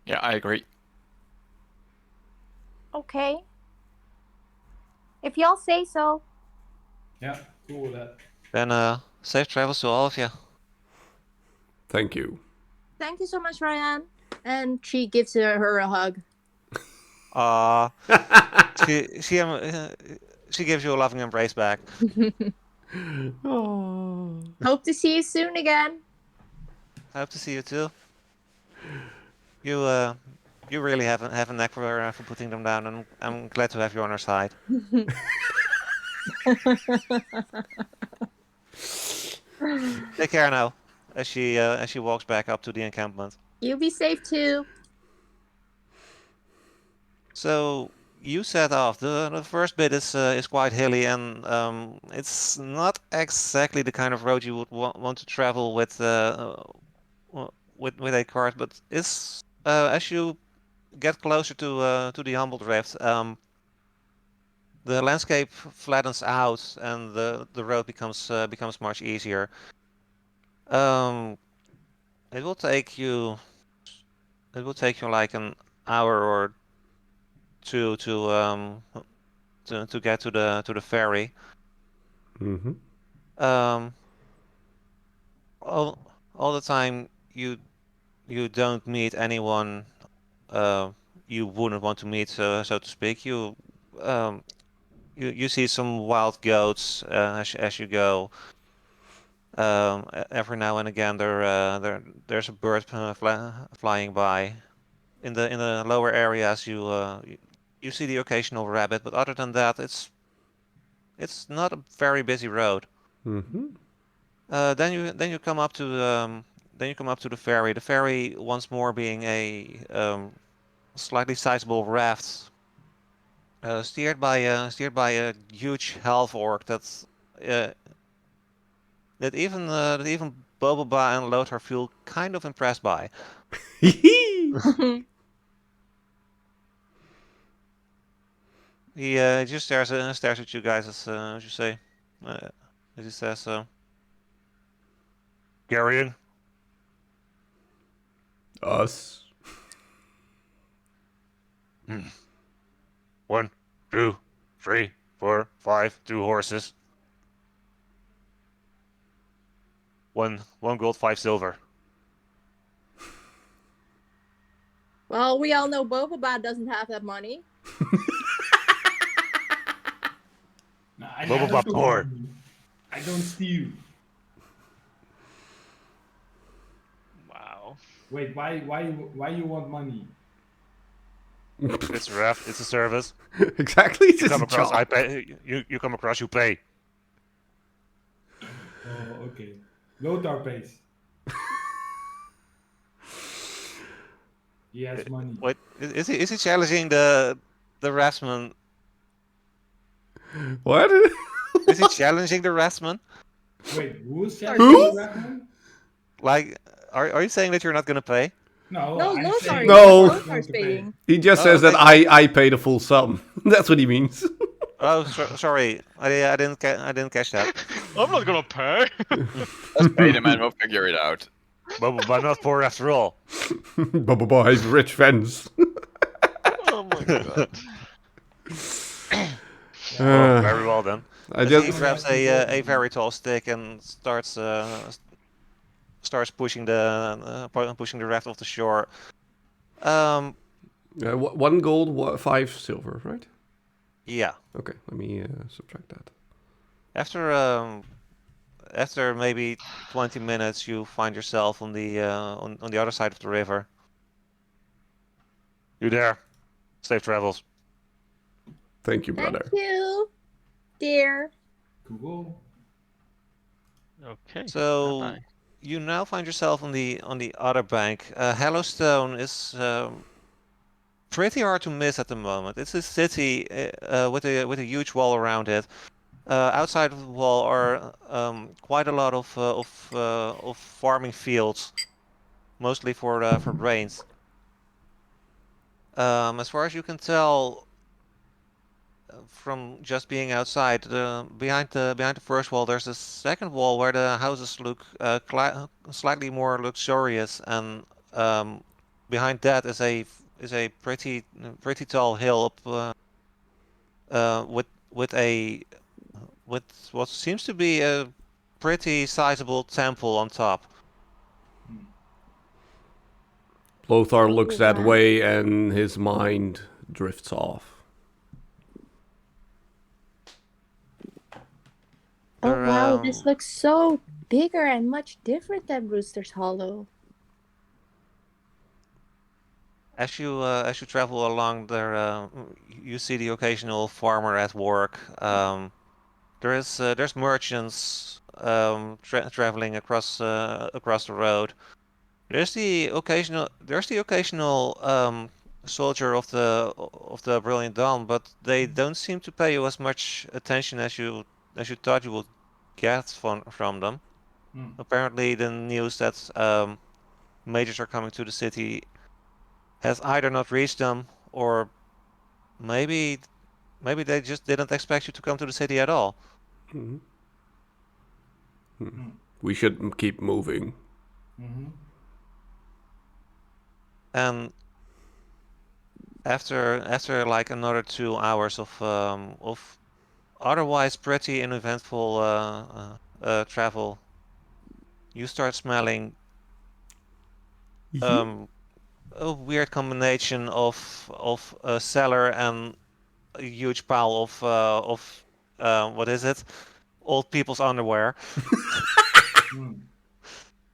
Yeah, I agree. Okay. If y'all say so. Yeah, cool with that. Then safe travels to all of you. Thank you. Thank you so much, Ryan. And she gives her a hug. She gives you a loving embrace back. Oh. Hope to see you soon again. Hope to see you too. You really have a knack for putting them down, and I'm glad to have you on our side. Take care now, as she walks back up to the encampment. You be safe too. So you set off. The first bit is quite hilly, and it's not exactly the kind of road you would want to travel with a cart. But it's as you get closer to the Humble Drift, the landscape flattens out, and the road becomes much easier. It will take you like an hour or two to get to the ferry. Mm-hmm. All the time you don't meet anyone you wouldn't want to meet, so to speak. You see some wild goats as you go. Every now and again, there's a bird flying by. In the lower areas, you see the occasional rabbit, but other than that, it's not a very busy road. Mm-hmm. Then you come up to the ferry. The ferry once more being a slightly sizable raft, steered by a huge half orc uh, that even Boboba and Lothar feel kind of impressed by. He just stares at you guys as you say, as he says, carrying. Us. 1, 2, 3, 4, 5, 2 horses. 1 gold, 5 silver. Well, we all know Boba doesn't have that money. No, I Boba never took poor. money. I don't steal. Wow. Wait, why you want money? It's a raft. It's a service. Exactly. It's You come a across, job. I pay. You come across, you pay. Oh, okay. Lothar pays. He has money. Wait, is he challenging the raftsman? What? Is he challenging the raftsman? Wait, who's Lothar challenging Who? the Ratman? Like, are you saying that you're not gonna pay? No, I'm Lothar saying is. No. Lothar is going Lothar's to pay. paying. He just Oh, says that okay. I pay the full sum. That's what he means. Oh, sorry. I didn't catch that. I'm not gonna pay. Let's pay the man, we'll figure it out. But not poor after all. Baba has rich friends. Oh my god. Well, very well then. I As just he grabs a very tall stick and starts pushing the raft off the shore. 1 gold, 5 silver, right? Yeah. Okay, let me subtract that. After maybe 20 minutes, you find yourself on the on the other side of the river. You there? Safe travels. Thank you, brother. Thank you, dear. Cool. Okay. So bye-bye. you now find yourself on the other bank. Hellowstone is pretty hard to miss at the moment. It's a city with a huge wall around it. Outside of the wall are quite a lot of farming fields, mostly for grains. As far as you can tell from just being outside, behind the first wall, there's a second wall where the houses look slightly more luxurious, and behind that is a pretty tall hill up, with what seems to be a pretty sizable temple on top. Lothar looks that wow. way and his mind drifts off. Oh There, wow, this looks so bigger and much different than Rooster's Hollow. As you travel along there, you see the occasional farmer at work. There's merchants traveling across the road. There's the occasional soldier of the Brilliant Dawn, but they don't seem to pay you as much attention as you thought you would get from them. Hmm. Apparently, the news that mages are coming to the city has either not reached them, or maybe they just didn't expect you to come to the city at all. Mhm. We should keep moving. Mm-hmm. And after like another 2 hours of otherwise pretty uneventful travel, you start smelling a weird combination of a cellar and a huge pile of what is it? Old people's underwear.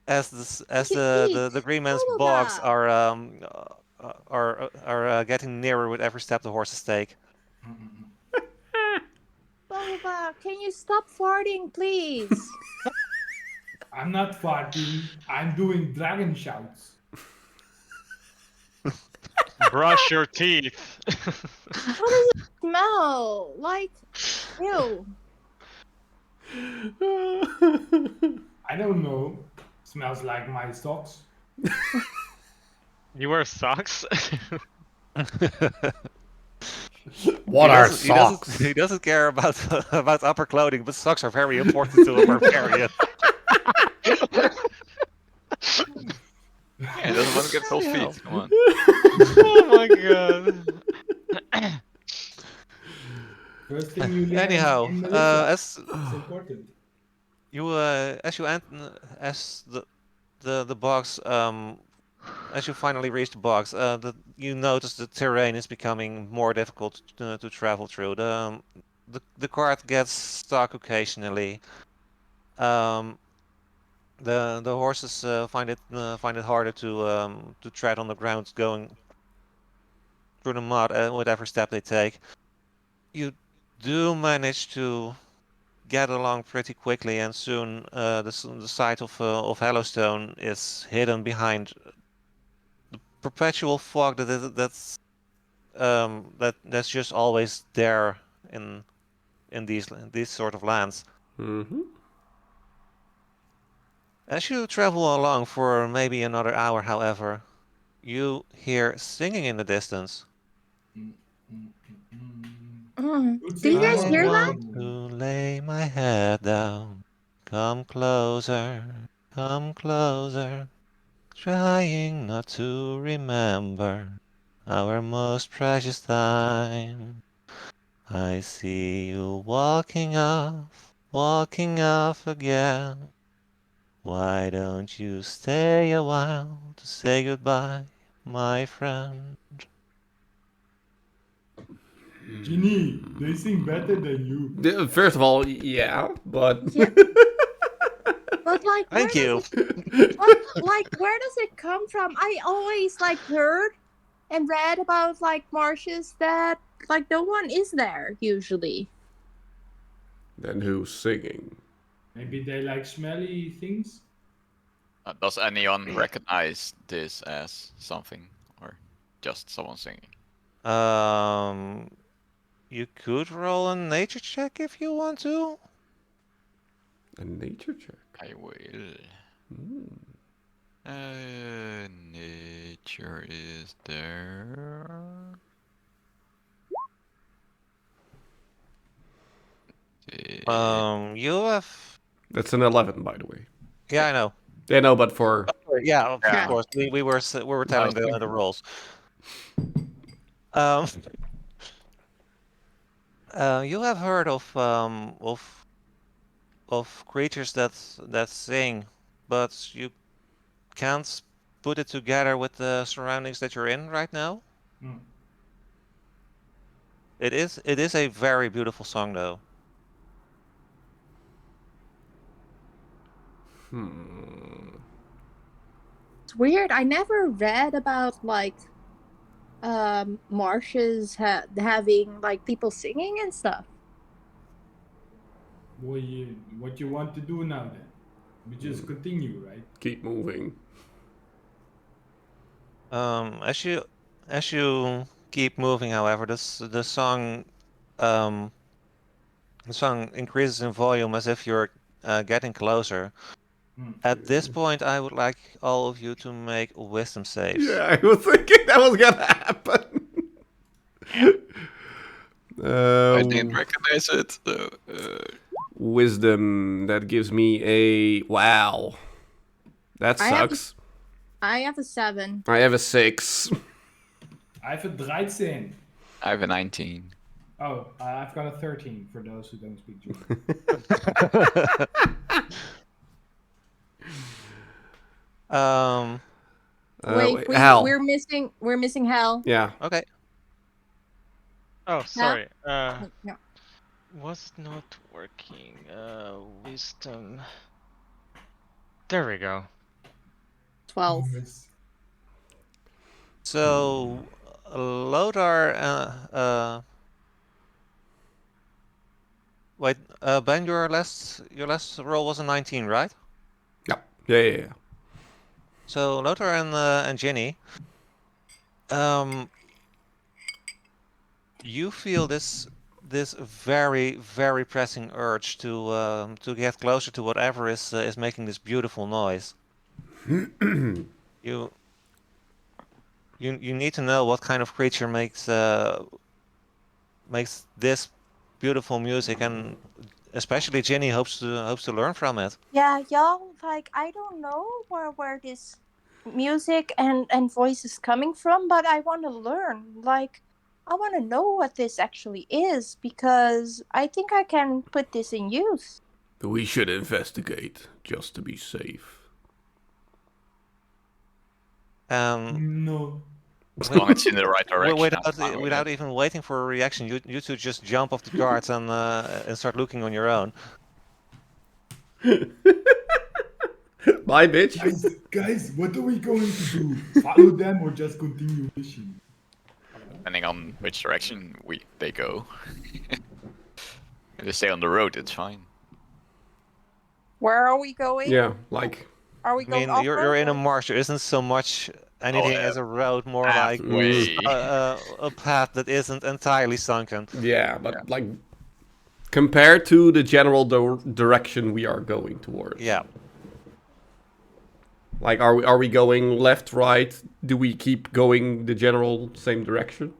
as the green man's bogs Boba. are getting nearer with every step the horses take. Boba, can you stop farting, please? I'm not farting. I'm doing dragon shouts. Brush your teeth. How does it smell? Like, ew. I don't know. Smells like my socks. You wear socks? What are socks? He doesn't care about about upper clothing, but socks are very important to a barbarian. Yeah, he doesn't want to get cold feet. Come on. Oh my god. First thing you learn Anyhow, in militia. as It's important. you as the box as you finally reach the box, you notice the terrain is becoming more difficult to travel through. The cart gets stuck occasionally. Um, the horses find it harder to tread on the ground going through the mud with every step they take. You do manage to get along pretty quickly, and soon the site of Hellowstone is hidden behind the perpetual fog that's just always there in these sort of lands. Mm-hmm. As you travel along for maybe another hour, however, you hear singing in the distance. Good Do you singing guys I or hear bad that? want to singing? lay my head down. Come closer, come closer. Trying not to remember our most precious time. I see you walking off again. Why don't you stay a while to say goodbye, my friend? Ginny, they sing better than you. First of all, yeah, but Yeah. But like, where Thank you. does it? But like, where does it come from? I always like heard and read about like marshes that like no one is there usually. then who's singing? Maybe they like smelly things. Does anyone recognize this as something, or just someone singing? You could roll a nature check if you want to. A nature check. I will. Mm. Nature is there. You have. That's an 11, by the way. Yeah, I know. Yeah, no, but for Yeah, of Yeah. course. We were telling the roles. Um, you have heard of creatures that sing, but you can't put it together with the surroundings that you're in right now. Hmm. It is a very beautiful song, though. It's weird. I never read about like marshes having like people singing and stuff. Boy, what you want to do now then? We just continue, right? keep moving. As you keep moving, however, um the song increases in volume as if you're getting closer. Hmm. At this point, I would like all of you to make wisdom saves. Yeah, I was thinking that was gonna happen. I didn't recognize it. So, Wisdom, that gives me a wow. That I have sucks. I have a 7. I have a 6. I have a 13. I have a 19. Oh, I've got a 13 for those who don't speak German. Wait, Hal. we're missing Hal. Yeah. Okay. Oh, sorry. No. Was not working. Wisdom. There we go. 12. Yes. So, Lothar, wait, Ben, your last roll was a 19, right? Yeah. So Lothar and Ginny, you feel this very very pressing urge to get closer to whatever is making this beautiful noise. You need to know what kind of creature makes this beautiful music, and especially Ginny hopes to learn from it. Yeah, y'all, like, I don't know where this music and voice is coming from, but I want to learn. Like, I want to know what this actually is because I think I can put this in use. We should investigate just to be safe. No. As long as it's in the right direction, I'm fine with Without it. even waiting for a reaction, you two just jump off the guards and start looking on your own. Bye, bitch. Guys, what are we going to do? Follow them or just continue mission? Depending on which direction they go. If they stay on the road, it's fine. Where are we going? Yeah, like. Are we I going mean, off you're in a road? marsh. There isn't so much anything as a road, more like Halfway. a path that isn't entirely sunken. Yeah, but like compared to the general direction we are going towards. Yeah. Like, are we going left, right? Do we keep going the general same direction?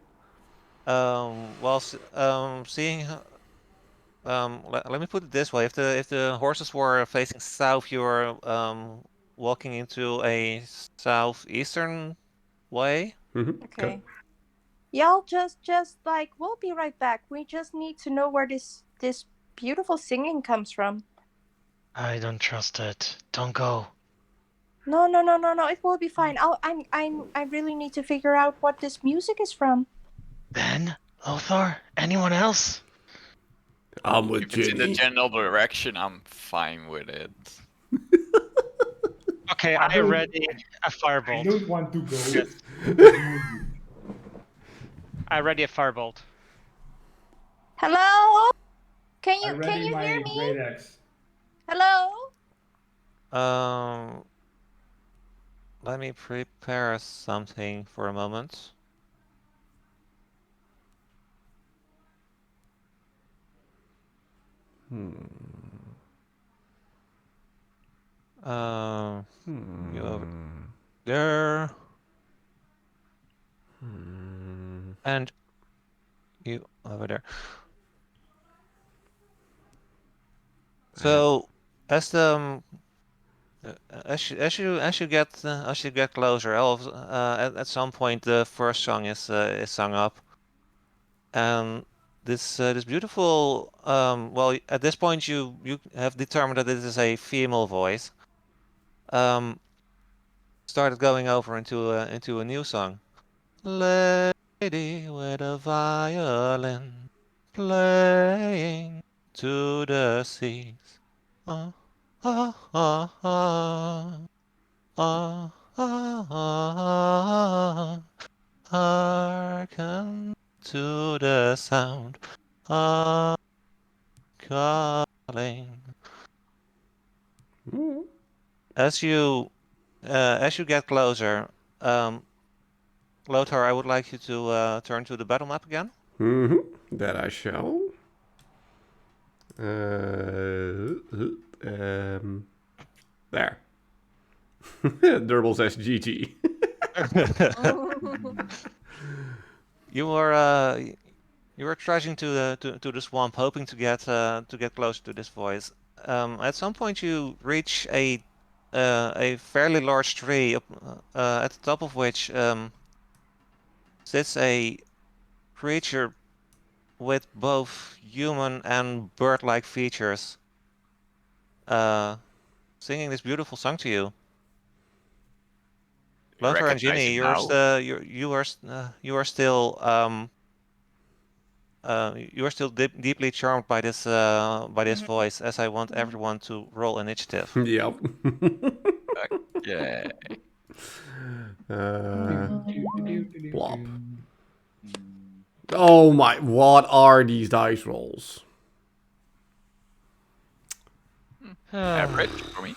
Well, seeing. Let me put it this way: if the horses were facing south, you were walking into a southeastern way. Mm-hmm. Okay. Y'all just like, we'll be right back. We just need to know where this beautiful singing comes from. I don't trust it. Don't go. No. It will be fine. I really need to figure out what this music is from. Ben? Lothar? Anyone else? I'm with If it's in the Ginny. general direction, I'm fine with it. Okay, I I don't- ready a I firebolt. don't want to go. Yes. I ready a firebolt. Hello? Can I you ready my hear me? great axe. Hello? Let me prepare something for a moment. You over there. And you over there. So as the as you get closer, at some point the first song is sung up, and this beautiful well, at this point you have determined that this is a female voice. Started going over into a new song. Lady with a violin playing to the seas. Ah, ah, ah, ah, ah, ah, ah, hearken to the sound of calling. As you get closer, Lothar, I would like you to turn to the battle map again. Mm-hmm. That I shall. There. Durble says GG. You were trudging to the swamp, hoping to get closer to this voice. At some point, you reach a fairly large tree, at the top of which sits a creature with both human and bird-like features, singing this beautiful song to you. You Lothar and recognize Ginny, it now? you are still you are still deeply charmed by this voice, as I want everyone to roll initiative. Yep. Yeah. Plop. Oh my, what are these dice rolls? Average for me.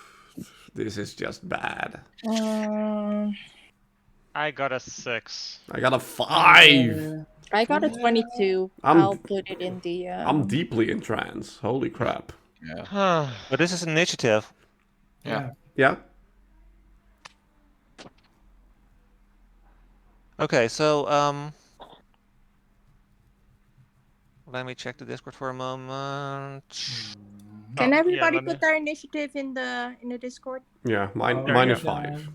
This is just bad. I got a 6. I got a 5. I got a 22. I'm- I'll put it in the. I'm deeply in trance. Holy crap. Yeah. But this is initiative. Yeah. Yeah? Okay, so let me check the Discord for a moment. Can Oh, everybody let me- put their initiative in the Discord? Yeah, mine, Oh, mine you is go. 5.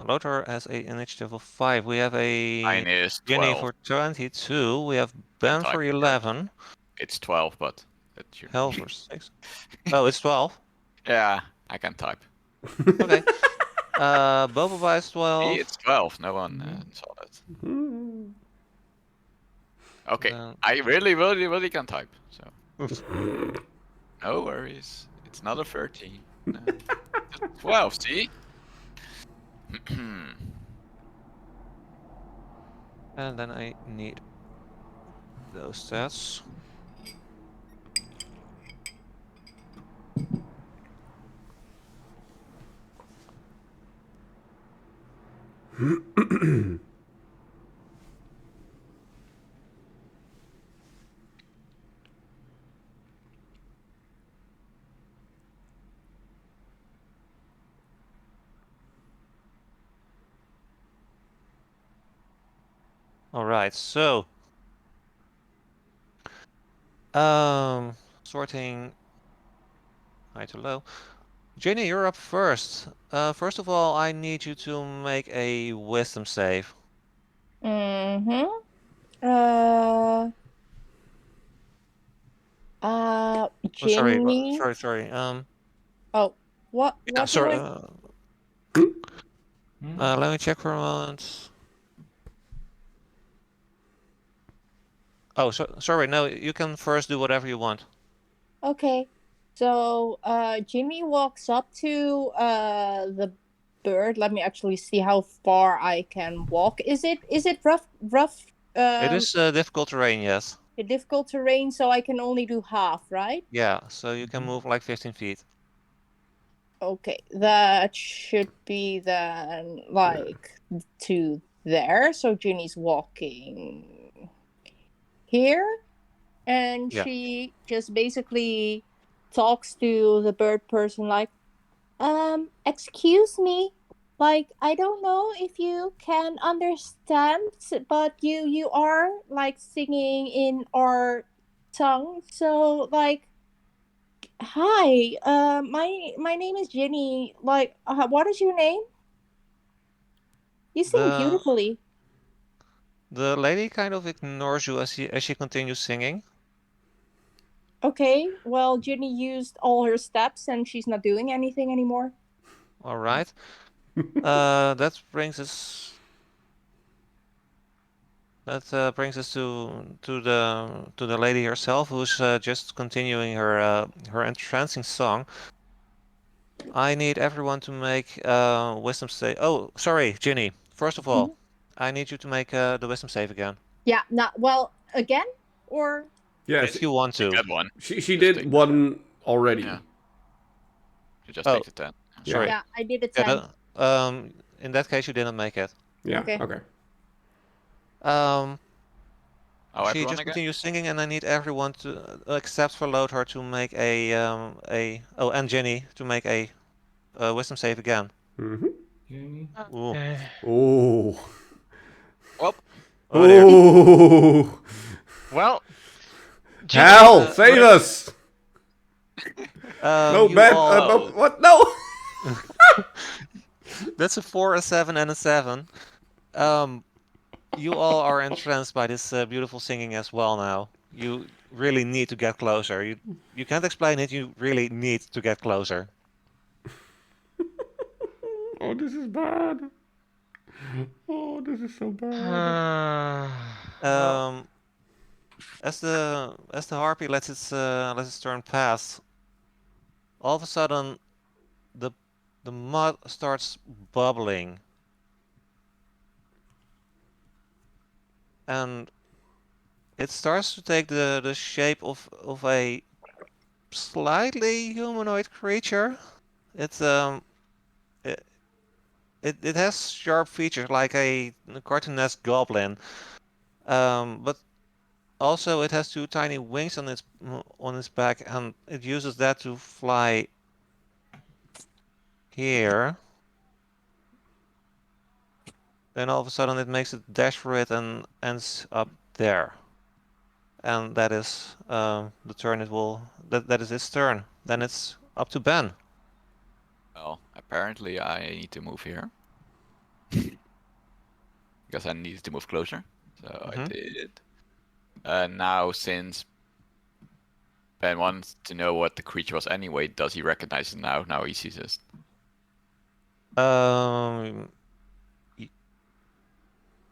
Lothar has a initiative of 5. We have a Mine is Jenny 12. for 22. We have Ben type for it. 11. It's 12, but that should Hell for 6. Oh, it's 12. Yeah, I can type. Okay. Bobova is 12. See, it's 12. No one saw that. Okay, I really, really, really can type. So no worries. It's not a 13. No. It's 12. See. And then I need those stats. All right, so sorting high to low. Jenny, you're up first. First of all, I need you to make a wisdom save. Mm-hmm. Oh, Ginny. sorry. Oh, what? Yeah, What? sorry. Do Let me check for a moment. Oh, sorry. No, you can first do whatever you want. Okay. So, Jimmy walks up to the bird. Let me actually see how far I can walk. Is it rough? It is difficult terrain, yes. Difficult terrain, so I can only do half, right? Yeah, so you can move like 15 feet. Okay, that should be then like to there. So Ginny's walking here, and Yeah. she just basically talks to the bird person like, excuse me, like I don't know if you can understand, but you are like singing in our tongue, so like, hi, my name is Jenny. Like, what is your name? You sing beautifully. The lady kind of ignores you as she continues singing. Okay, well, Jenny used all her steps and she's not doing anything anymore. All right. That brings us. That brings us to the lady herself, who's just continuing her entrancing song. I need everyone to make wisdom save. Oh, sorry, Ginny. First of all, I need you to make the wisdom save again. Yeah, not well again, or Yeah, if you want to. That one. she Just did take one already. Yeah. You just Oh. take the 10. Sorry. yeah, I did a 10. In that case, you didn't make it. Yeah, Okay. okay. Oh, She everyone just again? continues singing, and I need everyone to, except for Lothar, to make and Jenny to make a wisdom save again. Jenny. Ooh. Oh. Well, Oh dear. Oh. Well, Hell, save us! No, you Ben. all- No, what? No! That's a 4, a 7, and a 7. You all are entranced by this beautiful singing as well now. You really need to get closer. You can't explain it. You really need to get closer. Oh, this is bad. Oh, this is so bad. well, as the harpy lets its turn pass, all of a sudden the mud starts bubbling, and it starts to take the shape of a slightly humanoid creature. It's it has sharp features like a cartoonesque goblin, but also it has 2 tiny wings on its back, and it uses that to fly here. Then all of a sudden it makes a dash for it and ends up there. And that is the turn it will. That is its turn. Then it's up to Ben. Well, apparently I need to move here. Because I needed to move closer. So I Mhm. did. Now, since Ben wants to know what the creature was anyway, does he recognize it now? Now he sees it.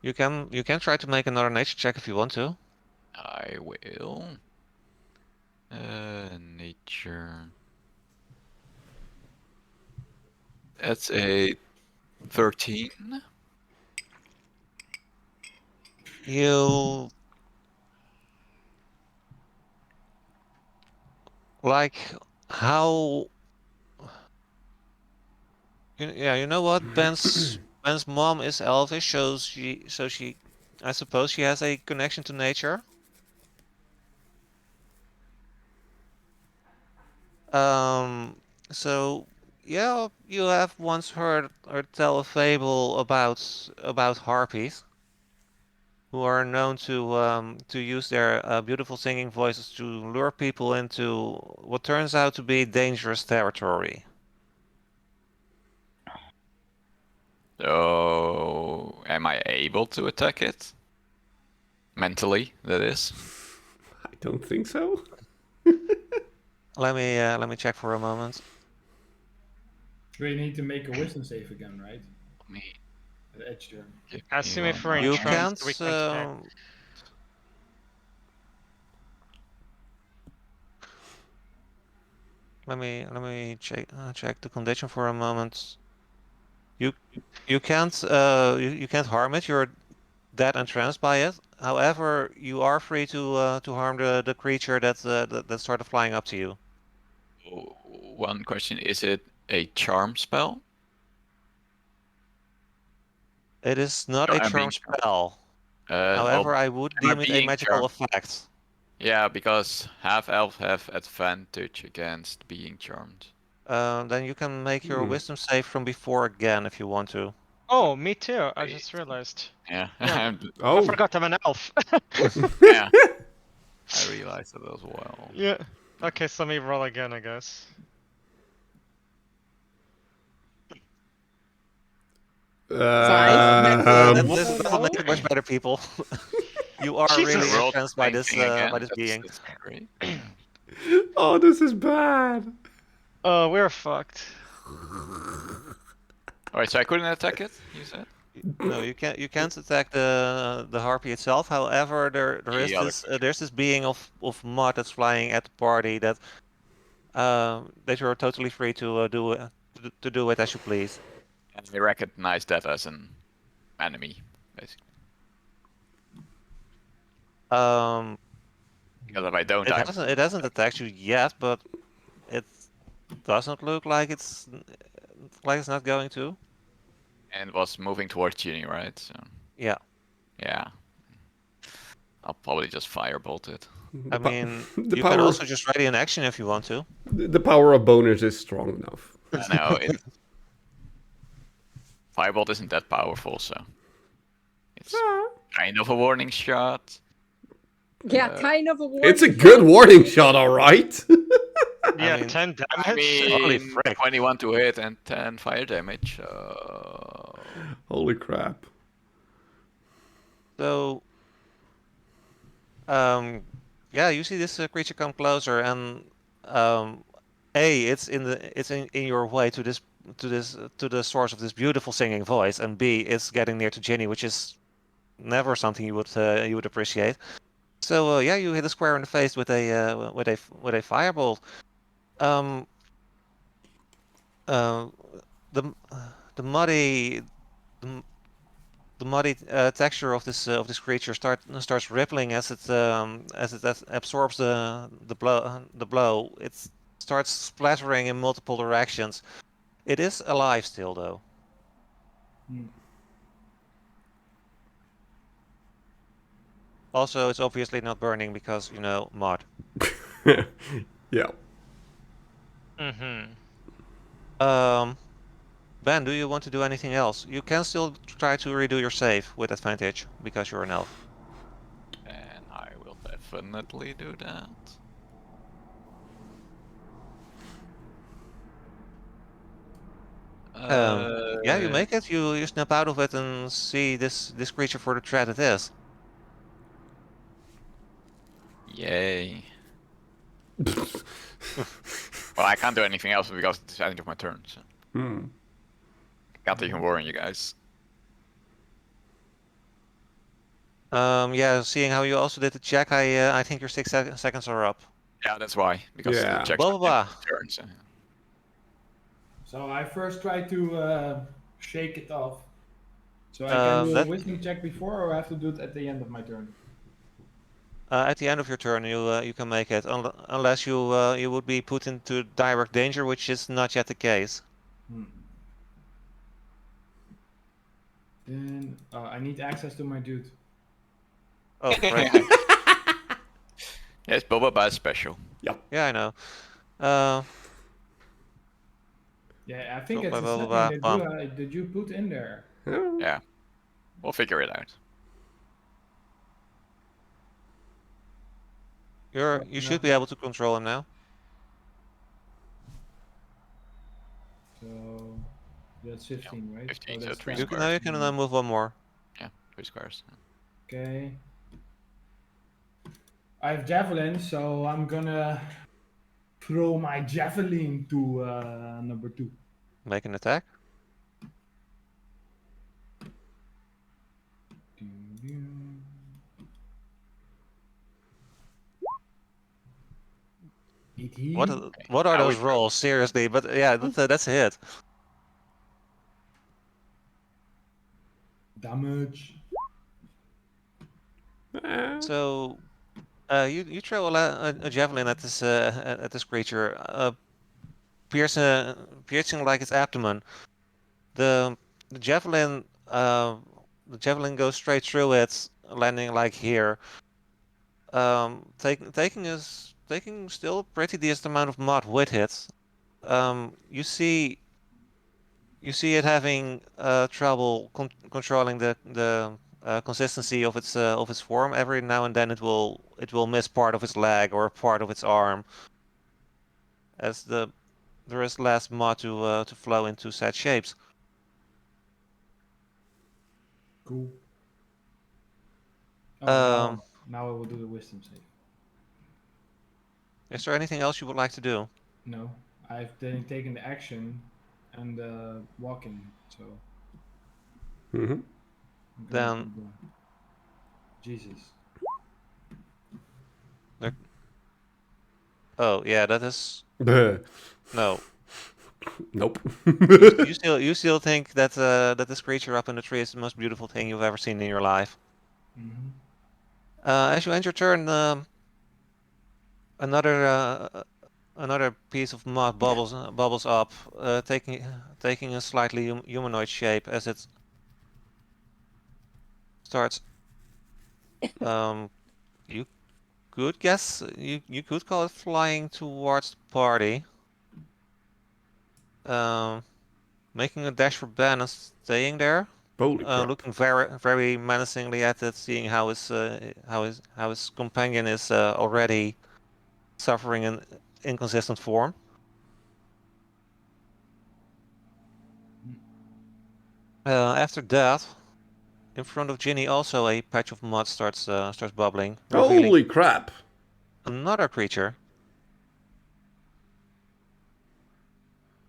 You can try to make another nature check if you want to. I will. Nature. That's a 13. You like how yeah, you know what? Ben's mom is elvish, so she I suppose she has a connection to nature. So yeah, you have once heard or tell a fable about harpies who are known to use their beautiful singing voices to lure people into what turns out to be dangerous territory. So, am I able to attack it? Mentally, that is. I don't think so. Let me check for a moment. We need to make a wisdom save again, right? Let me At edge turn. give me Assume if we're one in You trance, can't we can't attack. let me check the condition for a moment. You can't you can't harm it. You're dead entranced by it. However, you are free to harm the creature that started flying up to you. One question, is it a charm spell? It is not a I'm charm being charmed. spell. Well, However, I would am I deem it a being magical charmed? effect. Yeah, because half-elves have advantage against being charmed. Then you can make your Hmm. wisdom save from before again if you want to. Oh, me too. I Wait. just realized. Yeah, Yeah. I Oh. forgot I'm an elf. yeah, I realized that as well. Yeah. Okay, so let me roll again, I guess. This doesn't make it much better, people. You are Jesus. really I rolled entranced the same thing again. by this being. That's great. Oh, this is bad. Oh, we're fucked. Alright, so I couldn't attack it, you said? No, you can't attack the harpy itself. However, there is The other there's this being of mud that's flying at the party that you're totally free to to do it as you please. and I recognize that as an enemy, basically. Um, Because if I don't, I'm it hasn't attacked you yet, but it doesn't look like it's not going to. and was moving towards Ginny, right? So Yeah, yeah, I'll probably just firebolt it. I mean, the you can power, also just ready an action if you want to. the power of bonus is strong enough. I know it. Firebolt isn't that powerful, so it's kind of a warning shot. Yeah, kind of a warning. It's a good warning shot, all right. Yeah, mean- 10 damage. I mean, Holy frick. 21 to hit and 10 fire damage. Holy crap. So, yeah, you see this creature come closer, and it's in your way to to the source of this beautiful singing voice, and B, it's getting near to Ginny, which is never something you would appreciate. So yeah, you hit a square in the face with a fireball. The the muddy the, the muddy texture of this creature starts rippling as it absorbs the blow. It starts splattering in multiple directions. It is alive still, though. Hmm. Also, it's obviously not burning because, mud. Yeah. Mm-hmm. Ben, do you want to do anything else? You can still try to redo your save with advantage because you're an elf. And I will definitely do that. Yeah, you make it. You snap out of it and see this creature for the threat it is. Yay. Well, I can't do anything else because it's the end of my turn, so Hmm. can't even warn you guys. Yeah, seeing how you also did the check, I think your 6 seconds are up. Yeah, that's why, because the Yeah. check's Blah, at blah, the end of blah. the turn, so. So I first try to shake it off. So I can do a That wisdom check before, or I have to do it at the end of my turn. At the end of your turn, you can make it, unless you would be put into direct danger, which is not yet the case. Then I need access to my dude. Oh, right. Yes, Boba Bad special. Yeah, I know. Uh, Yeah, I think Drop it's by a blah, blah, setting blah. that you put in there. Yeah, we'll figure it out. You should be able to control him now. So that's 15, right? 15, Oh, so that's 3 You 10. can now squares. you can move one more. Yeah, 3 squares. Okay. I have javelin, so I'm gonna throw my javelin to number 2. Make an attack. What 18 what are Now those we rolls? Seriously, but yeah, that's a hit. damage. So you throw a javelin at this creature, piercing like its abdomen. The the javelin uh, the javelin goes straight through it, landing like here. Taking still a pretty decent amount of mud with it. You see it having trouble controlling the consistency of its form. Every now and then it will miss part of its leg or part of its arm, as there is less mud to flow into said shapes. Cool. Oh, Um, now I will do the wisdom save. is there anything else you would like to do? No, I've then taken the action and walking, so Mm-hmm. I'm gonna Then do that. Jesus. oh yeah, that is no. Nope. You still think that this creature up in the tree is the most beautiful thing you've ever seen in your life. Mm-hmm. As you end your turn, another piece of mud bubbles up, taking a slightly humanoid shape as it starts. You could guess you could call it flying towards the party. Making a dash for Ben and staying there. Holy crap. Looking very menacingly at it, seeing how his companion is already suffering in inconsistent form. After that, in front of Ginny, also a patch of mud starts bubbling, revealing Holy crap. another creature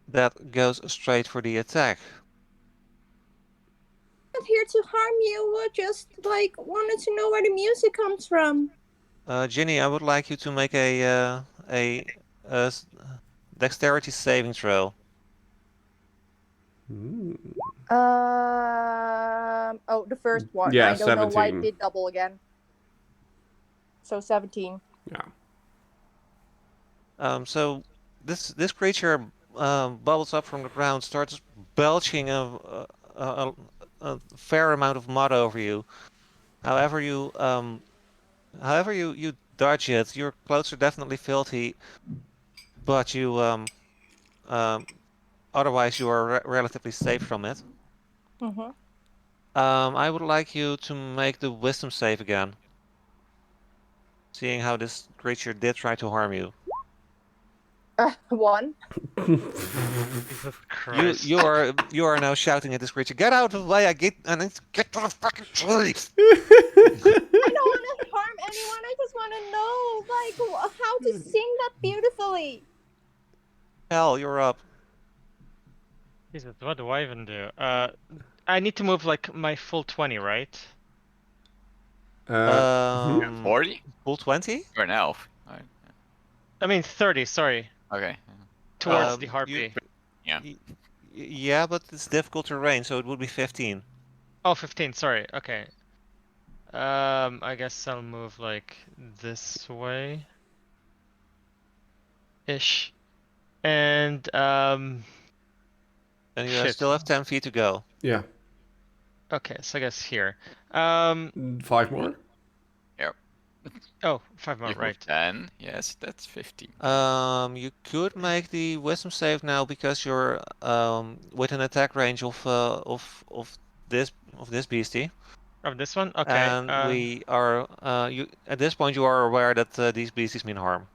that goes straight for the attack. Not here to harm you. We just like wanted to know where the music comes from. Ginny, I would like you to make a dexterity saving throw. Oh, the first one. Yeah, I don't know why it 17. did double again. So 17. Yeah. So this creature bubbles up from the ground, starts belching a fair amount of mud over you. However, you dodge it. Your clothes are definitely filthy, but you otherwise you are relatively safe from it. Mm-hmm. I would like you to make the wisdom save again, seeing how this creature did try to harm you. 1. Jesus Christ. You are now shouting at this creature, "Get out of the way! I need to get to the fucking tree!" I don't want to harm anyone. I just want to know, like, how to sing that beautifully. Hell, you're up. Jesus, what do I even do? I need to move like my full 20, right? Um, 40? full 20? You're an elf. Right. I mean 30, sorry. Okay. Towards the You- harpy. Yeah. Yeah, but it's difficult terrain, so it would be 15. Oh, 15, sorry. Okay. I guess I'll move like this way. Ish. And And you shit. still have 10 feet to go. Yeah. Okay, so I guess here. 5 more? Oh, 5 more, You right. 10. Yes, that's 15. You could make the wisdom save now because you're within attack range of this beastie. Of this one? Okay. And we are you at this point you are aware that these beasties mean harm.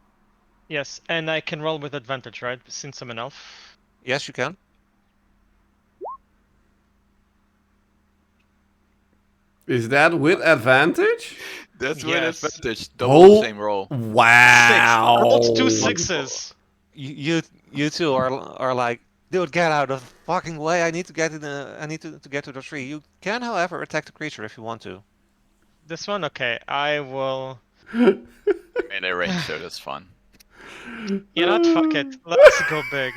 Yes, and I can roll with advantage, right? Since I'm an elf. Yes, you can. Is that with advantage? That's with Yes. advantage. Double the Oh. same roll. Wow. Rolled 2 6s. You two are like, dude, get out of the fucking way. I need to get to get to the tree. You can, however, attack the creature if you want to. This one? Okay, I will. Melee range, so that's fun. You know what? Fuck it. Let's go big.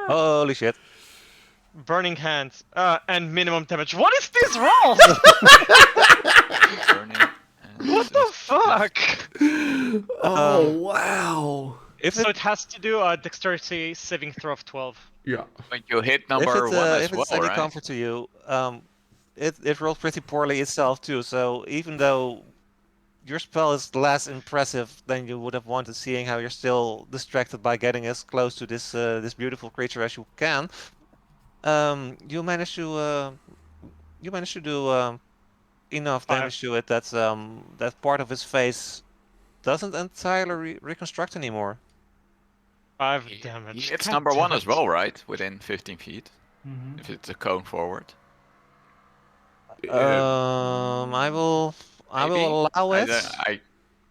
Holy shit. Burning hands. And minimum damage. What is these rolls? Burning. What the fuck? Oh, wow. So it has to do a dexterity saving throw of 12. Yeah. When you hit number 1 as if well, it's any right? comfort to you, it rolled pretty poorly itself too. So even though your spell is less impressive than you would have wanted, seeing how you're still distracted by getting as close to this beautiful creature as you can, you managed to do enough 5. damage to it that that part of his face doesn't entirely reconstruct anymore. 5 damage. It's God number 1 damn as it. well, right? Within 15 feet. Mhm. If it's a cone forward. I will Maybe? allow it. I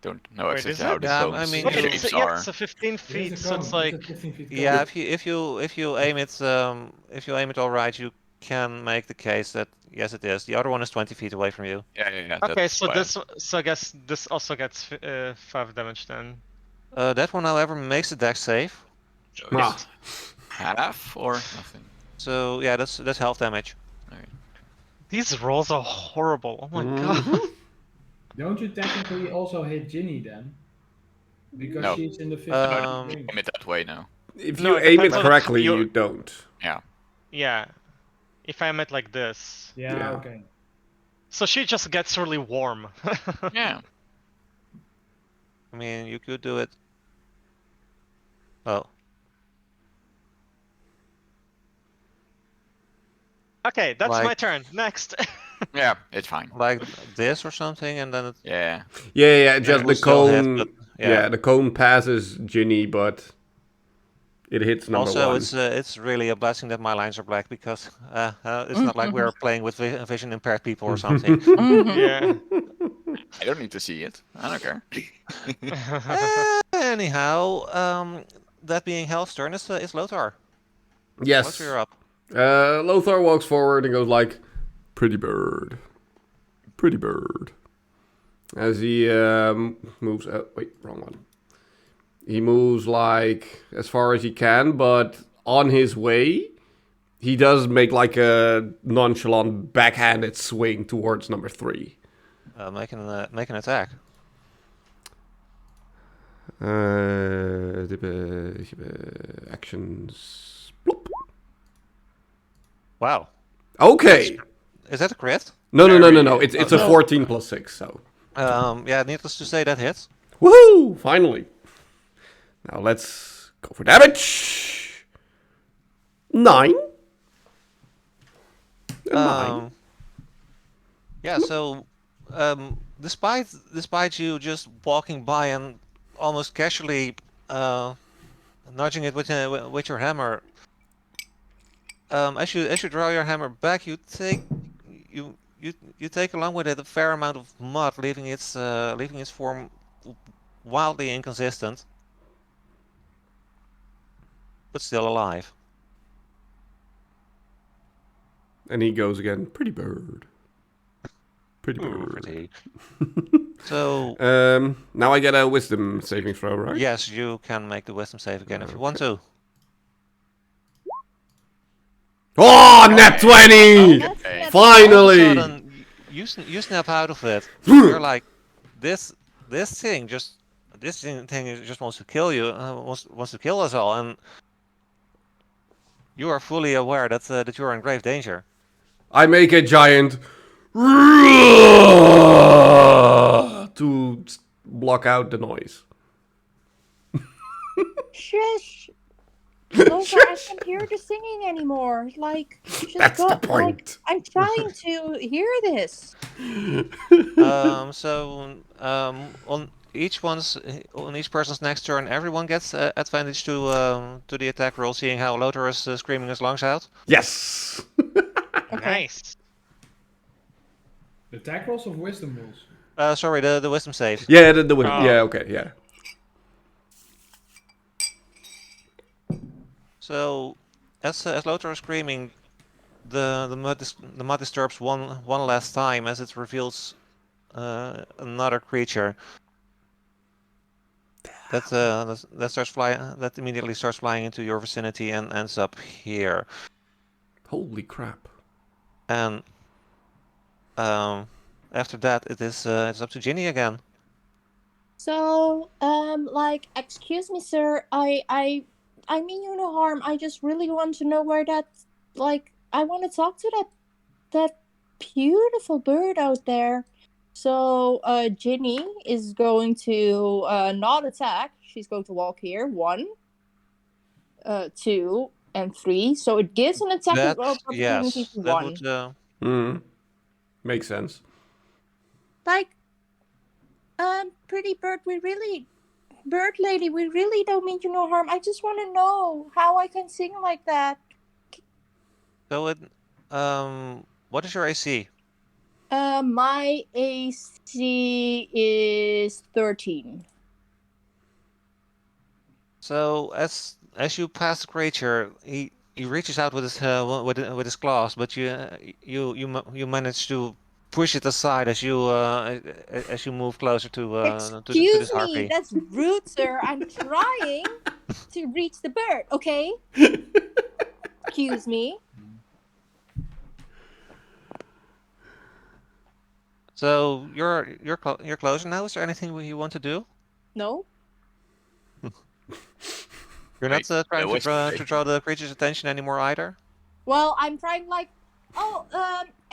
don't know Wait, exactly is how it? the Yeah, I cones mean, Wait, you- it's, shapes yeah, are. it's a 15 It is feet, a so cone. it's like. It's a 15 feet Yeah, cone. if you aim it all right, you can make the case that yes, it is. The other one is 20 feet away from you. Yeah. Okay, That's so why- this, so I guess this also gets 5 damage then. That one, however, makes a dex save. So Ah. it's half or nothing. So yeah, that's health damage. These rolls are horrible. Oh my Mhm. god. Don't you technically also hit Ginny then? Because No. she's in the 15 Um, range. Aim it that way now. If No, you it aim it depends on correctly, you- you don't. Yeah. Yeah. If I'm at like this. Yeah, Yeah. okay. So she just gets really warm. Yeah. I mean, you could do it. Oh, Okay, that's my Like- turn. Next. Yeah, it's fine. like this or something, and then it Yeah. Yeah, just will the still hit, cone. but, yeah. the cone passes Ginny, but it hits number Also, 1. it's really a blessing that my lines are black because it's not like we're playing with vision impaired people or something. Yeah. I don't need to see it. I don't care. Anyhow, that being Hel's turn is Lothar. Yes. Once you're up. Lothar walks forward and goes like, "Pretty bird, pretty bird." As he moves... wait, wrong one. He moves like as far as he can, but on his way, he does make like a nonchalant backhanded swing towards number 3. Make an attack. Actions. Bloop. Wow. Okay. Is that a crit? No. It's a 14 plus 6, so. Yeah, needless to say, that hits. Woohoo! Finally. Now let's go for damage. 9. A 9. Yeah, so despite you just walking by and almost casually nudging it with your hammer, as you draw your hammer back, you take along with it a fair amount of mud, leaving its form wildly inconsistent, but still alive. And he goes again. Pretty bird. Pretty bird. Pretty. So now I get a wisdom saving throw, right? yes, you can make the wisdom save again if you want to. Oh, nat 20! That's Finally! All of a sudden, you snap out of it. You're like, this thing just wants to kill you, wants to kill us all, and you are fully aware that you are in grave danger. I make a giant to block out the noise. Shush. Lola, I can't hear the singing anymore. Like, just That's the like, point. I'm trying to hear this. On each person's next turn, everyone gets advantage to the attack roll, seeing how Lothar is screaming his lungs out. Yes. Nice. The attack rolls of wisdom rolls. Sorry, the wisdom save. Yeah, the Oh. yeah, okay, yeah. So, as Lothar is screaming, the mud disturbs one last time as it reveals another creature that immediately starts flying into your vicinity and ends up here. Holy crap. And after that, it's up to Ginny again. So, like, excuse me, sir. I mean you no harm. I just really want to know where that, like, I want to talk to that beautiful bird out there. So, Ginny is going to not attack. She's going to walk here. 1, 2, and 3. So it gives an attack opportunity to 1. That would, Makes sense. Like, pretty bird, bird lady, we really don't mean you no harm. I just want to know how I can sing like that. so it what is your AC? My AC is 13. So as you pass the creature, he reaches out with his claws, but you manage to push it aside as you move closer to this Excuse me, harpy. that's rude, sir. I'm trying to reach the bird, okay? Excuse me. So you're closer now. Is there anything you want to do? No? You're not Wait, trying the wisdom to draw the creature's attention anymore either. Well, I'm trying like,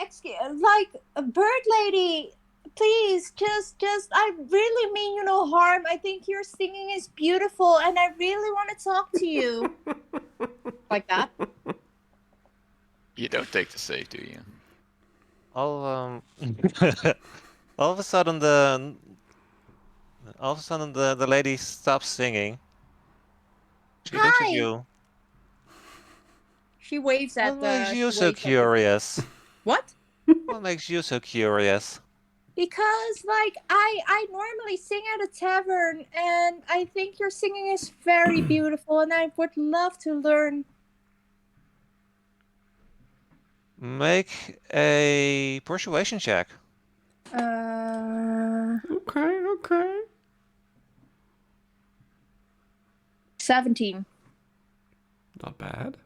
excuse, like, a bird lady, please, just, I really mean you no harm. I think your singing is beautiful, and I really want to talk to you. Like that. You don't take the save, do you? All of a sudden the lady stops singing. She looks at Hi. you. She waves at What the. makes you she so waves at the- curious? What? What makes you so curious? Because, like, I normally sing at a tavern, and I think your singing is very beautiful, and I would love to learn. Make a persuasion check. 17. Not bad.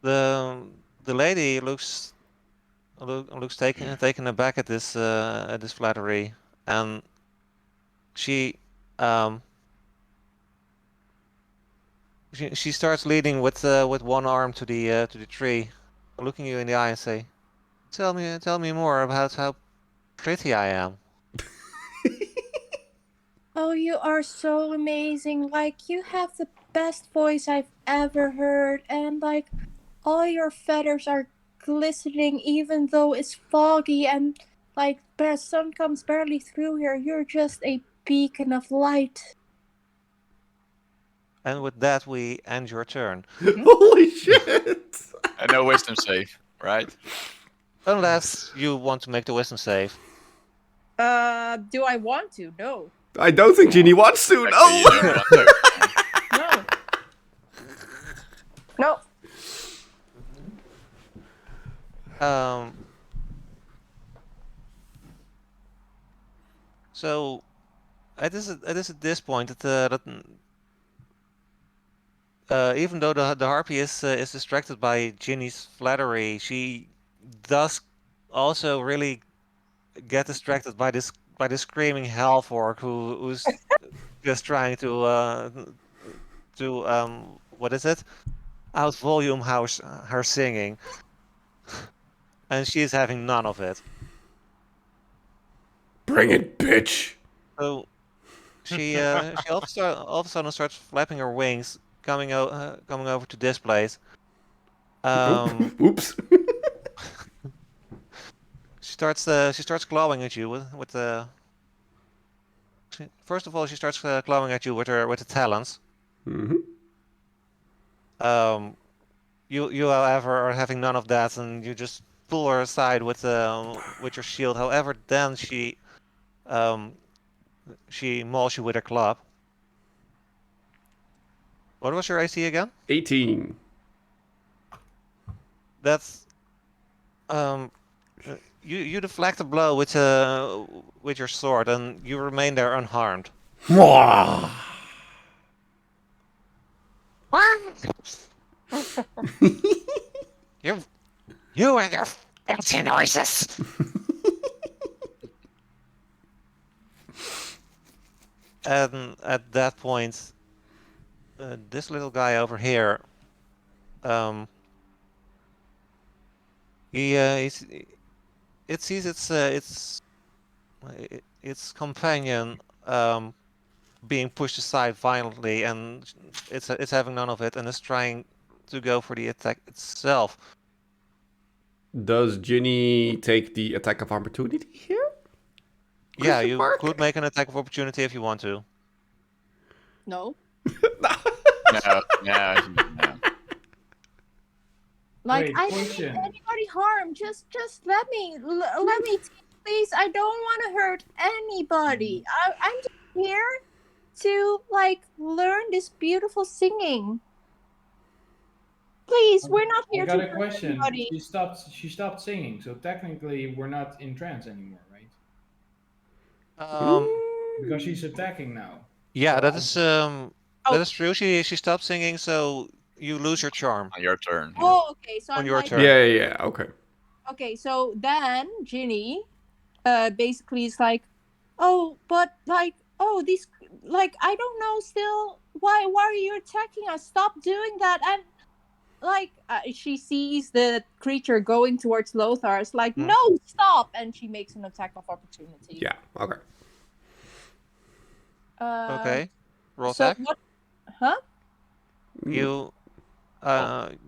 The lady looks taken aback at this flattery, and she she starts leading with one arm to the tree, looking you in the eye and say, tell me more about how pretty I am." Oh, you are so amazing. Like, you have the best voice I've ever heard. And, like, all your feathers are glistening even though it's foggy. And, like, the sun comes barely through here. You're just a beacon of light. And with that, we end your turn. Holy shit! And no wisdom save, right? Unless you want to make the wisdom save. Do I want to? No. I don't think Ginny wants to. Actually, you No. don't want to. No. No. So at this point that even though the harpy is distracted by Ginny's flattery, she does also really get distracted by this screaming Halfork who's just trying to what is it? Out volume her singing, and she's having none of it. Bring it, bitch. So she all of a sudden starts flapping her wings, coming over to this place. Oops. She starts clawing at you with the. First of all, she starts clawing at you with the talons. Mm-hmm. You however are having none of that, and you just pull her aside with your shield. However, then she mauls you with her club. What was your AC again? 18. That's you deflect a blow with your sword, and you remain there unharmed. Mwah! You and your fancy noises. And at that point, this little guy over here, it sees its companion being pushed aside violently, and it's having none of it, and is trying to go for the attack itself. Does Ginny take the attack of opportunity here? Yeah, Question you mark? could make an attack of opportunity if you want to. No. No. Like, Wait, I don't question. mean anybody harm. Just let me, please. I don't want to hurt anybody. I'm just here to, like, learn this beautiful singing. Please, we're not I here got to a hurt question. anybody. She stopped singing, so technically we're not in trance anymore, right? Because she's attacking now. Yeah, So that I- is Oh. that is true. She stopped singing, so you lose your charm On your turn. Yeah. Oh, okay. So on I'm your like, turn. Yeah, okay. okay. So then Ginny, basically is like, oh, but like, oh, these, like, I don't know. Still, why are you attacking us? Stop doing that. And like, she sees the creature going towards Lothar. It's like, Hmm. no, stop! And she makes an attack of opportunity. Yeah, okay. Okay, roll So attack. what? Huh? You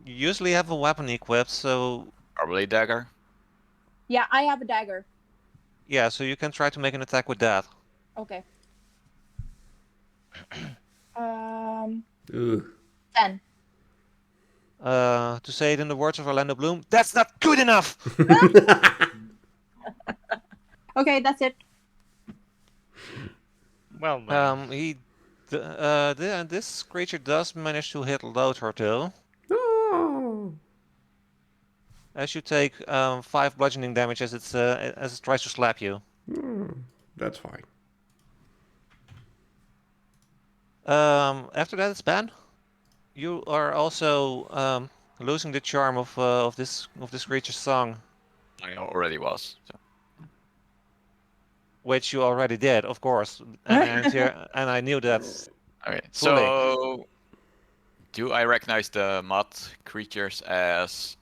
usually have a weapon equipped, so Probably dagger. Yeah, I have a dagger. yeah, so you can try to make an attack with that. Okay. Ugh. 10. To say it in the words of Orlando Bloom, that's not good enough. Okay, that's it. Well then. This creature does manage to hit Lothar though, Oh. as you take 5 bludgeoning damage as it tries to slap you. That's fine. After that, it's Ben. You are also losing the charm of this creature's song, I already was. So. which you already did, of course, and I knew that. Okay, Fully. so do I recognize the mud creatures as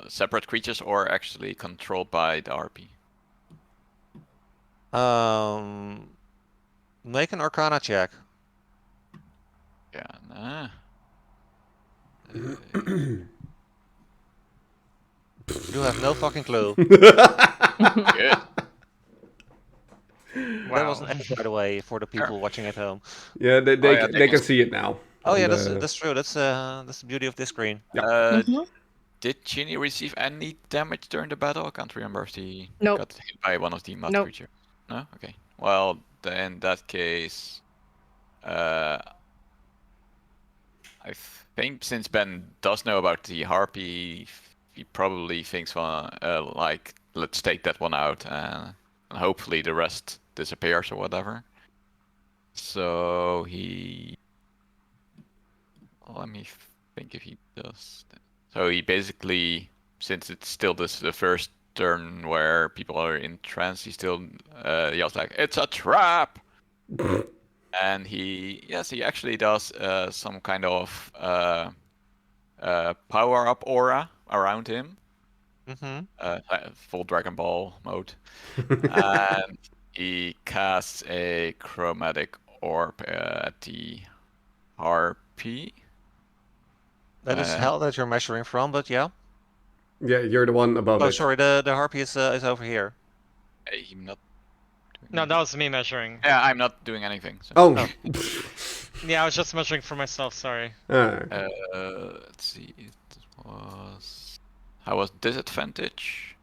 separate creatures or actually controlled by the RP? Make an Arcana check. Yeah, nah. You have no fucking clue. Good. That was Wow. an F, by the way, for the people watching at home. Yeah, they Oh, yeah, they can see it now. Oh on yeah, the- that's true. That's the beauty of this screen. Did Ginny receive any damage during the battle? I can't remember if he Nope. got hit by one of the mud Nope. creatures. No? Okay. Well, then in that case, I think since Ben does know about the harpy, he probably thinks, like, let's take that one out, and hopefully the rest disappears or whatever. So he... Let me think if he does that. So he basically, since it's still the first turn where people are in trance, he still yells like, "It's a trap!" And he actually does some kind of power-up aura around him. Full Dragon Ball mode. And he casts a chromatic orb at the harpy. That is hell that you're measuring from, but yeah. Yeah, you're the one above Oh, it. sorry, the harpy is over here. I'm not doing No, that was me measuring. Yeah, I'm not doing anything. So. Oh. Yeah, I was just measuring for myself. Sorry. Let's see. It was. How was disadvantage?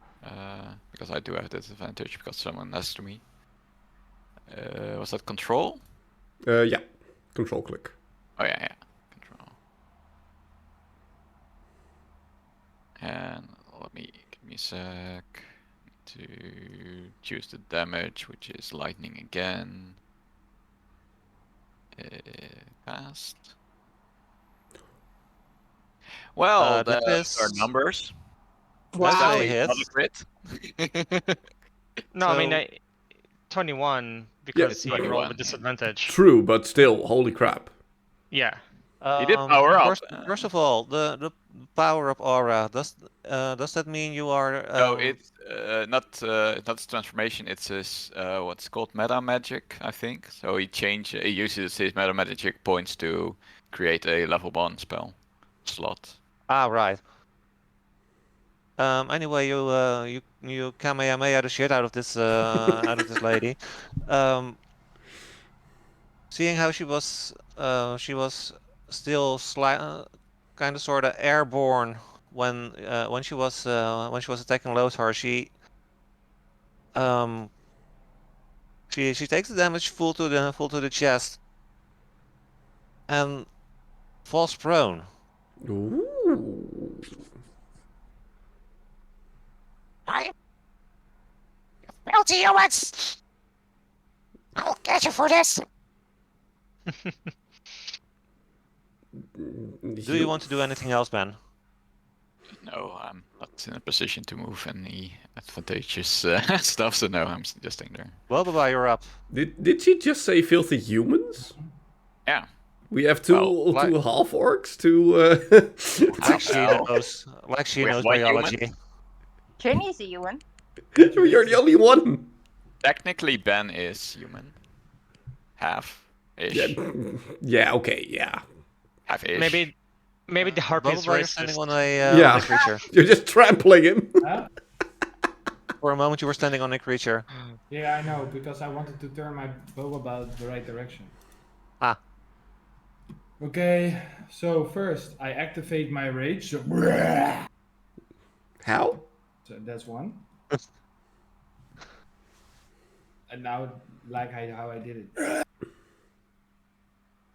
Because I do have disadvantage because someone next to me. Was that control? Yeah. Control click. Oh yeah. Control. And give me a sec to choose the damage, which is lightning again. Cast. Well, those are numbers. Wow. That's a hit. not a crit. No, I mean 21 because he 21, rolled with disadvantage. True, but still, holy crap. Yeah. He did power up. First of all, the power up aura does that mean you are? No, it's not transformation. It's his what's called meta magic, I think. So he uses his meta magic points to create a level 1 spell slot. Ah, right. Anyway, you Kamehameha the shit out of this lady. Seeing how she was still kind of sort of airborne when she was attacking Lothar, she takes the damage full to the chest and falls prone. Ooh. Filthy humans! I'll get you for this! Do you want to do anything else, Ben? No, I'm not in a position to move any advantageous stuff, so no, I'm just staying there. Well, bye-bye, you're up. Did she just say filthy humans? Yeah. We have two half orcs to. Like she knows biology. Jenny's a human. You're the only one. Technically, Ben is human. Half-ish. Yeah. Okay. Yeah. Half-ish. Maybe the harpy is You're standing racist. on a creature. You're just trampling him. Huh? For a moment, you were standing on a creature. Yeah, I know, because I wanted to turn my bow about the right direction. Ah. Okay, so first I activate my rage. So How? So that's one. And now, like how I did it.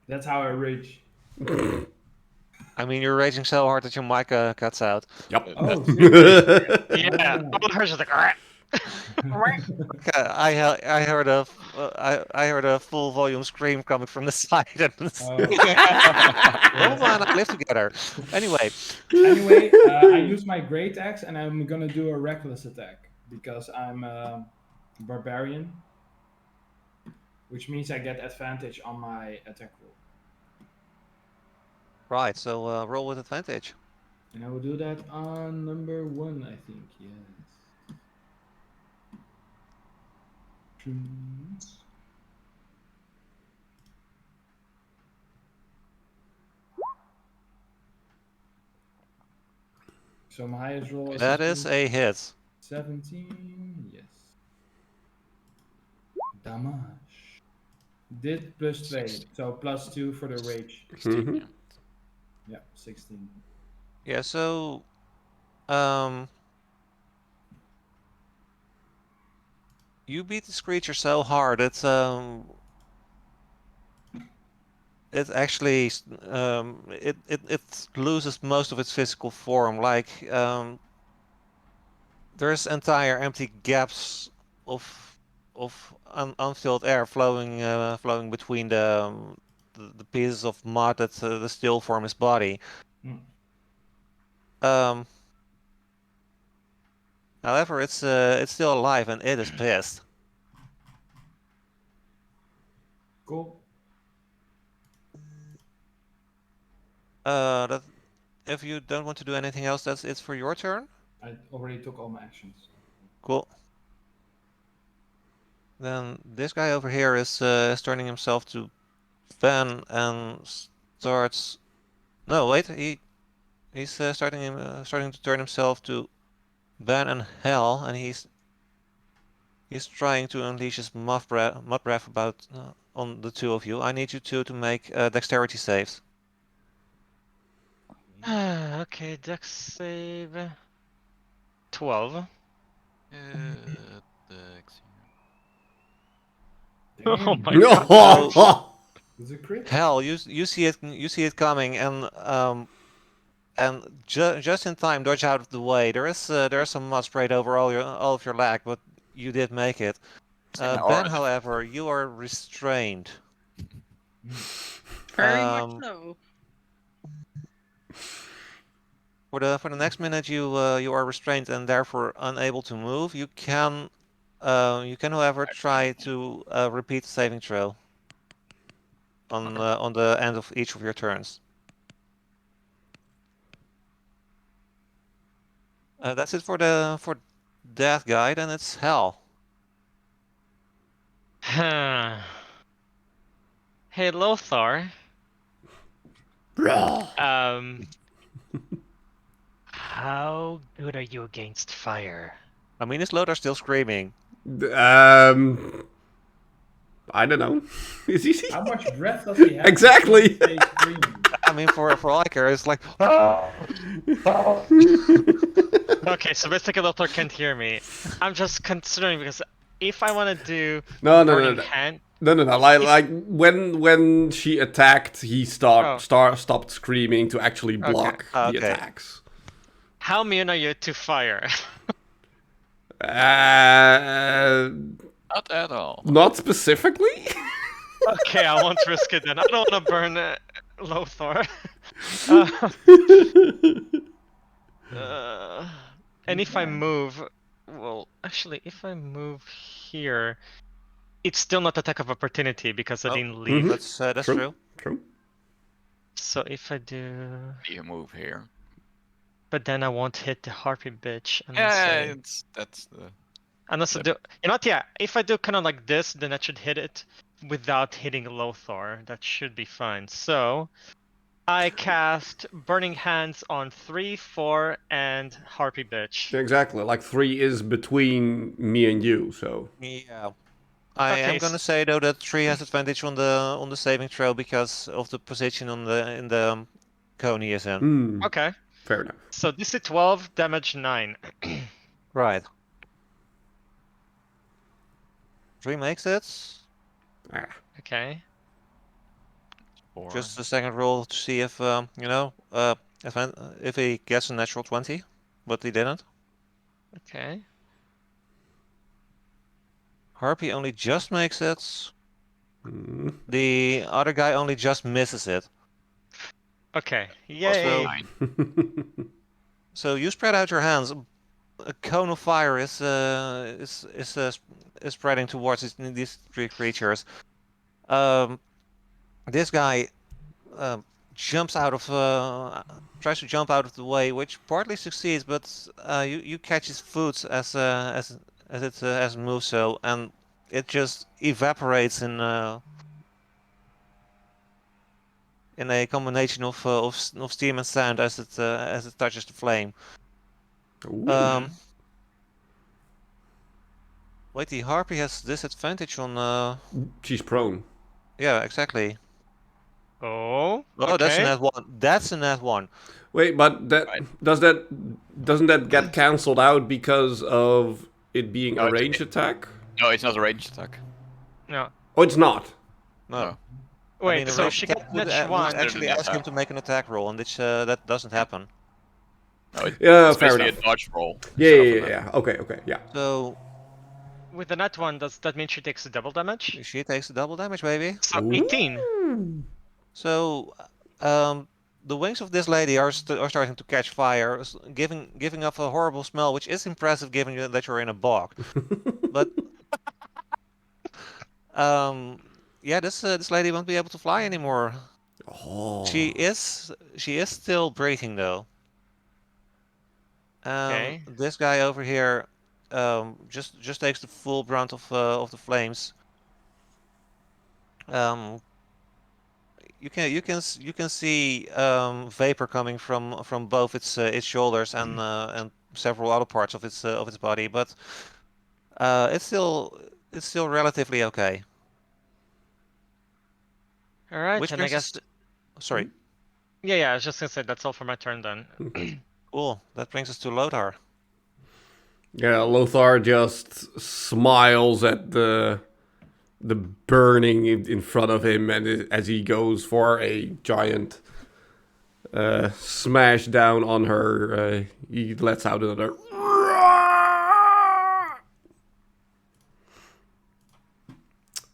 That's how I rage. I mean, you're raging so hard that your mic cuts out. Yep. Oh, Yeah. All hers is like. "Argh." Okay, I heard a full volume scream coming from the side. And Roma and I live together. Anyway, Anyway, I use my great axe and I'm gonna do a reckless attack because I'm a barbarian, which means I get advantage on my attack roll. right. So roll with advantage. And I will do that on number 1, I think. Yes. So my highest roll is That is a hit. 17. Yes. Damage. Dit plus 2. 16. So plus 2 for the rage. 16, Mhm. yeah. Yeah, 16. Yeah. So you beat this creature so hard it actually it loses most of its physical form. Like there's entire empty gaps of unfilled air flowing between the pieces of mud that the still form his body. Mm. However, it's still alive and it is pissed. Cool. That if you don't want to do anything else, that's it for your turn. I already took all my actions. Cool. Then this guy over here is turning himself to Ben and starts. No, wait. He's starting to turn himself to Ben and Hell, and he's trying to unleash his mud breath about on the two of you. I need you two to make dexterity saves. Okay, dex save. 12. Dex, Oh Damn. my god. Is it crit? Hell, you see it coming, and just in time, dodge out of the way. There is some mud sprayed over all of your leg, but you did make it. Yeah, Ben, or- however, you are restrained. Very much Um, so. For the next minute, you are restrained and therefore unable to move. You can, however, try to repeat the saving throw on the end of each of your turns. That's it for that guy. Then it's Hell. Hey, Lothar. How good are you against fire? I mean, is Lothar still screaming? I don't know. Is he? How much breath does he have? Exactly. before he stays screaming? I mean, for all I care, it's like. Okay, so basically Lothar can't hear me. I'm just considering because if I want to do No. burning hand, No. Like when she attacked, he stopped screaming to actually block the Okay. attacks. how immune are you to fire? Not at all. Not specifically. Okay, I won't risk it then. I don't want to burn Lothar. And if I move, well, actually, if I move here, it's still not attack of opportunity because I didn't leave. That's true. True. So if I do, You move here. but then I won't hit the harpy bitch. Yeah, that's the. Unless I do, you know what? Yeah, if I do kind of like this, then I should hit it without hitting Lothar. That should be fine. So I cast Burning Hands on 3, 4, and Harpy Bitch. Exactly. Like 3 is between me and you, so. Yeah. I Okay, am gonna say though that 3 has advantage on the saving throw because of the position in the cone he is in. Okay. Fair enough. So this is 12, damage 9. Right. 3 makes it. Ah. Okay. 4. Just the second roll to see if if he gets a natural 20, but he didn't. Okay. Harpy only just makes it. Mm. The other guy only just misses it. Okay. Also- Yay. 9. So you spread out your hands. A cone of fire is spreading towards these three creatures. This guy jumps out of tries to jump out of the way, which partly succeeds, but you catch his foot as it moves, so and it just evaporates in a combination of steam and sand as it touches the flame. Ooh. Wait, the harpy has disadvantage on. She's prone. Yeah, exactly. Oh. Oh, that's a Okay. nat 1. That's a nat 1. Wait, but doesn't that get cancelled out because of it being No, a it's- range attack? No, it's not a ranged attack. No. Oh, it's not. No. No. Wait. I mean, a So ranged she attack got would, nat would one. actually ask him to make an attack roll, and that doesn't happen. No, Yeah, it's fair basically enough. a dodge roll. Yeah, instead of yeah, a- yeah. Okay, yeah. So With the nat one, does that mean she takes a double damage? she takes the double damage, baby. So 18. Ooh. So, the wings of this lady are starting to catch fire, giving off a horrible smell, which is impressive given that you're in a bog. But yeah, this lady won't be able to fly anymore. Oh. She is still breathing though. Okay. This guy over here, just takes the full brunt of the flames. You can see vapor coming from both its shoulders and several other parts of its body, but it's still relatively okay. All right. Which And I brings us guess. sorry. Yeah. I was just gonna say that's all for my turn then. Cool. That brings us to Lothar. Yeah, Lothar just smiles at the burning in front of him, and as he goes for a giant smash down on her, he lets out another.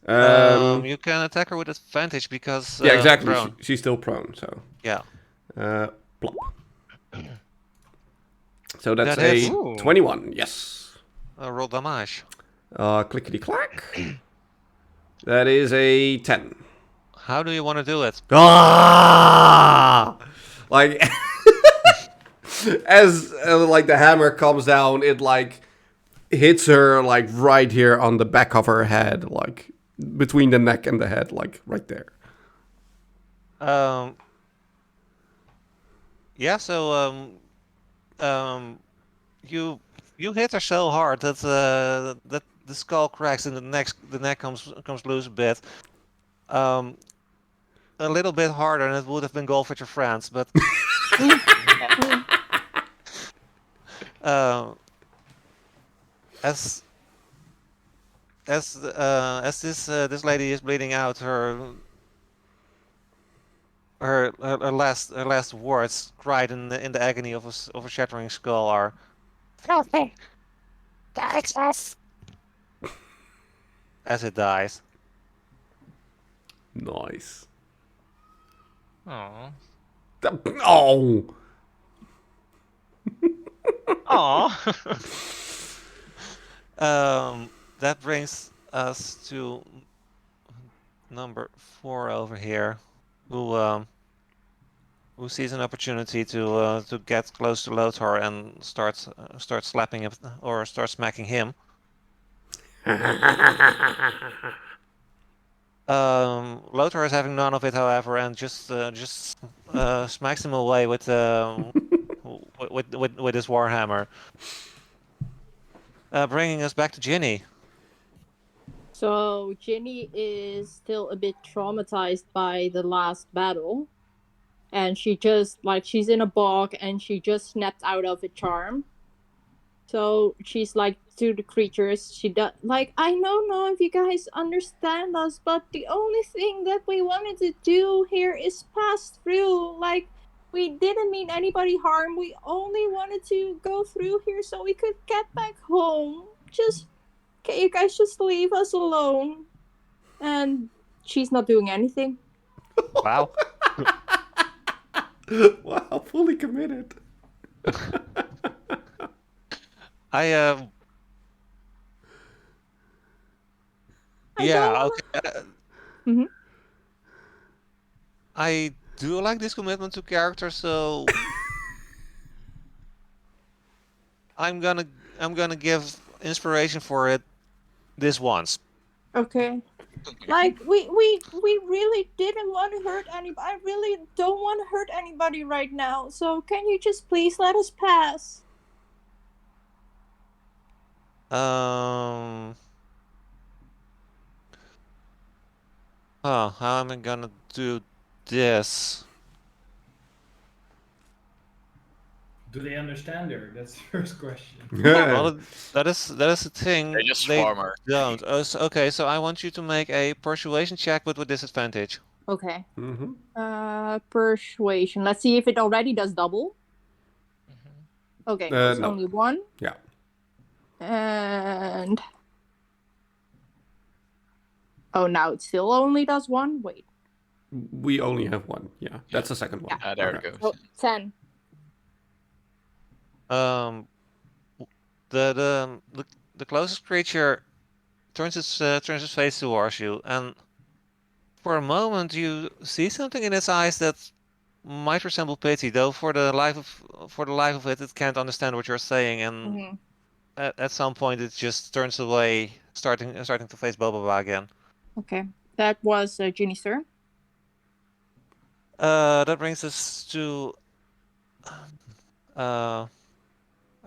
You can attack her with advantage because Yeah, exactly. prone. She's still prone, so. Yeah. Plop. So that's That hits. a Ooh. 21. Yes. Roll damage. Clickety clack. That is a 10. How do you want to do it? Ah! Like as like the hammer comes down, it like hits her like right here on the back of her head, like between the neck and the head, like right there. Yeah. So you hit her so hard that that the skull cracks and the neck comes loose a bit. A little bit harder than it would have been golf with your friends, but as this lady is bleeding out, her last words, cried in the agony of a shattering skull, are Filthy. Access. as it dies. Nice. Aw. Oh. Aw. That brings us to number 4 over here, who sees an opportunity to get close to Lothar and start slapping him or start smacking him. Lothar is having none of it, however, and just smacks him away with his warhammer. Bringing us back to Ginny. So Ginny is still a bit traumatized by the last battle. And she just, like, she's in a bog and she just snapped out of a charm. So she's like to the creatures, she does, like, I don't know if you guys understand us, but the only thing that we wanted to do here is pass through. Like, we didn't mean anybody harm. We only wanted to go through here so we could get back home. Just Can you guys just leave us alone? And she's not doing anything. Wow. Wow, fully committed. I I yeah, don't okay. Mhm. I do like this commitment to character, so I'm gonna give inspiration for it this once. Okay. Like we really didn't want to hurt anybody. I really don't want to hurt anybody right now. So can you just please let us pass? Oh, how am I gonna do this? Do they understand her? That's the first question. Well, that is the thing. They're just They farmers. don't. Okay, so I want you to make a persuasion check, but with disadvantage. Okay. Mm-hmm. Persuasion. Let's see if it already does double. Okay, no, it's No. only one. Yeah. And oh, now it still only does one. Wait. We only have one. Yeah, that's the second one. There Okay. it goes. Oh, 10. The closest creature turns its face towards you, and for a moment you see something in its eyes that might resemble pity, though for the life of it, it can't understand what you're saying, and Mhm. at some point it just turns away, starting to face Boba again. Okay, that was Ginny's turn. That brings us to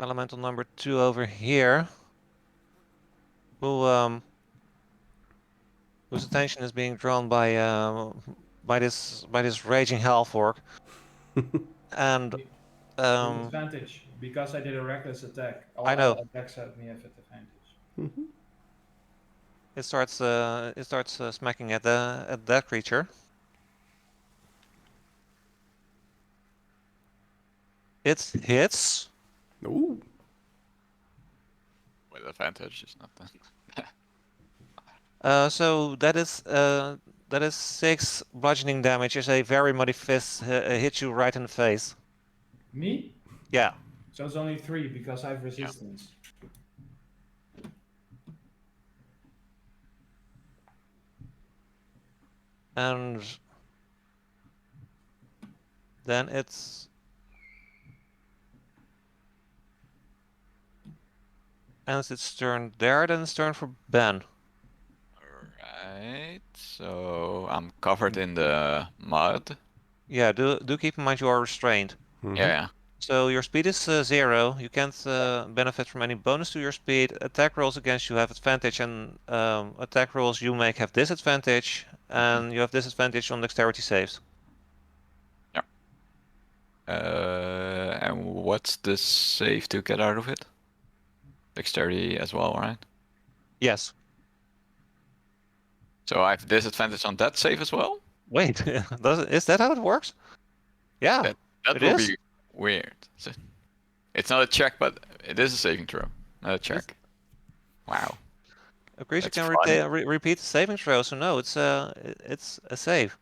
elemental number 2 over here, whose attention is being drawn by this raging half-orc, and Disadvantage because I did a reckless attack. I know. All attacks at me have advantage. Mm-hmm. it starts smacking at that creature. It hits. Ooh. With advantage, it's not that. So that is 6 bludgeoning damage as a very muddy fist hits you right in the face. Me? Yeah. So it's only 3 because I have resistance. And then it's ends its turn there, then it's turn for Ben. Alright, so I'm covered in the mud. Yeah, do keep in mind you are restrained. Mm-hmm. Yeah. So your speed is 0. You can't benefit from any bonus to your speed. Attack rolls against you have advantage, and attack rolls you make have disadvantage, and you have disadvantage on dexterity saves. And what's the save to get out of it? Dexterity as well, right? Yes. So I have disadvantage on that save as well? Wait, is that how it works? Yeah, That it will is. be weird. So it's not a check, but it is a saving throw, not a check. Wow. A creature That's can fun. repeat the saving throw, so no, it's a save.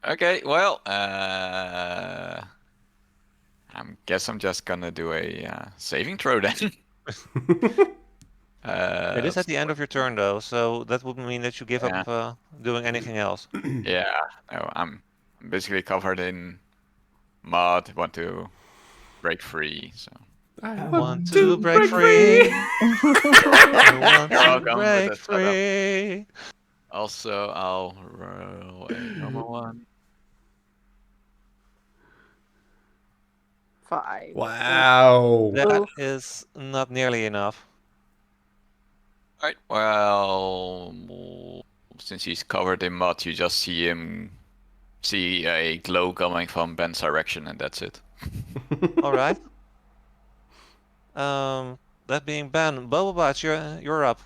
Okay, well, guess I'm just gonna do a saving throw then. It is at the end of your turn though, so that would mean that you give Yeah. up doing anything else. Yeah, no, I'm basically covered in mud, want to break free, so. I Want to break free. I want You're to welcome with break the setup. free. Also, I'll roll a normal one. 5. Wow. That Oof. is not nearly enough. Alright, well, since he's covered in mud, you just see a glow coming from Ben's direction, and that's it. All right. That being Ben, Bobobot, you're up.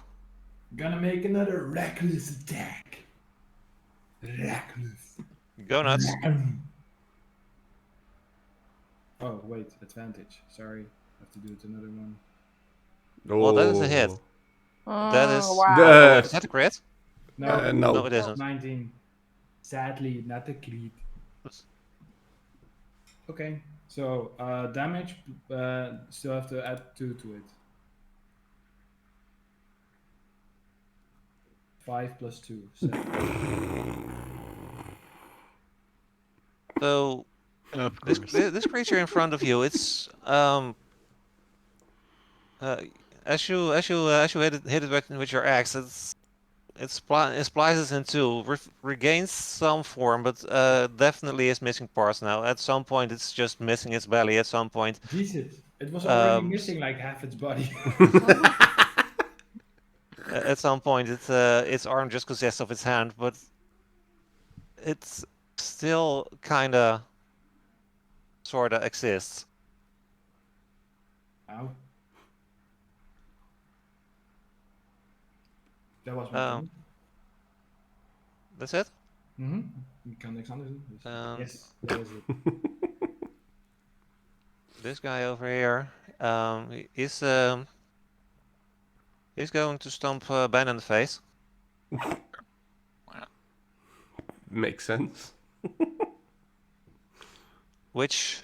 Gonna make another reckless attack. Reckless. Go nuts. Oh, wait, advantage. Sorry. I have to do it another one. Well, that is a hit. Oh. That is. Wow. Oh, wait, is that a crit? No, no. No, it isn't. 19. Sadly, not a crit. Okay, so damage, still have to add 2 to it. 5 plus 2, 7. So Of this course. this creature in front of you, it's as you hit it with your axe, it splices in two, regains some form, but definitely is missing parts now. At some point, it's just missing its belly. At some point, Jesus, it was already Um, missing like half its body. at some point, its arm just consists of its hand, but it's still kind of sort of exists. Ow. Dat was mijn Um, turn. That's it. Ik kan niks anders doen. Dus Um, yes, dat is het. This guy over here, he's going to stomp Ben in the face. Makes sense. Which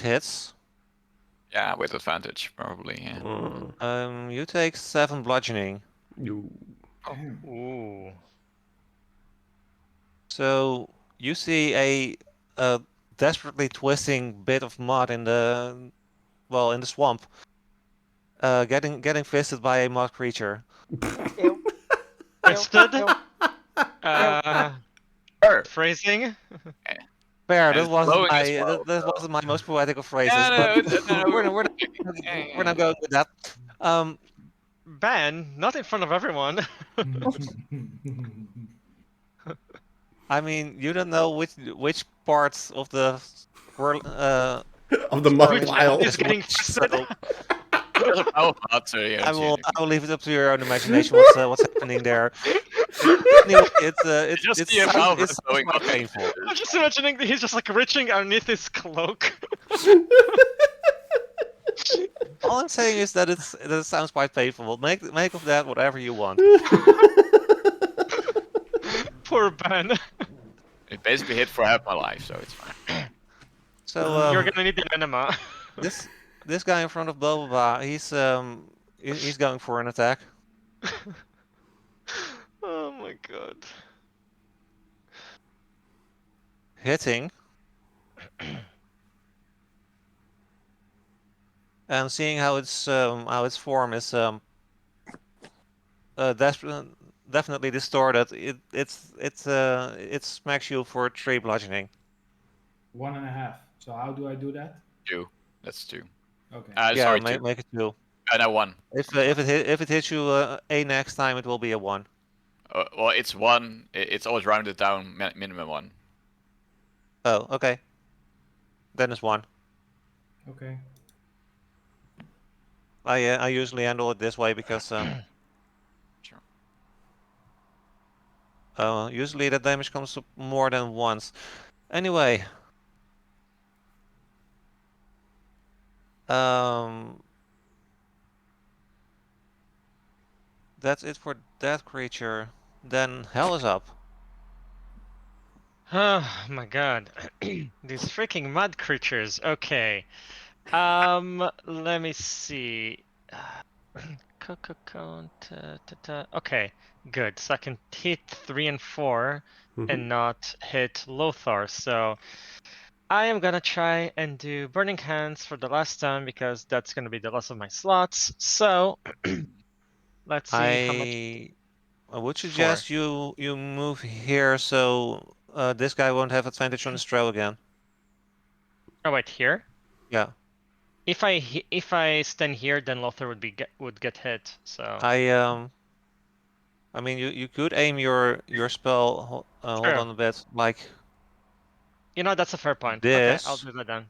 hits. Yeah, with advantage, probably. Yeah. You take 7 bludgeoning. You. Damn. Ooh. So you see a desperately twisting bit of mud in the swamp, getting fisted by a mud creature. Ew. Understood? Ew. Sure. Phrasing? Fair. And That it's wasn't glowing as my well, that so- wasn't my most poetic of phrases, Yeah, but no, we're not going with that. Ben, not in front of everyone. I mean, you don't know which parts of the Of the mud swirling pile. land He's getting which, fisted. so There's a power mod, so yeah, I will it's- leave it up to your own imagination what's happening there. Anyway, it just see a power sounds going quite up. painful. I'm just imagining that he's just like reaching underneath his cloak. All I'm saying is that it sounds quite painful. Make of that whatever you want. Poor Ben. It basically hit for half my life, so it's fine. So You're gonna need the enema. this guy in front of Boba, he's going for an attack. Oh my god. Hitting. And seeing how its form is definitely distorted, it smacks you for 3 bludgeoning. 1.5. So how do I do that? 2. That's 2. Okay. Yeah, Sorry, make 2. it 2. No, 1. If it hits you a next time, it will be a 1. Well, it's 1. It's always rounded down, minimum 1. Oh, okay. Then it's 1. Okay. I usually handle it this way because Sure. usually the damage comes up more than once. Anyway, that's it for that creature. Then hell is up. Oh my god. These freaking mud creatures. Okay. Let me see. Okay, good. So I can hit 3 and 4 and not hit Lothar. So I am gonna try and do Burning Hands for the last time because that's gonna be the last of my slots. So let's see how much. I would suggest you move here so this guy won't have advantage on his throw again. Oh wait, here. Yeah. If I stand here, then Lothar would get hit. So I mean you could aim your spell. Hold Sure. on a bit, like you know that's a fair point. this. Okay, I'll do that then.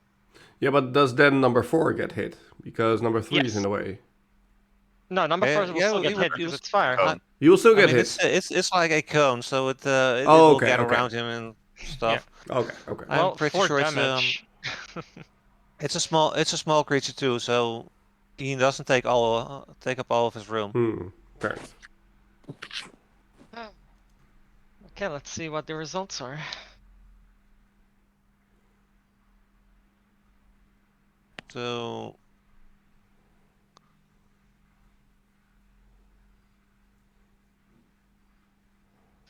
Yeah, but does then number 4 get hit? Because number 3 is Yes. in the way. No, number 4 will still get hit because it's fire. Cone. You will still I get mean, hit. it's like a cone, so it Oh, will okay, get okay. around him and stuff. Okay, okay. I'm Well, pretty 4 sure damage. it's a small creature too, so he doesn't take up all of his room. Fair enough. Okay, let's see what the results are. So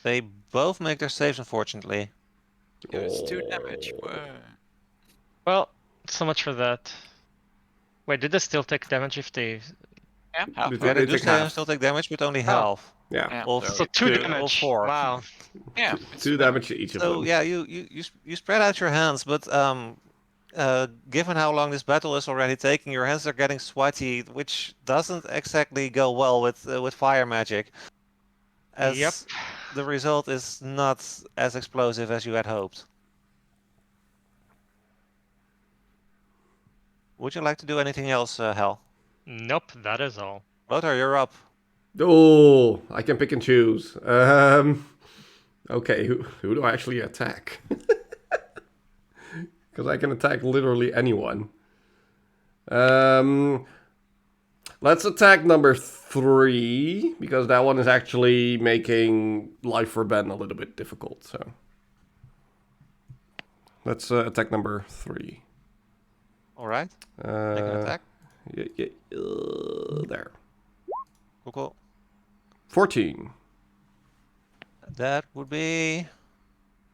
they both make their saves, unfortunately. Yeah, it's 2 damage. Whoa. Well, so much for that. Wait, did they still take damage if they? Yeah, half. Yeah, they They do take half. still take damage, but only Oh. half. Yeah. Yeah, Of so So 2 two, damage. of 4. Wow. yeah, Two, it's two damage to each of So them. yeah, you spread out your hands, but given how long this battle is already taking, your hands are getting sweaty, which doesn't exactly go well with fire magic. As Yep. the result is not as explosive as you had hoped. Would you like to do anything else, Hal? Nope, that is all. Lothar, you're up. Oh, I can pick and choose. Okay, who do I actually attack? Because I can attack literally anyone. Let's attack number 3, because that one is actually making life for Ben a little bit difficult. So let's attack number 3. All right. Make an attack. There. Cool. 14. That would be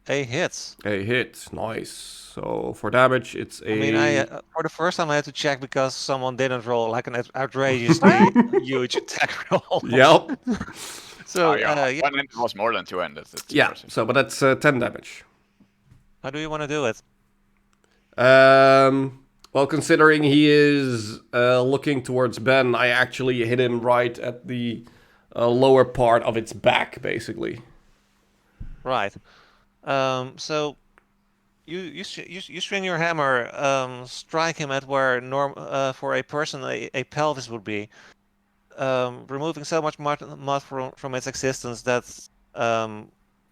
a hit. A hit. Nice. So for damage, it's a... I mean, for the first time I had to check because someone didn't roll like an outrageously huge attack roll. Yep. So, yeah, yeah. one end was more than 2 ended. It's Yeah, impressive. so, but that's 10 damage. How do you want to do it? Well, considering he is looking towards Ben, I actually hit him right at the lower part of its back, basically. Right. So you swing your hammer, strike him at where for a person a pelvis would be, removing so much mud from its existence that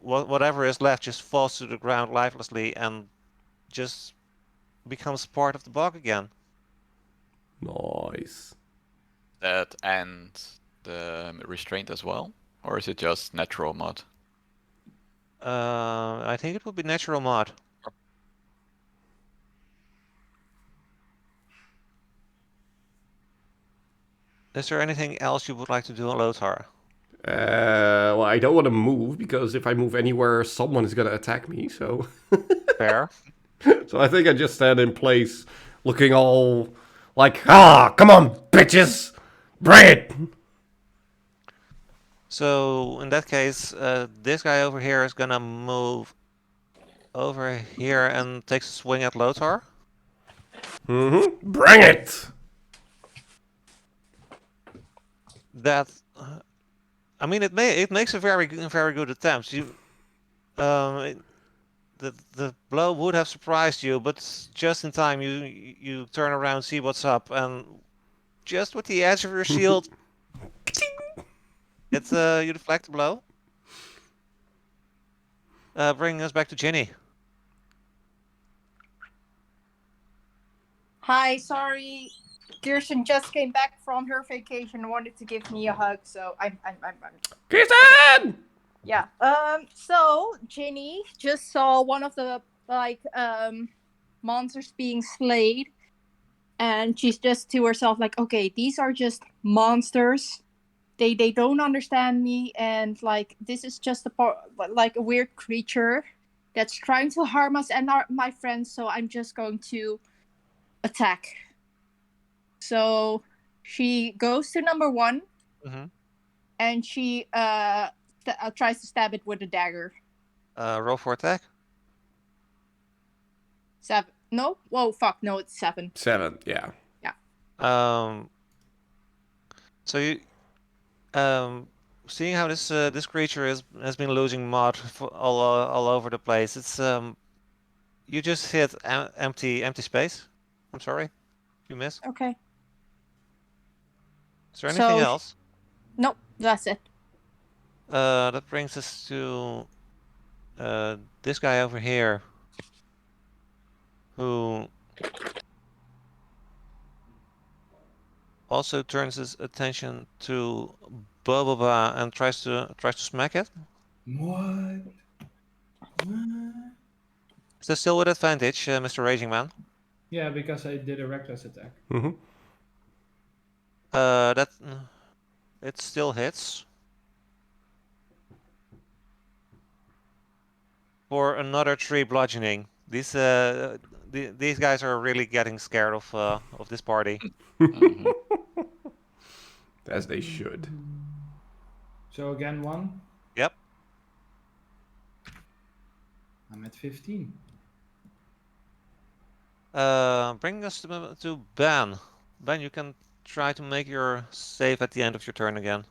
whatever is left just falls to the ground lifelessly and just becomes part of the bog again. Nice. That and the restraint as well? Or is it just natural mod? I think it would be natural mod. Is there anything else you would like to do on Lothar? Well, I don't want to move, because if I move anywhere, someone is going to attack me, so... Fair. So I think I just stand in place, looking all like, come on, bitches! Bring it! So in that case, this guy over here is gonna move over here and takes a swing at Lothar. Mm-hmm. Bring it! That, I mean, it makes a very good attempt. The blow would have surprised you, but just in time you turn around, see what's up, and just with the edge of your shield, it's you deflect the blow. Bringing us back to Ginny. Hi, sorry. Kirsten just came back from her vacation and wanted to give me a hug, so I'm Kirsten! yeah. So Ginny just saw one of the monsters being slayed, and she's just to herself like, okay, these are just monsters. They don't understand me, and like this is just a weird creature that's trying to harm us and my friends. So I'm just going to attack. So she goes to number 1, and she tries to stab it with a dagger. Roll for attack. 7. No? Whoa, fuck. No, it's 7. 7, yeah. Yeah. So you, seeing how this creature has been losing mud all over the place, it's you just hit empty space. I'm sorry, you miss. Okay. Is there anything else? Nope, that's it. That brings us to this guy over here, who also turns his attention to Boboba and tries to smack it. What? What? Is that still with advantage, Mr. Raging Man? Yeah, because I did a reckless attack. Mm-hmm. That it still hits for another 3 bludgeoning. These guys are really getting scared of this party. Mhm. As they should. So again, 1. Yep. I'm at 15. Bring us to Ben. Ben, you can try to make your save at the end of your turn again.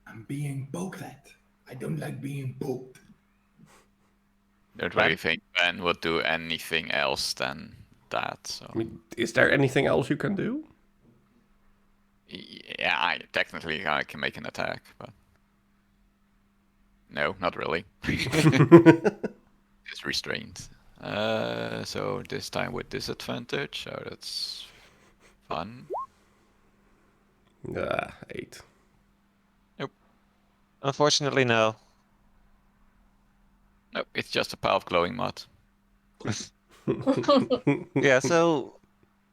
I'm being poked at. I don't like being poked. Don't Ben? really think Ben would do anything else than that. So I mean, is there anything else you can do? yeah, technically I can make an attack, but no, not really. It's restrained. So this time with disadvantage. So that's fun. 8. Unfortunately, no. No, it's just a pile of glowing mud. Yeah, so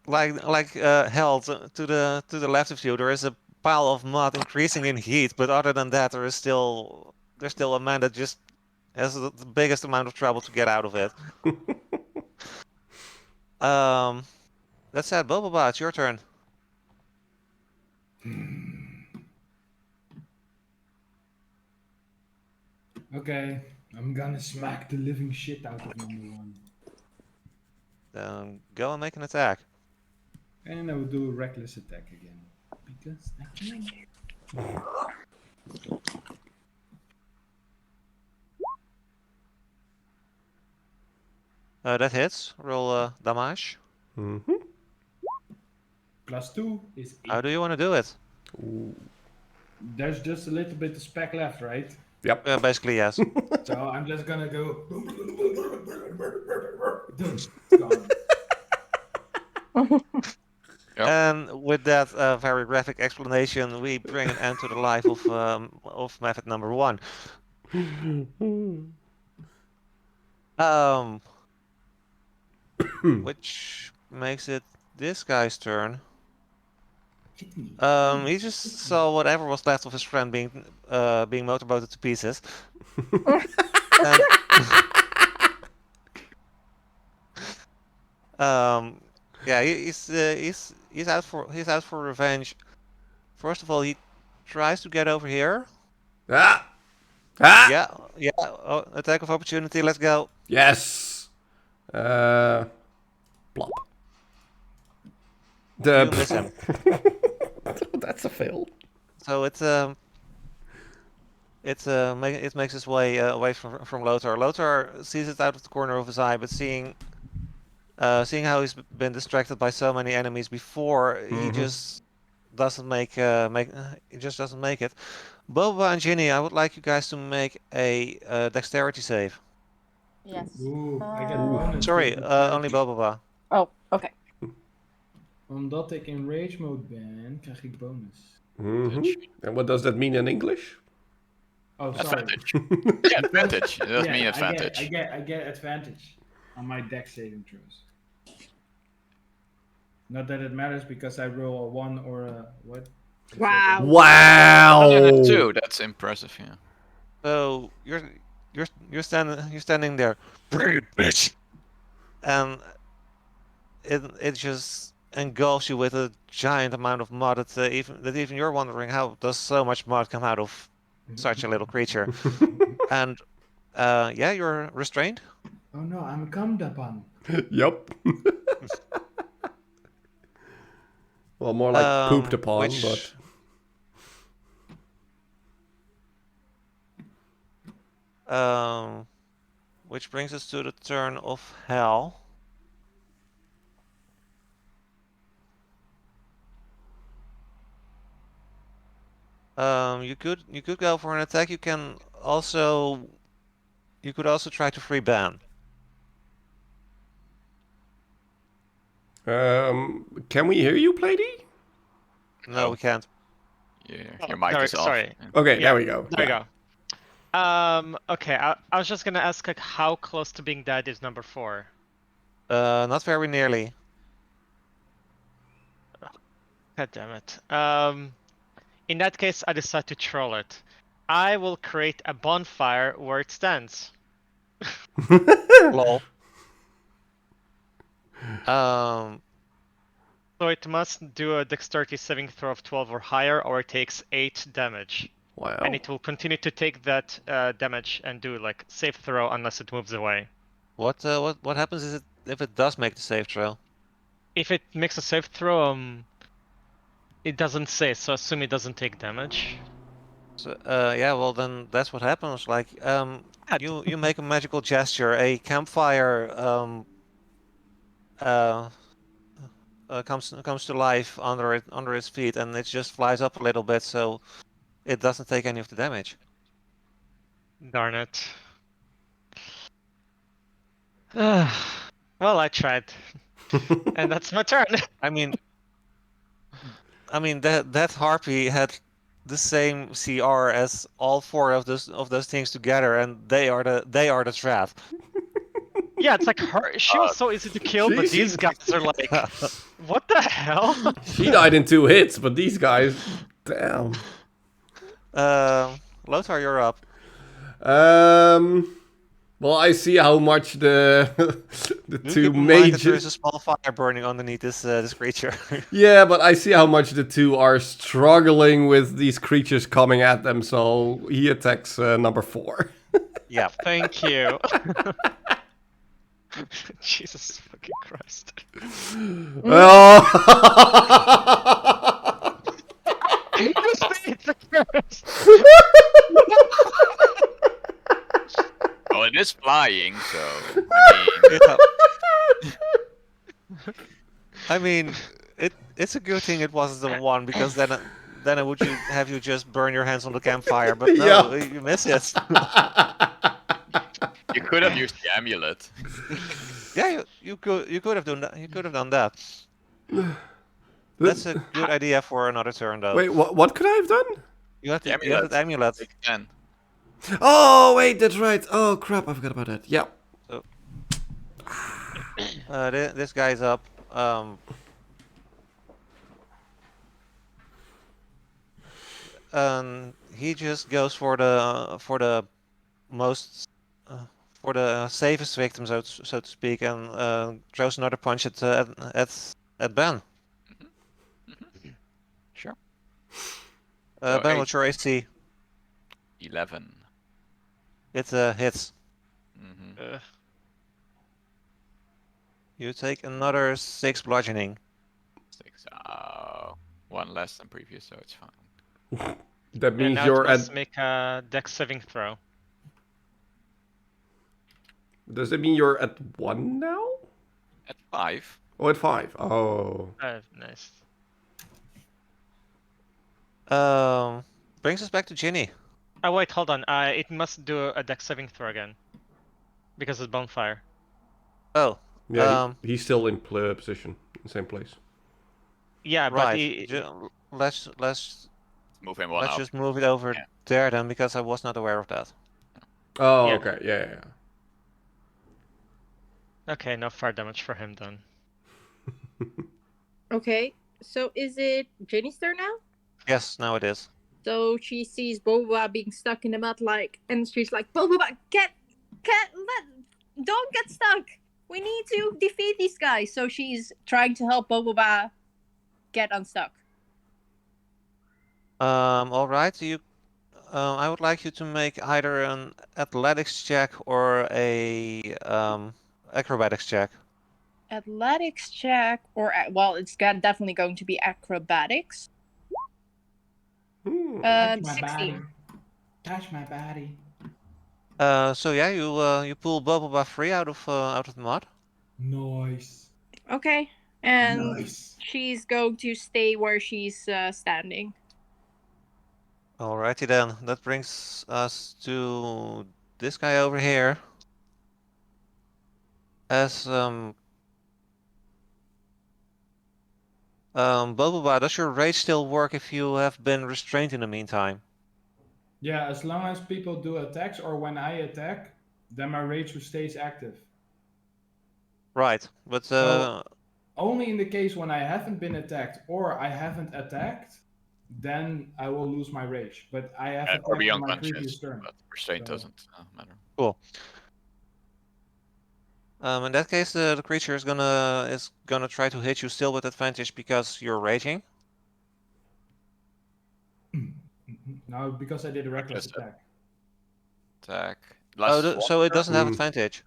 like held to the left of you, there is a pile of mud increasing in heat, but other than that, there's still a man that just has the biggest amount of trouble to get out of it. That said, Boboba, it's your turn. Okay, I'm gonna smack the living shit out of number 1. Go and make an attack. And I will do a reckless attack again. Because I can. That hits. Roll damage. Mm-hmm. +2 is 8. How do you want to do it? There's just a little bit of spec left, right? Yep. Basically, yes. So I'm just gonna go. Done. Gone. Yep. And with that very graphic explanation, we bring an end to the life of method number 1. Which makes it this guy's turn. Hit me. He just saw whatever was left of his friend being motorboated to pieces. And, yeah, he's out for revenge. First of all, he tries to get over here. Ah! Ah! Yeah. Oh, attack of opportunity. Let's go. Yes! Plop. You miss him. That's a fail. So it makes its way away from Lothar. Lothar sees it out of the corner of his eye, but seeing how he's been distracted by so many enemies before, he just doesn't make it. Boba and Ginny, I would like you guys to make a dexterity save. Yes. Ooh, I get Ooh. bonus. Sorry, for the only Boba. Oh, okay. Omdat ik in rage mode ben, krijg ik bonus. And what does that mean in English? Oh, sorry. Advantage. Yeah, advantage. It does Yeah, mean advantage. I get advantage on my dex saving throws. Not that it matters because I roll a 1 or a what? Wow. Wow! Oh, 2. That's impressive. Yeah. So you're standing there, bitch, and it just engulfs you with a giant amount of mud that even you're wondering how does so much mud come out of such a little creature. And yeah, you're restrained. Oh no, I'm cummed upon. Yup. Well, more like pooped upon, but... Which brings us to the turn of Hell. You could go for an attack. You could also try to free Ben. Can we hear you, Plady? No, Oh. we can't. Your mic is off. Sorry. Okay, Yeah, there we go. There Yeah. you go. Okay, I was just gonna ask, like, how close to being dead is number 4? Not very nearly. God damn it. In that case, I decide to troll it. I will create a bonfire where it stands. Lol. Um, So it must do a dexterity saving throw of 12 or higher, or it takes 8 damage. Wow. And it will continue to take that damage and do like save throw unless it moves away. what happens is if it does make the save throw? If it makes a save throw, it doesn't say, so assume it doesn't take damage. So, yeah, well then that's what happens. Like, you make a magical gesture, a campfire comes to life under its feet, and it just flies up a little bit, so it doesn't take any of the damage. Darn it. Well, I tried. And that's my turn. I mean, that harpy had the same CR as all 4 of those things together, and they are the trap. Yeah, it's like her. She was so easy to kill, but these guys are like, what the hell? She died in 2 hits, but these guys, damn. Lothar, you're up. Well, I see how much the the Do two keep in mind that there mages. is a small fire burning underneath this creature. Yeah, but I see how much the two are struggling with these creatures coming at them. So he attacks number 4. Yeah. Thank you. Jesus fucking Christ. Oh! It's a curse. Well, it is flying, so I mean, it's a good thing it wasn't the 1, because then I would have you just burn your hands on the campfire, but no, Yeah. you miss it. you could have used the amulet. Yeah, you could have done that. You could have done that. That's a good idea for another turn, though. Wait, what could I have done? You have The the amulet. You can. Oh, wait, that's right. Oh, crap, I forgot about that. Yeah. This guy's up. He just goes for the most for the safest victim, so to speak, and throws another punch at Ben. Sure. Ben, 8. what's your AC? 11. It hits. Mm-hmm. You take another 6 bludgeoning. 6. Oh, 1 less than previous, so it's fine. That And means now you're it must at. make a dex saving throw. Does that mean you're at 1 now? At 5. Oh, at 5. Oh. Nice. Brings us back to Ginny. Oh wait, hold on. It must do a dex saving throw again. Because it's bonfire. Oh. Yeah, he's still in position, in the same place. Yeah, but right. Let's Move him one up. just move it over there then, because I was not aware of that. Oh, Yeah. okay. Yeah. Okay, no fire damage for him then. Okay, so is it Jenny's turn now? Yes, now it is. So she sees Boba being stuck in the mud, and she's like, Boba, don't get stuck. We need to defeat these guys. So she's trying to help Boba get unstuck. All right. I would like you to make either an athletics check or a acrobatics check. Athletics check, or it's definitely going to be acrobatics. Touch my 16. body. Touch my body. So yeah, you pull Boba free out of the mud. Nice. Okay, and Nice. she's going to stay where she's standing. Alrighty then. That brings us to this guy over here. As Boboba, does your rage still work if you have been restrained in the meantime? Yeah, as long as people do attacks or when I attack, then my rage stays active. Right, but So only in the case when I haven't been attacked or I haven't attacked, then I will lose my rage. But I have Or attacked be on my unconscious, previous turn. but restraint So- doesn't matter. cool. In that case, the creature is gonna try to hit you still with advantage because you're raging. No, because I did a reckless Reckless attack. Attack. So it doesn't have Mm. advantage.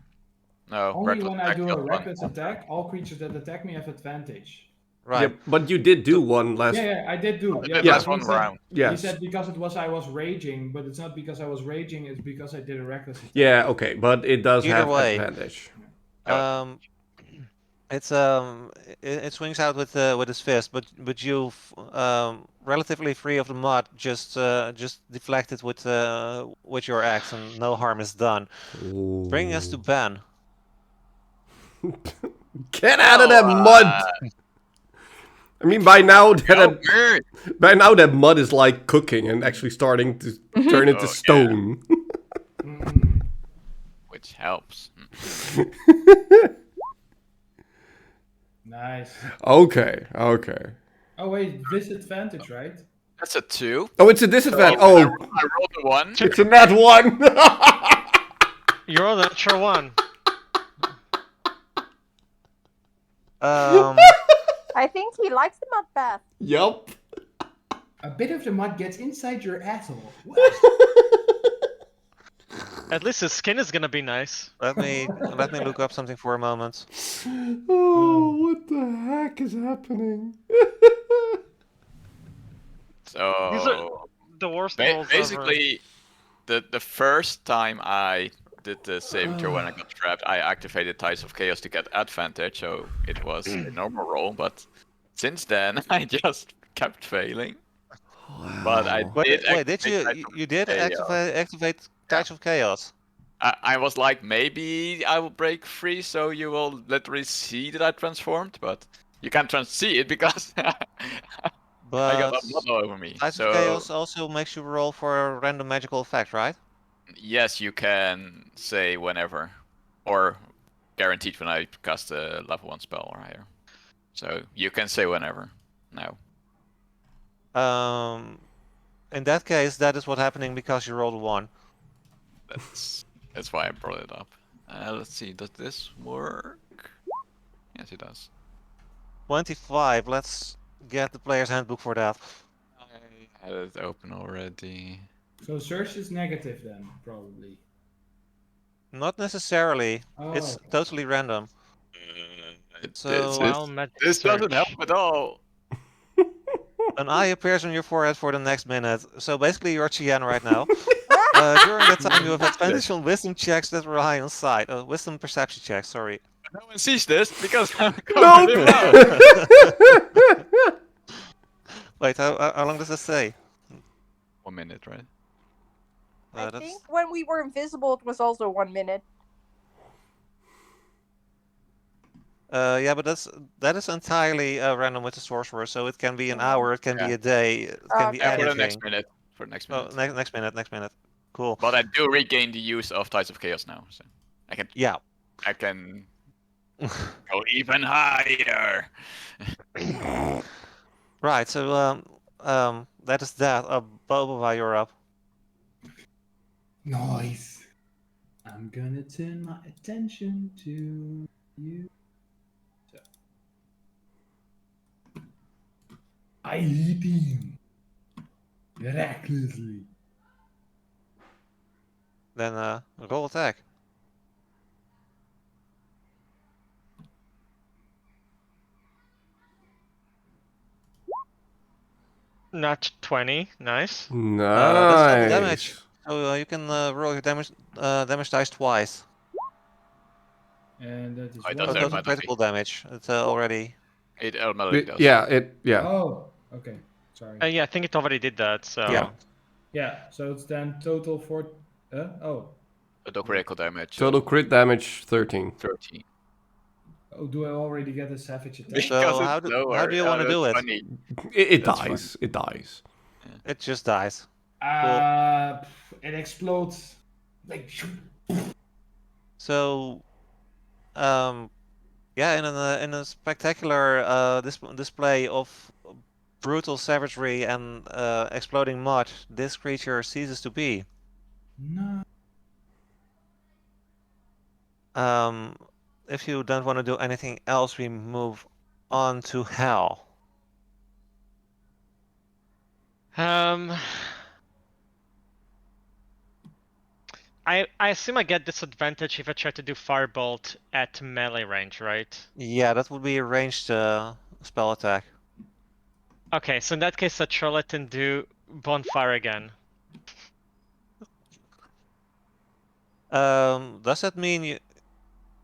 No, Only reckless when I attack do just a one. reckless attack, all creatures that attack me have advantage. Right. Yep, but you did do one last. Yeah, I did do. Yeah, Yeah, last but one round. He Yes. said because I was raging, but it's not because I was raging. It's because I did a reckless attack. Yeah, okay, but it does Either have way. advantage. Um, it swings out with his fist, but you relatively free of the mud, just deflect it with your axe, and no harm is done. Bringing us to Ben. Get out of that mud! I mean, by now that mud is like cooking and actually starting to turn into stone. Which helps. Nice. Okay. Oh wait, disadvantage, right? That's a 2. Oh, it's a disadvantage. I Oh, rolled a 1. it's a nat 1. You rolled a natural 1. I think he likes the mud bath. Yup. A bit of the mud gets inside your asshole. At least his skin is gonna be nice. Let me look up something for a moment. Oh, what the heck is happening? So These are the worst rolls basically, the first time I did the saving throw when I got trapped, I activated Tides of Chaos to get advantage, so it was a normal roll. But since then, I just kept failing. But I Wait, did you did Chaos. activate Tides of Chaos? I was like, maybe I will break free, so you will literally see that I transformed, but you can't see it because I got But a model over me. Tides So of Chaos also makes you roll for a random magical effect, right? yes, you can say whenever, or guaranteed when I cast a level 1 spell or higher. So you can say whenever now. In that case, that is what's happening because you rolled a 1. That's why I brought it up. Let's see, does this work? Yes, it does. 25. Let's get the player's handbook for that. I had it open already. So search is negative then, probably. Not necessarily. Oh. It's totally random. So Wild magic This doesn't search. help at all. an eye appears on your forehead for the next minute. So basically, you're Chien right now. During that time, you have advantage on wisdom checks that rely on sight. Wisdom perception checks, sorry. No one sees this because I'm Nope. covered in mud. Wait, how long does this say? 1 minute, right? I That's... think when we were invisible, it was also 1 minute. Yeah, but that is entirely random with the sorcerer. So it can be an hour, it can be a day, it can be Yeah, anything. for the next minute. For the next minute. Oh, next minute. Cool. But I do regain the use of Tides of Chaos now, so I can. Yeah. I can go even higher. Right. So that is that. Boba, you're up. Nice. I'm gonna turn my attention to you. So. I hit him recklessly. Then roll attack. Nat 20, nice. That's double Nice. damage. So you can roll your damage dice twice. And that is Oh, it Oh, does total automatically. critical damage. It's already. It automatically does. Yeah. Oh, okay. Sorry. Yeah, I think it already did that. So Yeah. Yeah, so it's then total for. Oh. Total critical damage. Total crit damage 13. 13. Oh, do I already get a savage attack? So Because how it's do lower. you want to that's do it? funny. It That's dies. It dies. It just dies. It explodes. Like, So, yeah, in a spectacular display of brutal savagery and exploding mud, this creature ceases to be. no. If you don't want to do anything else, we move on to hell. I assume I get disadvantage if I try to do firebolt at melee range, right? Yeah, that would be a ranged spell attack. Okay, so in that case, a charlatan do bonfire again. Does that mean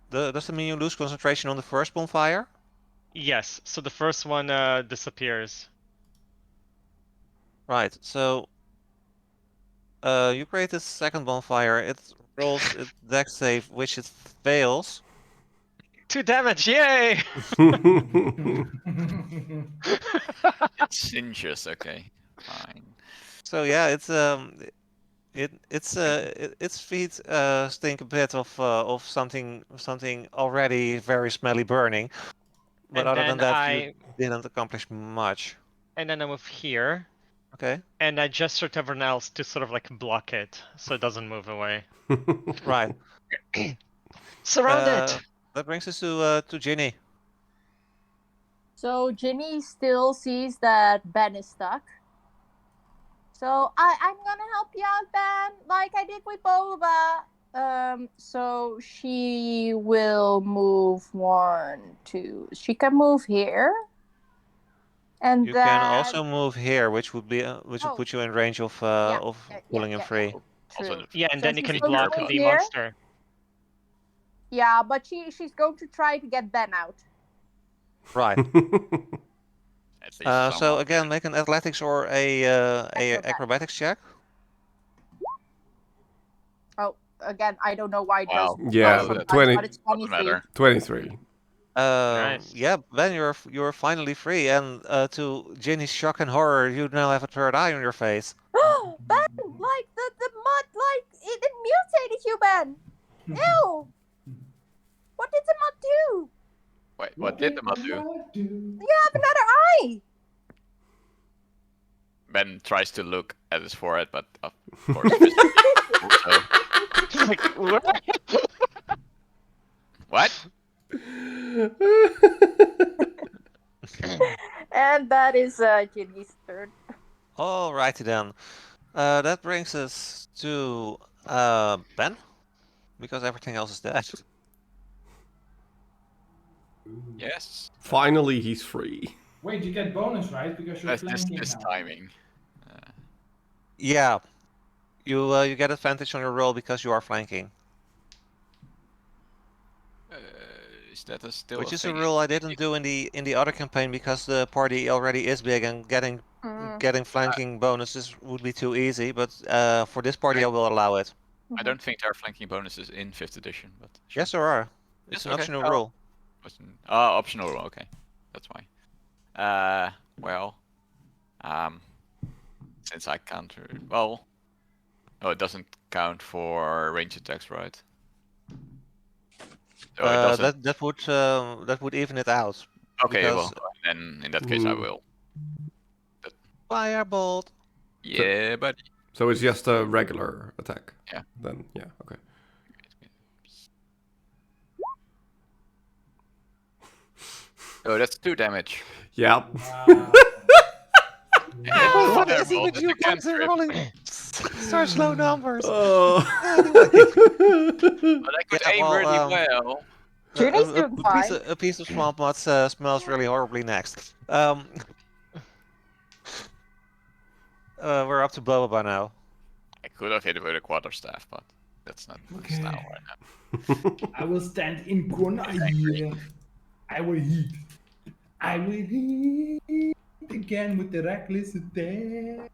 you lose concentration on the first bonfire? Yes, so the first one disappears. Right. So you create a second bonfire. It rolls a dex save, which it fails. 2 damage, yay! It singes. Okay, fine. So yeah, its feet stink a bit of something already very smelly burning. But And other then than that, you didn't accomplish much. I move here, Okay. and I gesture to everyone else to sort of like block it, so it doesn't move away. Right. Surround it! That brings us to Ginny. So Ginny still sees that Ben is stuck. So I'm gonna help you out, Ben, like I did with Boba. So she will move 1, 2. She can move here. And You then can also move here, which would put you in range of yeah, pulling him free. Also, true. Yeah, and So then you she's can going to block move the here. monster. Yeah, but she's going to try to get Ben out. Right. at least So someone. again, make an athletics or a acrobatics check. Oh, again, I don't know why it Wow. does. Yeah, Oh, but that 20 But it's doesn't 23. matter. 23. Nice. Yeah, Ben, you're finally free, and to Ginny's shock and horror, you now have a third eye on your face. Ben, like the mud, like it mutated you, Ben. Ew. What did the mud do? Wait, what did the mud do? You have another eye. Ben tries to look at his forehead, but of course, physically, also. Like, what? What? And that is Ginny's turn. Alrighty then. That brings us to Ben, because everything else is dead. Yes. Finally, he's free. Wait, you get bonus, right? Because you're That's flanking this now. timing. Yeah, you get advantage on your roll because you are flanking, Is that still which a is a thing? rule I didn't do in the other campaign because the party already is big and getting flanking bonuses would be too easy. But for this party, I will allow it. I don't think there are flanking bonuses in 5th edition, but sure. Yes, there are. It's Yes, an okay. optional Oh. rule. Optional rule. Okay, that's why. Well, since I can't. Well, no, it doesn't count for range attacks, right? So it doesn't. That would even it out. Okay, because- well, then in that case I will. Firebolt. Yeah, buddy. So it's just a regular attack. Yeah. Then, yeah, okay. Oh, that's 2 damage. Yeah. What is it Firebolt with is you a guys cantrip. rolling such low numbers? Oh. But I could Yeah, aim well, really well. Ginny's doing fine. A piece of swamp mud smells really horribly next. We're up to Boba now. I could have hit it with a quarterstaff, but that's not my Okay. style right now. I will stand in corner here. I will hit. I will hit again with the reckless attack.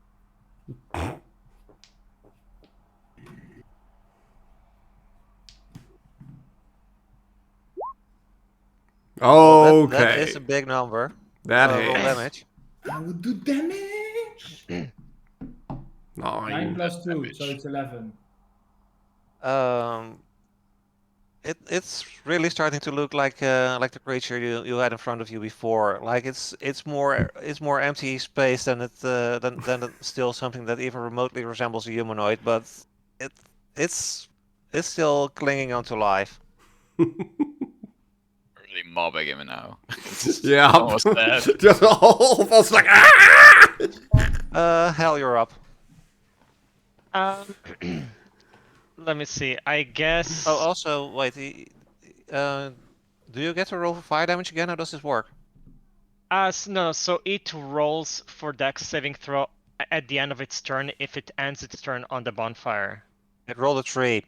Well, that Okay. is a big number. That Roll hits. damage. I will do damage. 9 9. plus 2, damage. so it's 11. It's really starting to look like the creature you had in front of you before. Like it's more empty space than it's still something that even remotely resembles a humanoid, but it it's still clinging onto life. Really mobbing him now. Yeah. Almost dead. Just almost like ah! Hell, you're up. Um, let me see. I guess. Oh, also, wait. Do you get to roll for fire damage again? How does this work? No. So it rolls for Dex saving throw at the end of its turn if it ends its turn on the bonfire. It rolled a 3.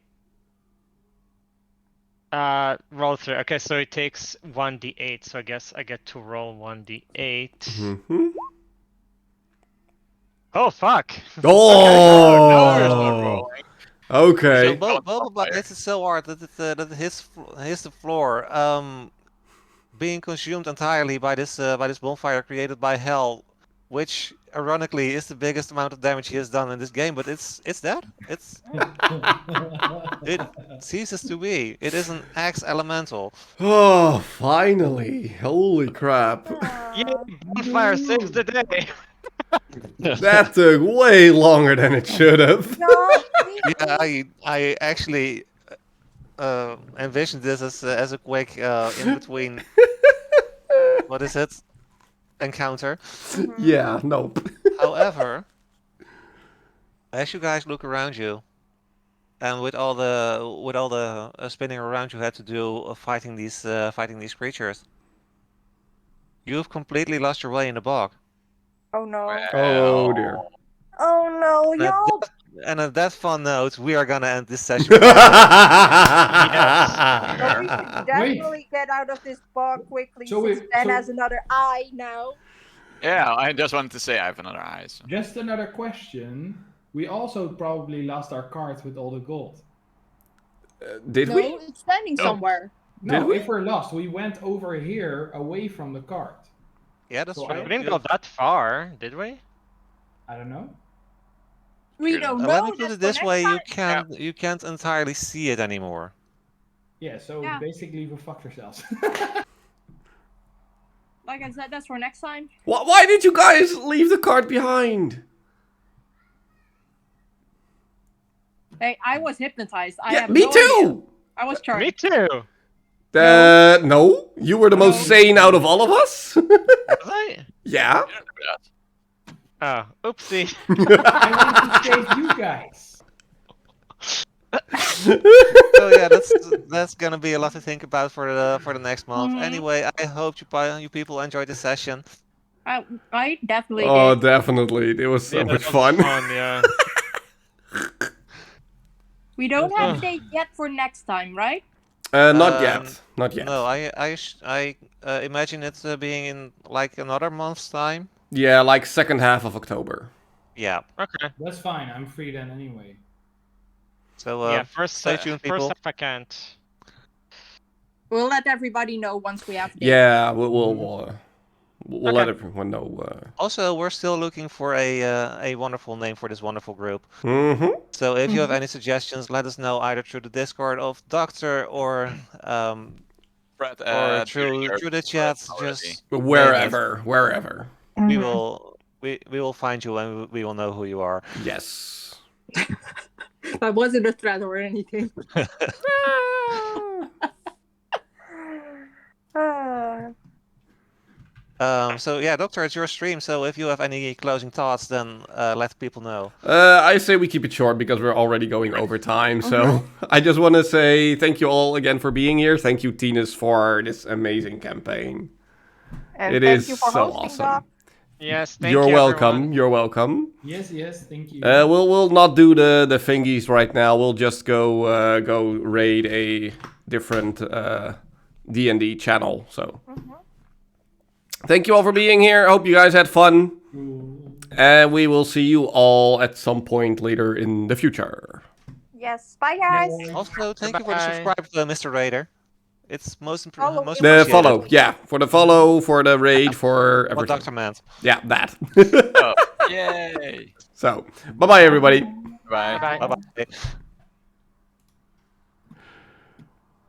Roll 3. Okay, so it takes 1d8. So I guess I get to roll 1d8. Mhm. Oh fuck! Now you're still Oh. rolling. Okay. So Well, Boba fire. hits it so hard that it hits the floor, being consumed entirely by this bonfire created by hell, which ironically is the biggest amount of damage he has done in this game. But it's dead. It ceases to be. It is an axe elemental. Oh, finally. Holy crap. Yay! Bonfire saves the day. That took way longer than it should have. No, Yeah, I actually envisioned this as a quick in between. What is it? Encounter. Yeah, nope. However, as you guys look around you, and with all the spinning around you had to do fighting these creatures, you've completely lost your way in the bog. Oh no. Oh dear. Oh no, And at y'all. And at that fun note, we are gonna end this session. But we should definitely get out of this bog quickly So since wait, Ben so- has another eye now. Yeah, I just wanted to say I have another eye. So. Just another question. We also probably lost our cards with all the gold. Did No, we? it's standing somewhere. No, Did we? if we're lost, we went over here away from the card. Yeah, that's So true. We didn't go that far, did we? I don't know. We Sure. don't Let know. me put That's it for this next way: time. you can't entirely see it anymore. Yeah, so Yeah. basically we fucked ourselves. Like I said, that's for next time. Why did you guys leave the cart behind? Hey, I was hypnotized. I Yeah, have me no too. idea. I was charmed. Me too. No, you were the most sane out of all of us. Was I? Yeah. You don't do that. Oh, oopsie. I want to save you guys. So yeah, that's gonna be a lot to think about for the next month. Mhm. Anyway, I hope you people enjoyed this session. I definitely Oh, did. definitely. It was so Yeah, much that was fun. Yeah. We don't have a Ugh. date yet for next time, right? Not yet. Not yet. No, I imagine it being in like another month's time. Yeah, like second half of October. Yeah. Okay. That's fine. I'm free then anyway. So Yeah, first stay tuned, people. half I can't. We'll let everybody know once we have a date. Yeah, we'll let Okay. everyone know. Also, we're still looking for a wonderful name for this wonderful group. Mm-hmm. So if you have any suggestions, let us know either through the Discord of Doctor or Fred, through the chat. already. Just Wherever. we will find you and we will know who you are. Yes. That wasn't a threat or anything. So yeah, Doctor, it's your stream. So if you have any closing thoughts, then let people know. I say we keep it short because we're already going over time. So I just want to say thank you all again for being here. Thank you, Tinus, for this amazing campaign. And It thank is you for so hosting, awesome. Doc. Yes, thank You're you. welcome. Everyone. You're welcome. Yes, thank you. We'll not do the thingies right now. We'll just go raid a different D&D channel. So thank you all for being here. I hope you guys had fun. And we will see you all at some point later in the future. Yes, bye guys. Also, thank you for the Goodbye. subscribe, Mr. Raider. It's most Follow most him. The appreciated. follow, yeah. For the follow, for the raid, for What everything. Dr. Mant. Yeah, that. Oh, yay! So, bye-bye, everybody. Bye. Bye. Bye bye.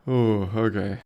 Oh, okay.